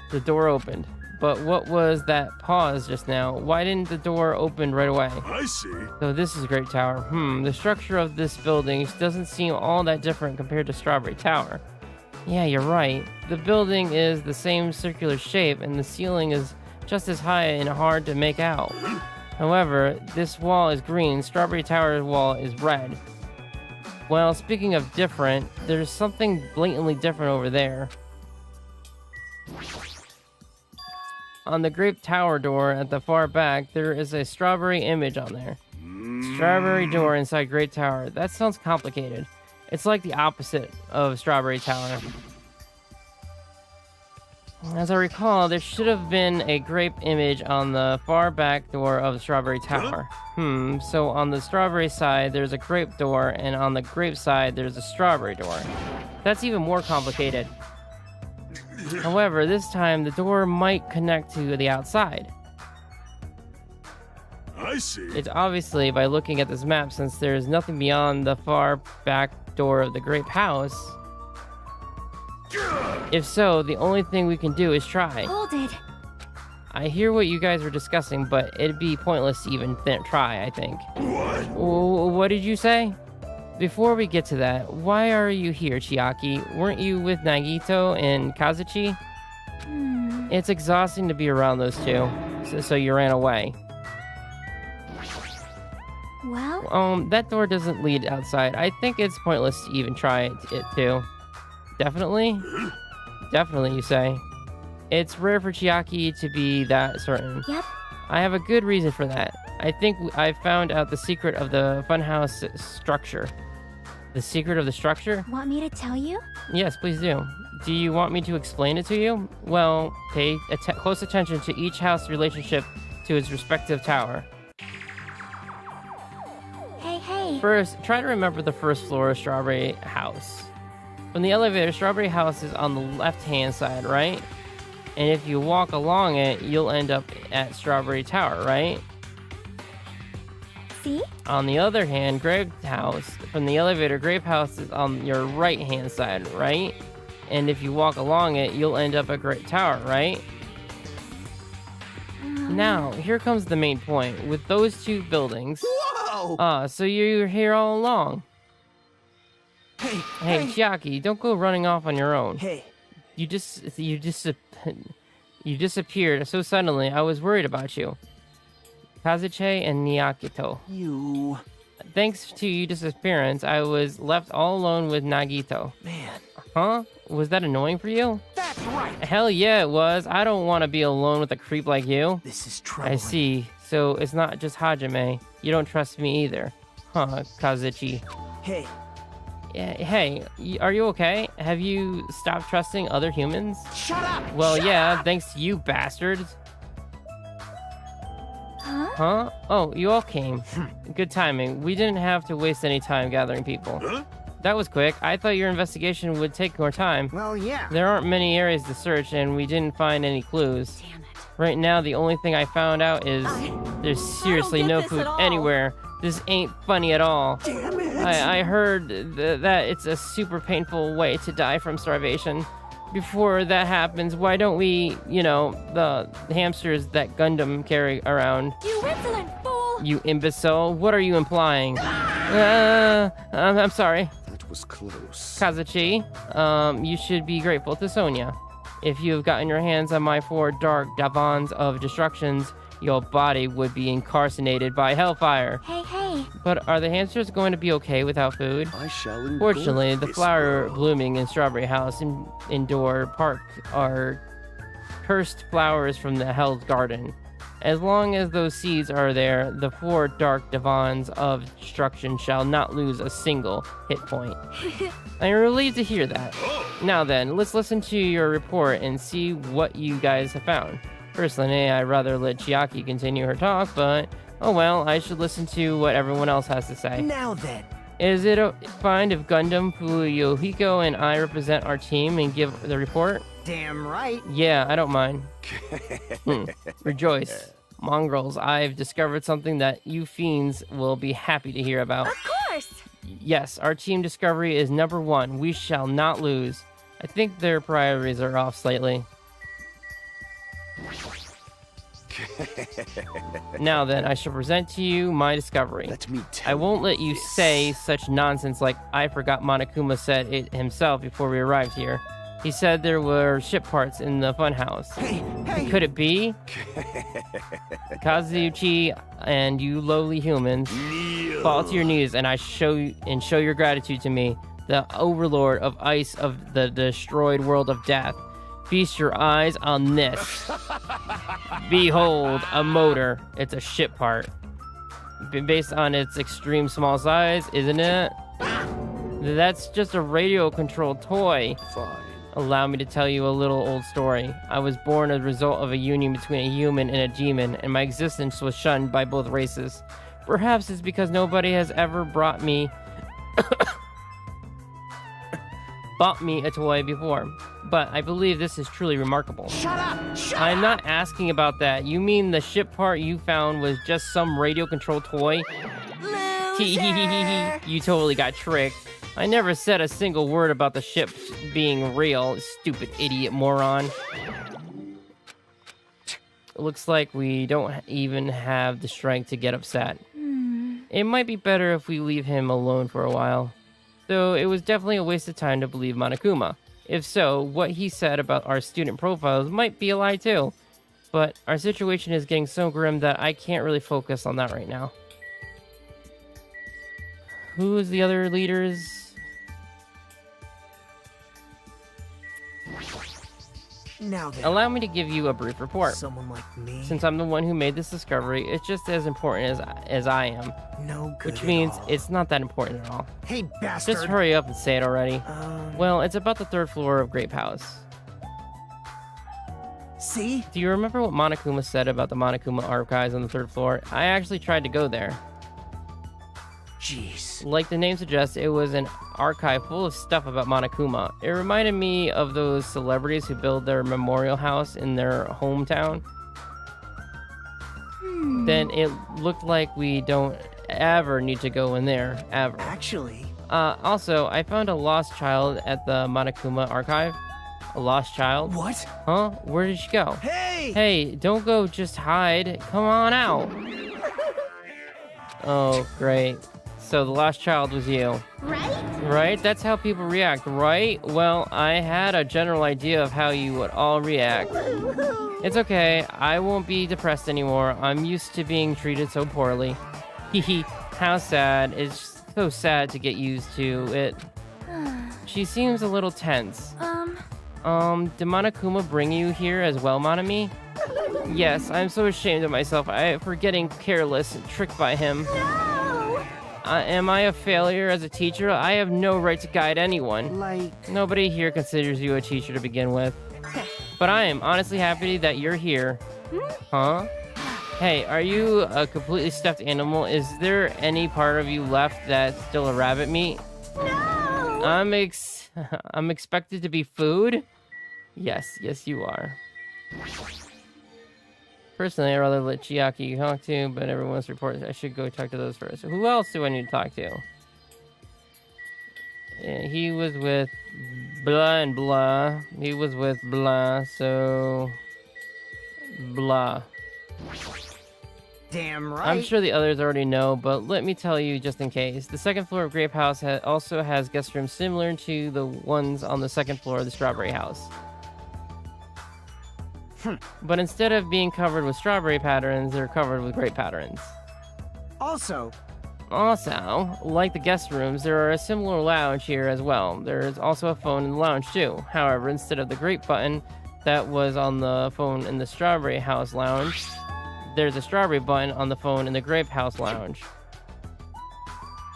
The door opened. But what was that pause just now? Why didn't the door open right away? I see. So this is Great Tower. The structure of this building doesn't seem all that different compared to Strawberry Tower. Yeah, you're right. The building is the same circular shape and the ceiling is just as high and hard to make out. However, this wall is green, Strawberry Tower's wall is red. Well, speaking of different, there's something blatantly different over there. On the Grape Tower door at the far back, there is a strawberry image on there. Strawberry door inside Grape Tower. That sounds complicated. It's like the opposite of Strawberry Tower. As I recall, there should have been a grape image on the far back door of the Strawberry Tower. So on the strawberry side, there's a grape door, and on the grape side, there's a strawberry door. That's even more complicated. However, this time, the door might connect to the outside. I see. It's obviously by looking at this map, since there's nothing beyond the far back door of the grape house. If so, the only thing we can do is try. Hold it. I hear what you guys were discussing, but it'd be pointless to even try, I think. What? What did you say? Before we get to that, why are you here, Chiaki? Weren't you with Nagito and Kazuchi? It's exhausting to be around those two, so you ran away. Well? That door doesn't lead outside. I think it's pointless to even try it too. Definitely? Definitely, you say. It's rare for Chiaki to be that certain. Yep. I have a good reason for that. I think I found out the secret of the funhouse structure. The secret of the structure? Want me to tell you? Yes, please do. Do you want me to explain it to you? Well, pay close attention to each house's relationship to its respective tower. Hey. First, try to remember the first floor of Strawberry House. From the elevator, Strawberry House is on the left-hand side, right? And if you walk along it, you'll end up at Strawberry Tower, right? See? On the other hand, Grape House, from the elevator, Grape House is on your right-hand side, right? And if you walk along it, you'll end up at Grape Tower, right? Now, here comes the main point. With those two buildings... Whoa! So you're here all along. Hey, Chiaki, don't go running off on your own. Hey. You disappeared so suddenly, I was worried about you. Kazuche and Nagito. You... Thanks to your disappearance, I was left all alone with Nagito. Man. Huh? Was that annoying for you? That's right! Hell yeah, it was. I don't want to be alone with a creep like you. This is troubling. I see. So it's not just Hajime. You don't trust me either. Huh, Kazuchi. Hey. Yeah, hey, are you okay? Have you stopped trusting other humans? Shut up! Well, Shut yeah, up! thanks to you bastards. Huh? Huh? Oh, you all came. Good timing. We didn't have to waste any time gathering people. Huh? That was quick. I thought your investigation would take more time. Well, yeah. There aren't many areas to search, and we didn't find any clues. Damn it. Right now, the only thing I found out is there's seriously get no this food at all. anywhere. This ain't funny at all. Damn it! I heard that it's a super painful way to die from starvation. Before that happens, why don't we, the hamsters that Gundam carry around? You insolent fool! You imbecile, what are you implying? I'm sorry. That was close. Kazuchi, you should be grateful to Sonia. If you have gotten your hands on my 4 dark Davans of destructions, your body would be incarcerated by hellfire. Hey. But are the hamsters going to be okay without food? I shall engulf Fortunately, the this flower world. blooming in Strawberry House indoor park are cursed flowers from the Hell's Garden. As long as those seeds are there, the 4 dark Davans of destruction shall not lose a single hit point. I'm relieved to hear that. Now then, let's listen to your report and see what you guys have found. Personally, I'd rather let Chiaki continue her talk, but oh well, I should listen to what everyone else has to say. Now then. Is it fine if Gundam Fuyohiko and I represent our team and give the report? Damn right. Yeah, I don't mind. Rejoice. Mongrels, I've discovered something that you fiends will be happy to hear about. Of course! Yes, our team discovery is number 1. We shall not lose. I think their priorities are off slightly. Now then, I shall present to you my discovery. Let me tell I won't let you this. say such nonsense like I forgot Monokuma said it himself before we arrived here. He said there were ship parts in the funhouse. Hey! Could it be? Kazuchi and you lowly humans, Kneel. fall to your knees and show your gratitude to me, the overlord of ice of the destroyed world of death. Feast your eyes on this. Behold, a motor. It's a ship part. Based on its extreme small size, isn't it? That's just a radio-controlled toy. Fine. Allow me to tell you a little old story. I was born as a result of a union between a human and a demon, and my existence was shunned by both races. Perhaps it's because nobody has ever bought me a toy before. But I believe this is truly remarkable. Shut up! I'm not asking about that. You mean the ship part you found was just some radio-controlled toy? Loser! You totally got tricked. I never said a single word about the ship being real, stupid idiot moron. Looks like we don't even have the strength to get upset. It might be better if we leave him alone for a while. Though it was definitely a waste of time to believe Monokuma. If so, what he said about our student profiles might be a lie too. But our situation is getting so grim that I can't really focus on that right now. Who is the other leaders? Now then. Allow me to give you a brief report. Someone like me. Since I'm the one who made this discovery, it's just as important as I am. No good. Which at means all. it's not that important at all. Hey, bastard. Just hurry up and say it already. Well, it's about the 3rd floor of Grape House. See? Do you remember what Monokuma said about the Monokuma archives on the 3rd floor? I actually tried to go there. Jeez. Like the name suggests, it was an archive full of stuff about Monokuma. It reminded me of those celebrities who build their memorial house in their hometown. Then it looked like we don't ever need to go in there, ever. Actually. Also, I found a lost child at the Monokuma archive. A lost child? What? Huh? Where did she go? Hey! Hey, don't go just hide. Come on out. Oh, great. So the lost child was you. Right? Right? That's how people react, right? Well, I had a general idea of how you would all react. It's okay. I won't be depressed anymore. I'm used to being treated so poorly. Hehe. How sad. It's so sad to get used to it. She seems a little tense. Did Monokuma bring you here as well, Monami? Yes, I'm so ashamed of myself for getting careless and tricked by him. No! Am I a failure as a teacher? I have no right to guide anyone. Like... Nobody here considers you a teacher to begin with. But I am honestly happy that you're here. Huh? Hey, are you a completely stuffed animal? Is there any part of you left that's still a rabbit meat? No! I'm expected to be food? Yes, you are. Personally, I'd rather let Chiaki talk to, but everyone's reports I should go talk to those first. Who else do I need to talk to? Yeah, he was with blah and blah. He was with blah, so blah. Damn right. I'm sure the others already know, but let me tell you just in case. The second floor of Grape House also has guest rooms similar to the ones on the second floor of the Strawberry House. But instead of being covered with strawberry patterns, they're covered with grape patterns. Also, like the guest rooms, there are a similar lounge here as well. There's also a phone in the lounge too. However, instead of the grape button that was on the phone in the Strawberry House lounge, there's a strawberry button on the phone in the Grape House lounge.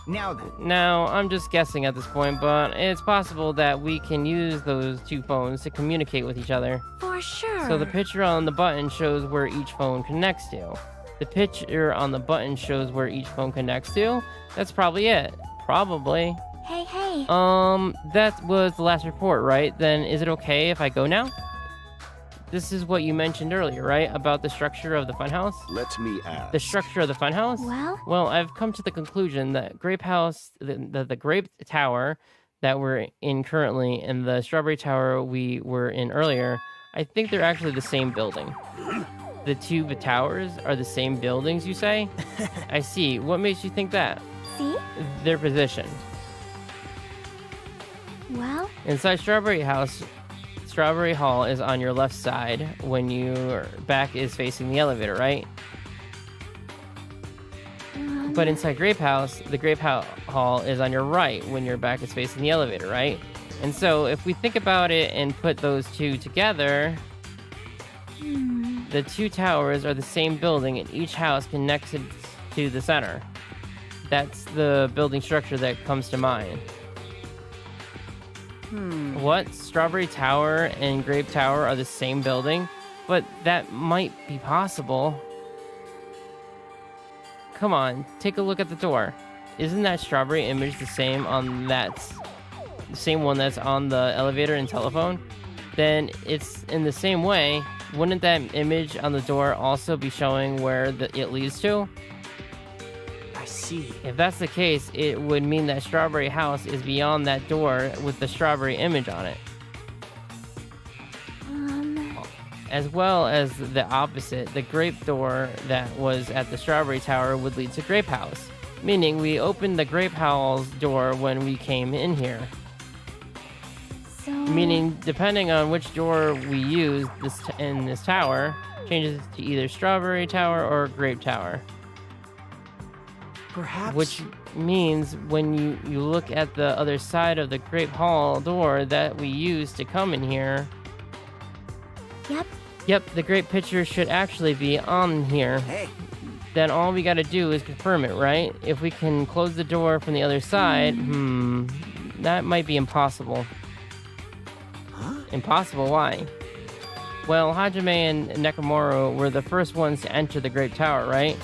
now then. Now, I'm just guessing at this point, but it's possible that we can use those two phones to communicate with each other. For sure. So the picture on the button shows where each phone connects to. The picture on the button shows where each phone connects to. That's probably it. Probably. Hey, hey. That was the last report, right? Then is it okay if I go now? This is what you mentioned earlier, right? About the structure of the funhouse? Let me ask. The structure of the funhouse? Well, I've come to the conclusion that Grape House, the Grape Tower that we're in currently, and the Strawberry Tower we were in earlier, I think they're actually the same building. The two towers are the same buildings, you say? I see. What makes you think that? See? Their position. Well? Inside Strawberry House, Strawberry Hall is on your left side when your back is facing the elevator, right? But inside Grape House, the Grape Hall is on your right when your back is facing the elevator, right? And so if we think about it and put those two together, the two towers are the same building and each house connects to the center. That's the building structure that comes to mind. What? Strawberry Tower and Grape Tower are the same building? But that might be possible. Come on, take a look at the door. Isn't that strawberry image the same on the same one that's on the elevator and telephone? Then it's in the same way. Wouldn't that image on the door also be showing where it leads to? I see. If that's the case, it would mean that Strawberry House is beyond that door with the strawberry image on it. As well as the opposite, the grape door that was at the Strawberry Tower would lead to Grape House. Meaning we opened the Grape House door when we came in here. So... Meaning, depending on which door we use in this tower, changes to either Strawberry Tower or Grape Tower. Perhaps... Which means when you look at the other side of the Grape Hall door that we used to come in here... Yep, the grape picture should actually be on here. Hey. Then all we gotta do is confirm it, right? If we can close the door from the other side, that might be impossible. Huh? Impossible? Why? Well, Hajime and Nekomaru were the first ones to enter the Grape Tower, right?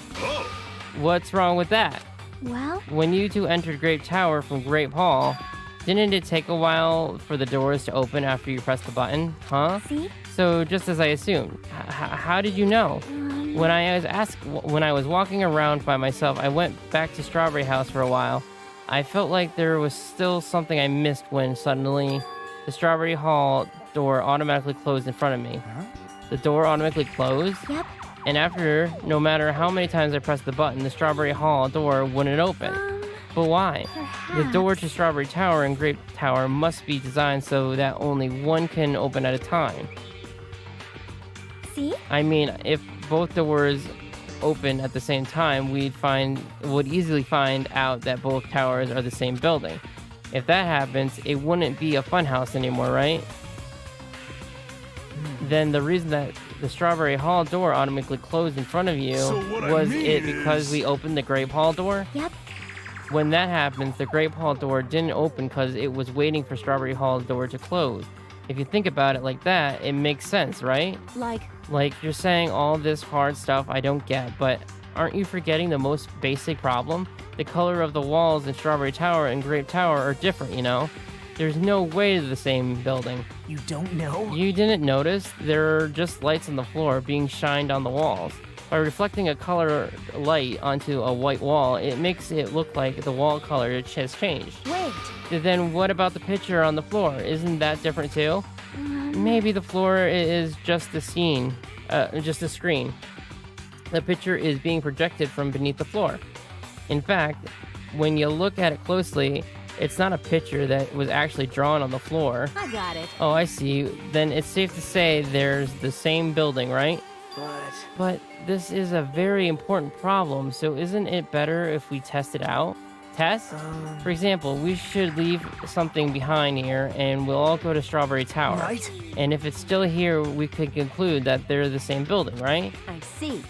What's wrong with that? Well? When you two entered Grape Tower from Grape Hall, didn't it take a while for the doors to open after you pressed the button? Huh? See? So just as I assumed, how did you know? When I was walking around by myself, I went back to Strawberry House for a while. I felt like there was still something I missed when suddenly the Strawberry Hall door automatically closed in front of me. Huh? The door automatically closed? Yep. And after, no matter how many times I pressed the button, the Strawberry Hall door wouldn't open. But why? Perhaps. The door to Strawberry Tower and Grape Tower must be designed so that only one can open at a time. See? I mean, if both doors open at the same time, would easily find out that both towers are the same building. If that happens, it wouldn't be a funhouse anymore, right? Then the reason that the Strawberry Hall door automatically closed in front of you was it because we opened the Grape Hall door? Yep. When that happens, the Grape Hall door didn't open because it was waiting for Strawberry Hall's door to close. If you think about it like that, it makes sense, right? Like, you're saying all this hard stuff I don't get, but aren't you forgetting the most basic problem? The color of the walls in Strawberry Tower and Grape Tower are different, you know? There's no way they're the same building. You don't know? You didn't notice? There are just lights on the floor being shined on the walls. By reflecting a color light onto a white wall, it makes it look like the wall color has changed. Wait. Then what about the picture on the floor? Isn't that different too? Maybe the floor is just a scene, just a screen. The picture is being projected from beneath the floor. In fact, when you look at it closely, it's not a picture that was actually drawn on the floor. I got it. Oh, I see. Then it's safe to say there's the same building, right? But this is a very important problem, so isn't it better if we test it out? Test? For example, we should leave something behind here, and we'll all go to Strawberry Tower. Right. And if it's still here, we could conclude that they're the same building, right? I see.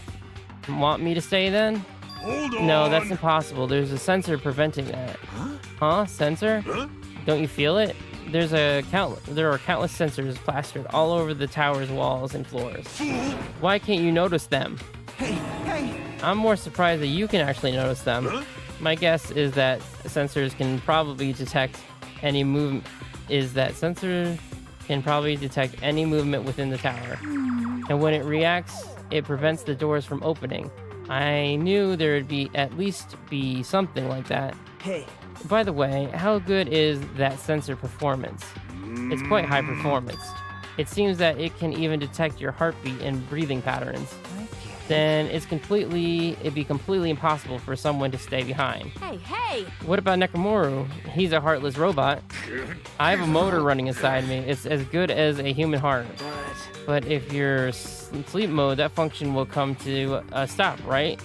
Want me to stay then? Hold on. No, that's impossible. There's a sensor preventing that. Huh? Sensor? Don't you feel it? There are countless sensors plastered all over the tower's walls and floors. Why can't you notice them? Hey! I'm more surprised that you can actually notice them. My guess is that sensors can probably detect any movement. Within the tower. And when it reacts, it prevents the doors from opening. I knew there would be at least something like that. Hey. By the way, how good is that sensor performance? It's quite high performance. It seems that it can even detect your heartbeat and breathing patterns. Then it'd be completely impossible for someone to stay behind. Hey! What about Nekomaru? He's a heartless robot. I have a motor running inside me. It's as good as a human heart. But if you're in sleep mode, that function will come to a stop, right?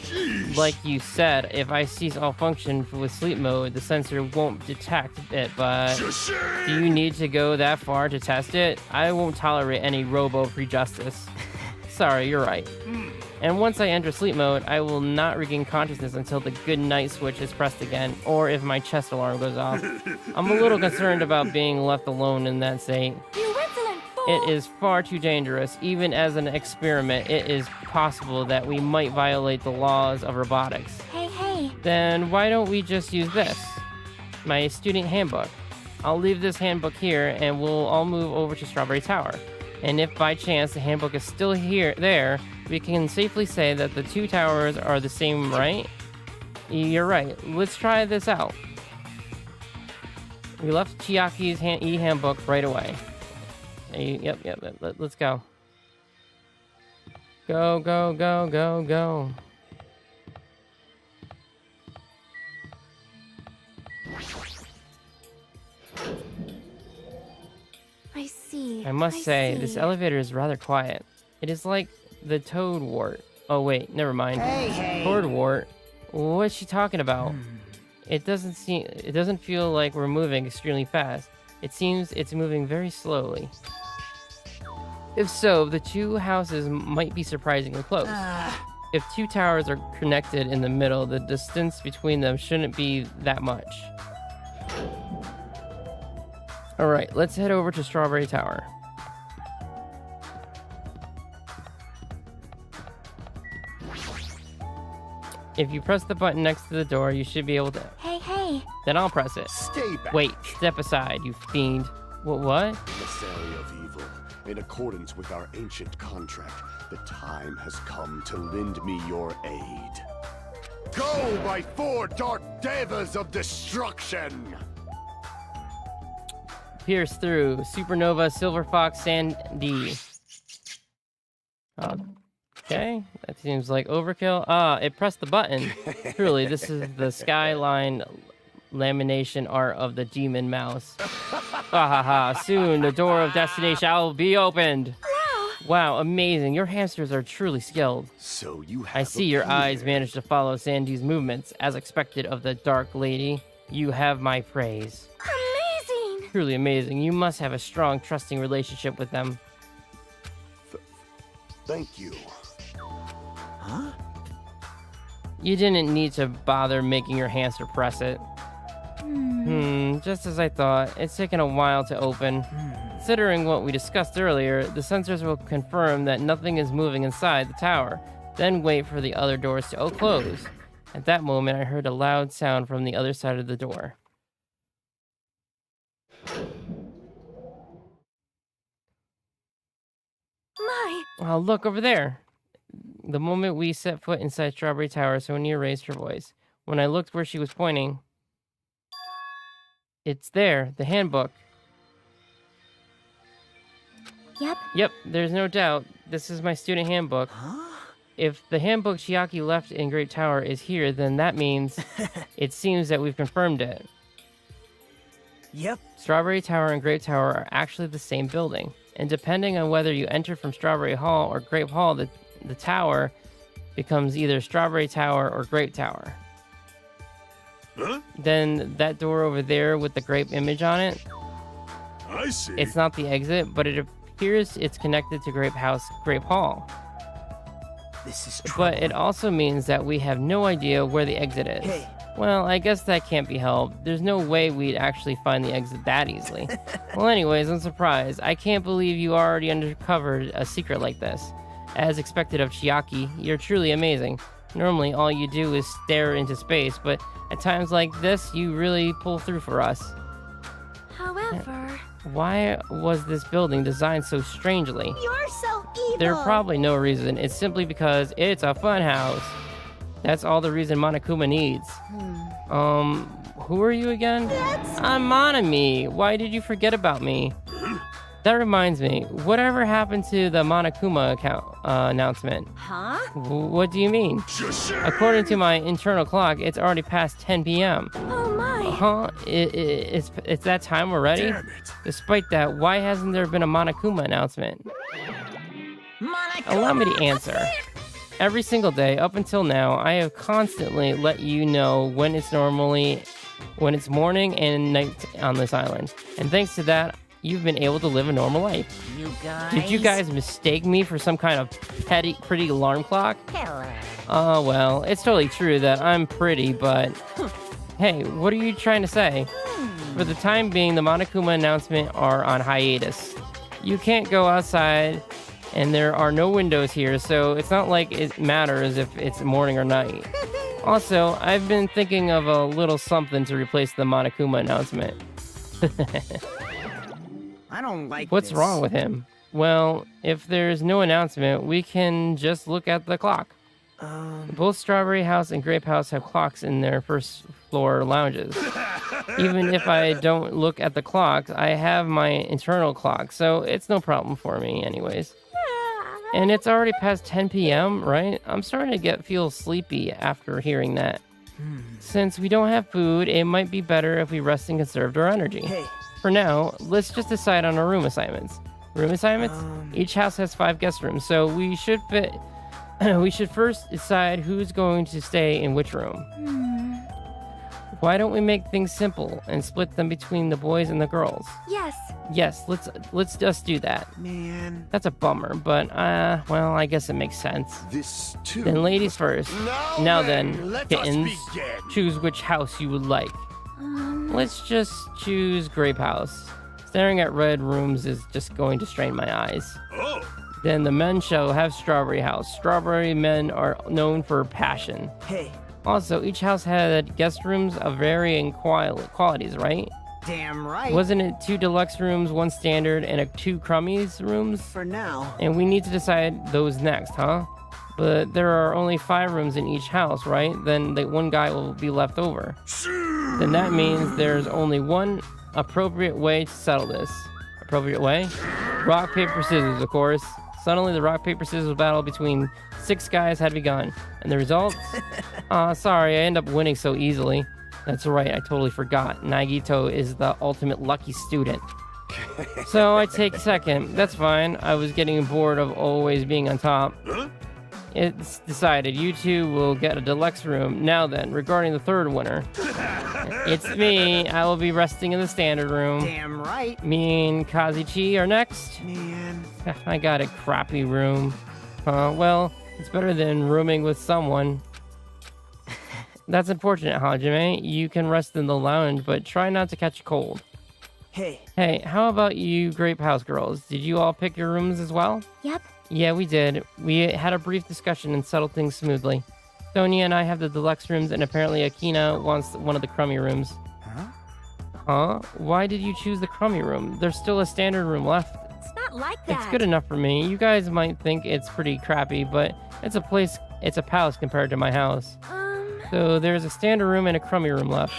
Jeez. Like you said, if I cease all function with sleep mode, the sensor won't detect it, but do you need to go that far to test it? I won't tolerate any robo-prejustice. Sorry, you're right. And once I enter sleep mode, I will not regain consciousness until the good night switch is pressed again, or if my chest alarm goes off. I'm a little concerned about being left alone in that state. It is far too dangerous. Even as an experiment, it is possible that we might violate the laws of robotics. Hey! Then why don't we just use this? My student handbook. I'll leave this handbook here and we'll all move over to Strawberry Tower. And if by chance the handbook is still there, we can safely say that the two towers are the same, right? You're right. Let's try this out. We left Chiaki's e-handbook right away. Yep. Let's go. Go. I see. I must say, this elevator is rather quiet. It is like the Toad Wart. Oh wait, never mind. Hey! Toad Wart? What's she talking about? It doesn't feel like we're moving extremely fast. It seems it's moving very slowly. If so, the two houses might be surprisingly close. If two towers are connected in the middle, the distance between them shouldn't be that much. Alright, let's head over to Strawberry Tower. If you press the button next to the door, you should be able to... Hey! Then I'll press it. Stay back. Wait, step aside, you fiend. What? Emissary of evil, in accordance with our ancient contract, the time has come to lend me your aid. Go, my four dark devas of destruction! Pierce through. Supernova, Silver Fox, Sandy. Okay, that seems like overkill. It pressed the button. Truly, this is the skyline lamination art of the demon mouse. Soon the door of destiny shall be opened. Wow, amazing. Your hamsters are truly skilled. So you have I see your eyes managed to follow Sandy's movements, as expected of the Dark Lady. You have my praise. Amazing! Truly amazing. You must have a strong, trusting relationship with them. Thank you. Huh? You didn't need to bother making your hamster press it. Just as I thought. It's taken a while to open. Considering what we discussed earlier, the sensors will confirm that nothing is moving inside the tower, then wait for the other doors to close. At that moment, I heard a loud sound from the other side of the door. My! Oh, look over there. The moment we set foot inside Strawberry Tower, Sonia raised her voice. When I looked where she was pointing, it's there, the handbook. Yep, there's no doubt. This is my student handbook. If the handbook Chiaki left in Great Tower is here, then that means it seems that we've confirmed it. Yep. Strawberry Tower and Grape Tower are actually the same building. And depending on whether you enter from Strawberry Hall or Grape Hall, the tower becomes either Strawberry Tower or Grape Tower. Huh? Then that door over there with the grape image on it, I see. it's not the exit, but it appears it's connected to Grape Hall. This is trouble. But it also means that we have no idea where the exit is. Hey. Well, I guess that can't be helped. There's no way we'd actually find the exit that easily. Well, anyways, I'm surprised. I can't believe you already uncovered a secret like this. As expected of Chiaki, you're truly amazing. Normally, all you do is stare into space, but at times like this, you really pull through for us. However... Why was this building designed so strangely? You're so evil. There's probably no reason. It's simply because it's a fun house. That's all the reason Monokuma needs. Who are you again? I'm Monami. Why did you forget about me? That reminds me, whatever happened to the Monokuma announcement? Huh? What do you mean? According to my internal clock, it's already past 10 p.m. Oh my! Huh? It's that time already? Damn it. Despite that, why hasn't there been a Monokuma announcement? Monokuma! Allow me to answer. Every single day, up until now, I have constantly let you know when it's morning and night on this island. And thanks to that, you've been able to live a normal life. You guys... Did you guys mistake me for some kind of pretty alarm clock? Hello. Oh, well, it's totally true that I'm pretty, but... Hey, what are you trying to say? For the time being, the Monokuma announcement are on hiatus. You can't go outside, and there are no windows here, so it's not like it matters if it's morning or night. Also, I've been thinking of a little something to replace the Monokuma announcement. I don't like What's this. wrong with him? Well, if there's no announcement, we can just look at the clock. Both Strawberry House and Grape House have clocks in their first floor lounges. Even if I don't look at the clocks, I have my internal clock, so it's no problem for me anyways. And it's already past 10 p.m., right? I'm starting to feel sleepy after hearing that. Since we don't have food, it might be better if we rest and conserved our energy. Hey. For now, let's just decide on our room assignments. Room assignments? Each house has 5 guest rooms, so we should first decide who's going to stay in which room. Why don't we make things simple and split them between the boys and the girls? Yes. Yes, let's just do that. Man. That's a bummer, but well, I guess it makes sense. This too. Then ladies first. Now then, let us kittens, begin. choose which house you would like. Let's just choose Grape House. Staring at red rooms is just going to strain my eyes. Oh, Then the men shall have Strawberry House. Strawberry men are known for passion. Hey. Also, each house had guest rooms of varying qualities, right? Damn right. Wasn't it 2 deluxe rooms, 1 standard, and 2 crummies rooms? For now. And we need to decide those next, huh? But there are only 5 rooms in each house, right? Then the 1 guy will be left over. Then that means there's only one appropriate way to settle this. Appropriate way? Rock, paper, scissors, of course. Suddenly, the rock, paper, scissors battle between 6 guys had begun. And the result? Sorry, I end up winning so easily. That's right, I totally forgot. Nagito is the ultimate lucky student. So I take second. That's fine. I was getting bored of always being on top. It's decided. You 2 will get a deluxe room. Now then, regarding the 3rd winner. It's me. I will be resting in the standard room. Damn right. Me and Kazuchi are next. Man. I got a crappy room. Well, it's better than rooming with someone. That's unfortunate, Hajime. You can rest in the lounge, but try not to catch a cold. Hey, Hey, how about you Grape House girls? Did you all pick your rooms as well? Yep. Yeah, we did. We had a brief discussion and settled things smoothly. Sonia and I have the deluxe rooms, and apparently Akina wants one of the crummy rooms. Huh? Why did you choose the crummy room? There's still a standard room left. It's not like that. It's good enough for me. You guys might think it's pretty crappy, but it's a palace compared to my house. So there's a standard room and a crummy room left.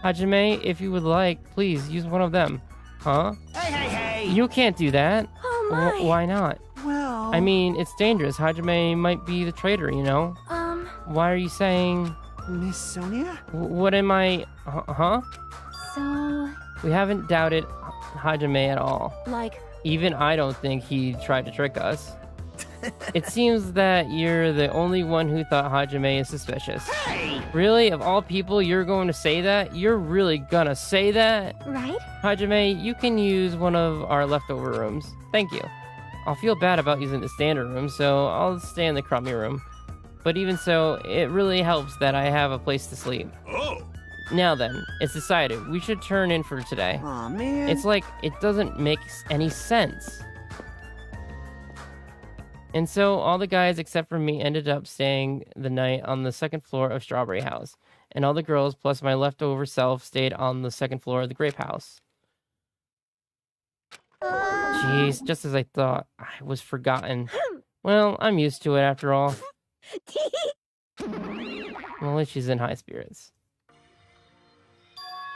Hajime, if you would like, please use one of them. Huh? Hey! You can't do that. Oh my. Why not? well... I mean, it's dangerous. Hajime might be the traitor, you know? Why are you saying... Miss Sonia? What am I... Huh? So, We haven't doubted Hajime at all. Like, Even I don't think he tried to trick us. It seems that you're the only one who thought Hajime is suspicious. Hey! Really? Of all people, you're going to say that? You're really gonna say that? right? Hajime, you can use one of our leftover rooms. Thank you. I'll feel bad about using the standard room, so I'll stay in the crummy room. But even so, it really helps that I have a place to sleep. Oh! Now then, it's decided. We should turn in for today. Aw, man. It's like, it doesn't make any sense. And so all the guys except for me ended up staying the night on the second floor of Strawberry House. And all the girls plus my leftover self stayed on the second floor of the Grape House. Jeez, just as I thought, I was forgotten. Well, I'm used to it after all. Well, at least she's in high spirits.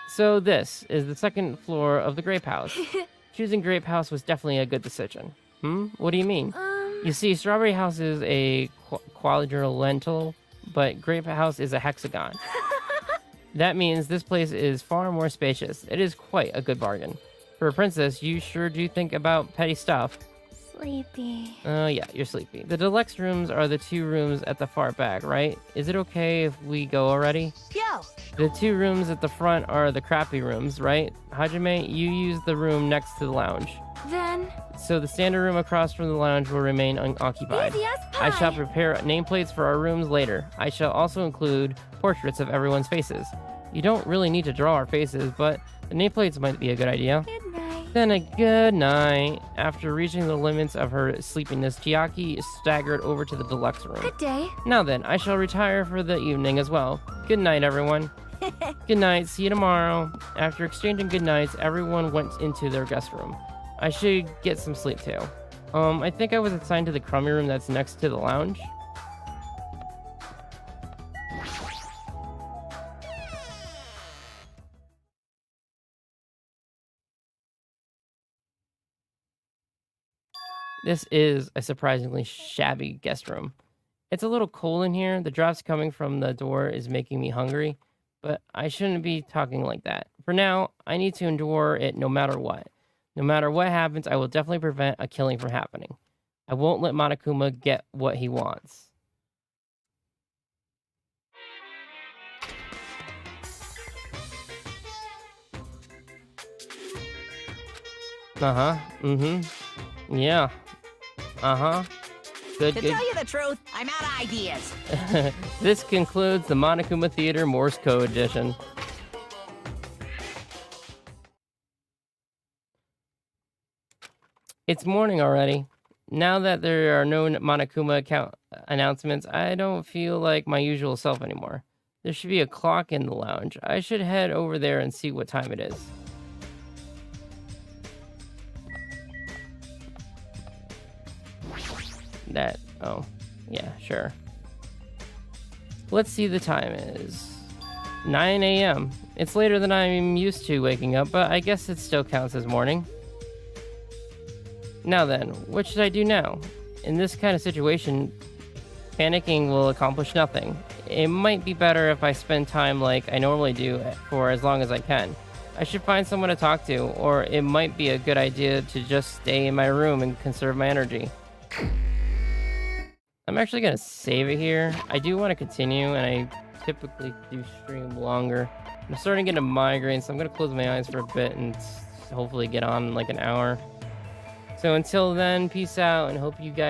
So this is the second floor of the Grape House. Choosing Grape House was definitely a good decision. What do you mean? You see, Strawberry House is a quadrilateral, but Grape House is a hexagon. That means this place is far more spacious. It is quite a good bargain. For a princess, you sure do think about petty stuff. Sleepy. Oh, yeah, you're sleepy. The deluxe rooms are the two rooms at the far back, right? Is it okay if we go already? Yo! The two rooms at the front are the crappy rooms, right? Hajime, you use the room next to the lounge. then... So the standard room across from the lounge will remain unoccupied. Easy as pie. I shall prepare nameplates for our rooms later. I shall also include portraits of everyone's faces. You don't really need to draw our faces, but the nameplates might be a good idea. Good night. Then a good night. After reaching the limits of her sleepiness, Chiaki staggered over to the deluxe room. Good day. Now then, I shall retire for the evening as well. Good night, everyone. Good night. See you tomorrow. After exchanging good nights, everyone went into their guest room. I should get some sleep too. I think I was assigned to the crummy room that's next to the lounge. This is a surprisingly shabby guest room. It's a little cold in here. The drafts coming from the door is making me hungry, but I shouldn't be talking like that. For now, I need to endure it no matter what. No matter what happens, I will definitely prevent a killing from happening. I won't let Monokuma get what he wants. Uh-huh. Mm-hmm. Yeah. Uh-huh. Good, To good. tell you the truth, I'm out of ideas. This concludes the Monokuma Theater Morse Code edition. It's morning already. Now that there are no Monokuma account announcements, I don't feel like my usual self anymore. There should be a clock in the lounge. I should head over there and see what time it is. Oh, yeah, sure. Let's see, the time is 9 a.m. It's later than I'm used to waking up, but I guess it still counts as morning. Now then, what should I do now? In this kind of situation, panicking will accomplish nothing. It might be better if I spend time like I normally do for as long as I can. I should find someone to talk to, or it might be a good idea to just stay in my room and conserve my energy. I'm actually going to save it here. I do want to continue, and I typically do stream longer. I'm starting to get a migraine, so I'm going to close my eyes for a bit and hopefully get on in like an hour. So until then, peace out, and hope you guys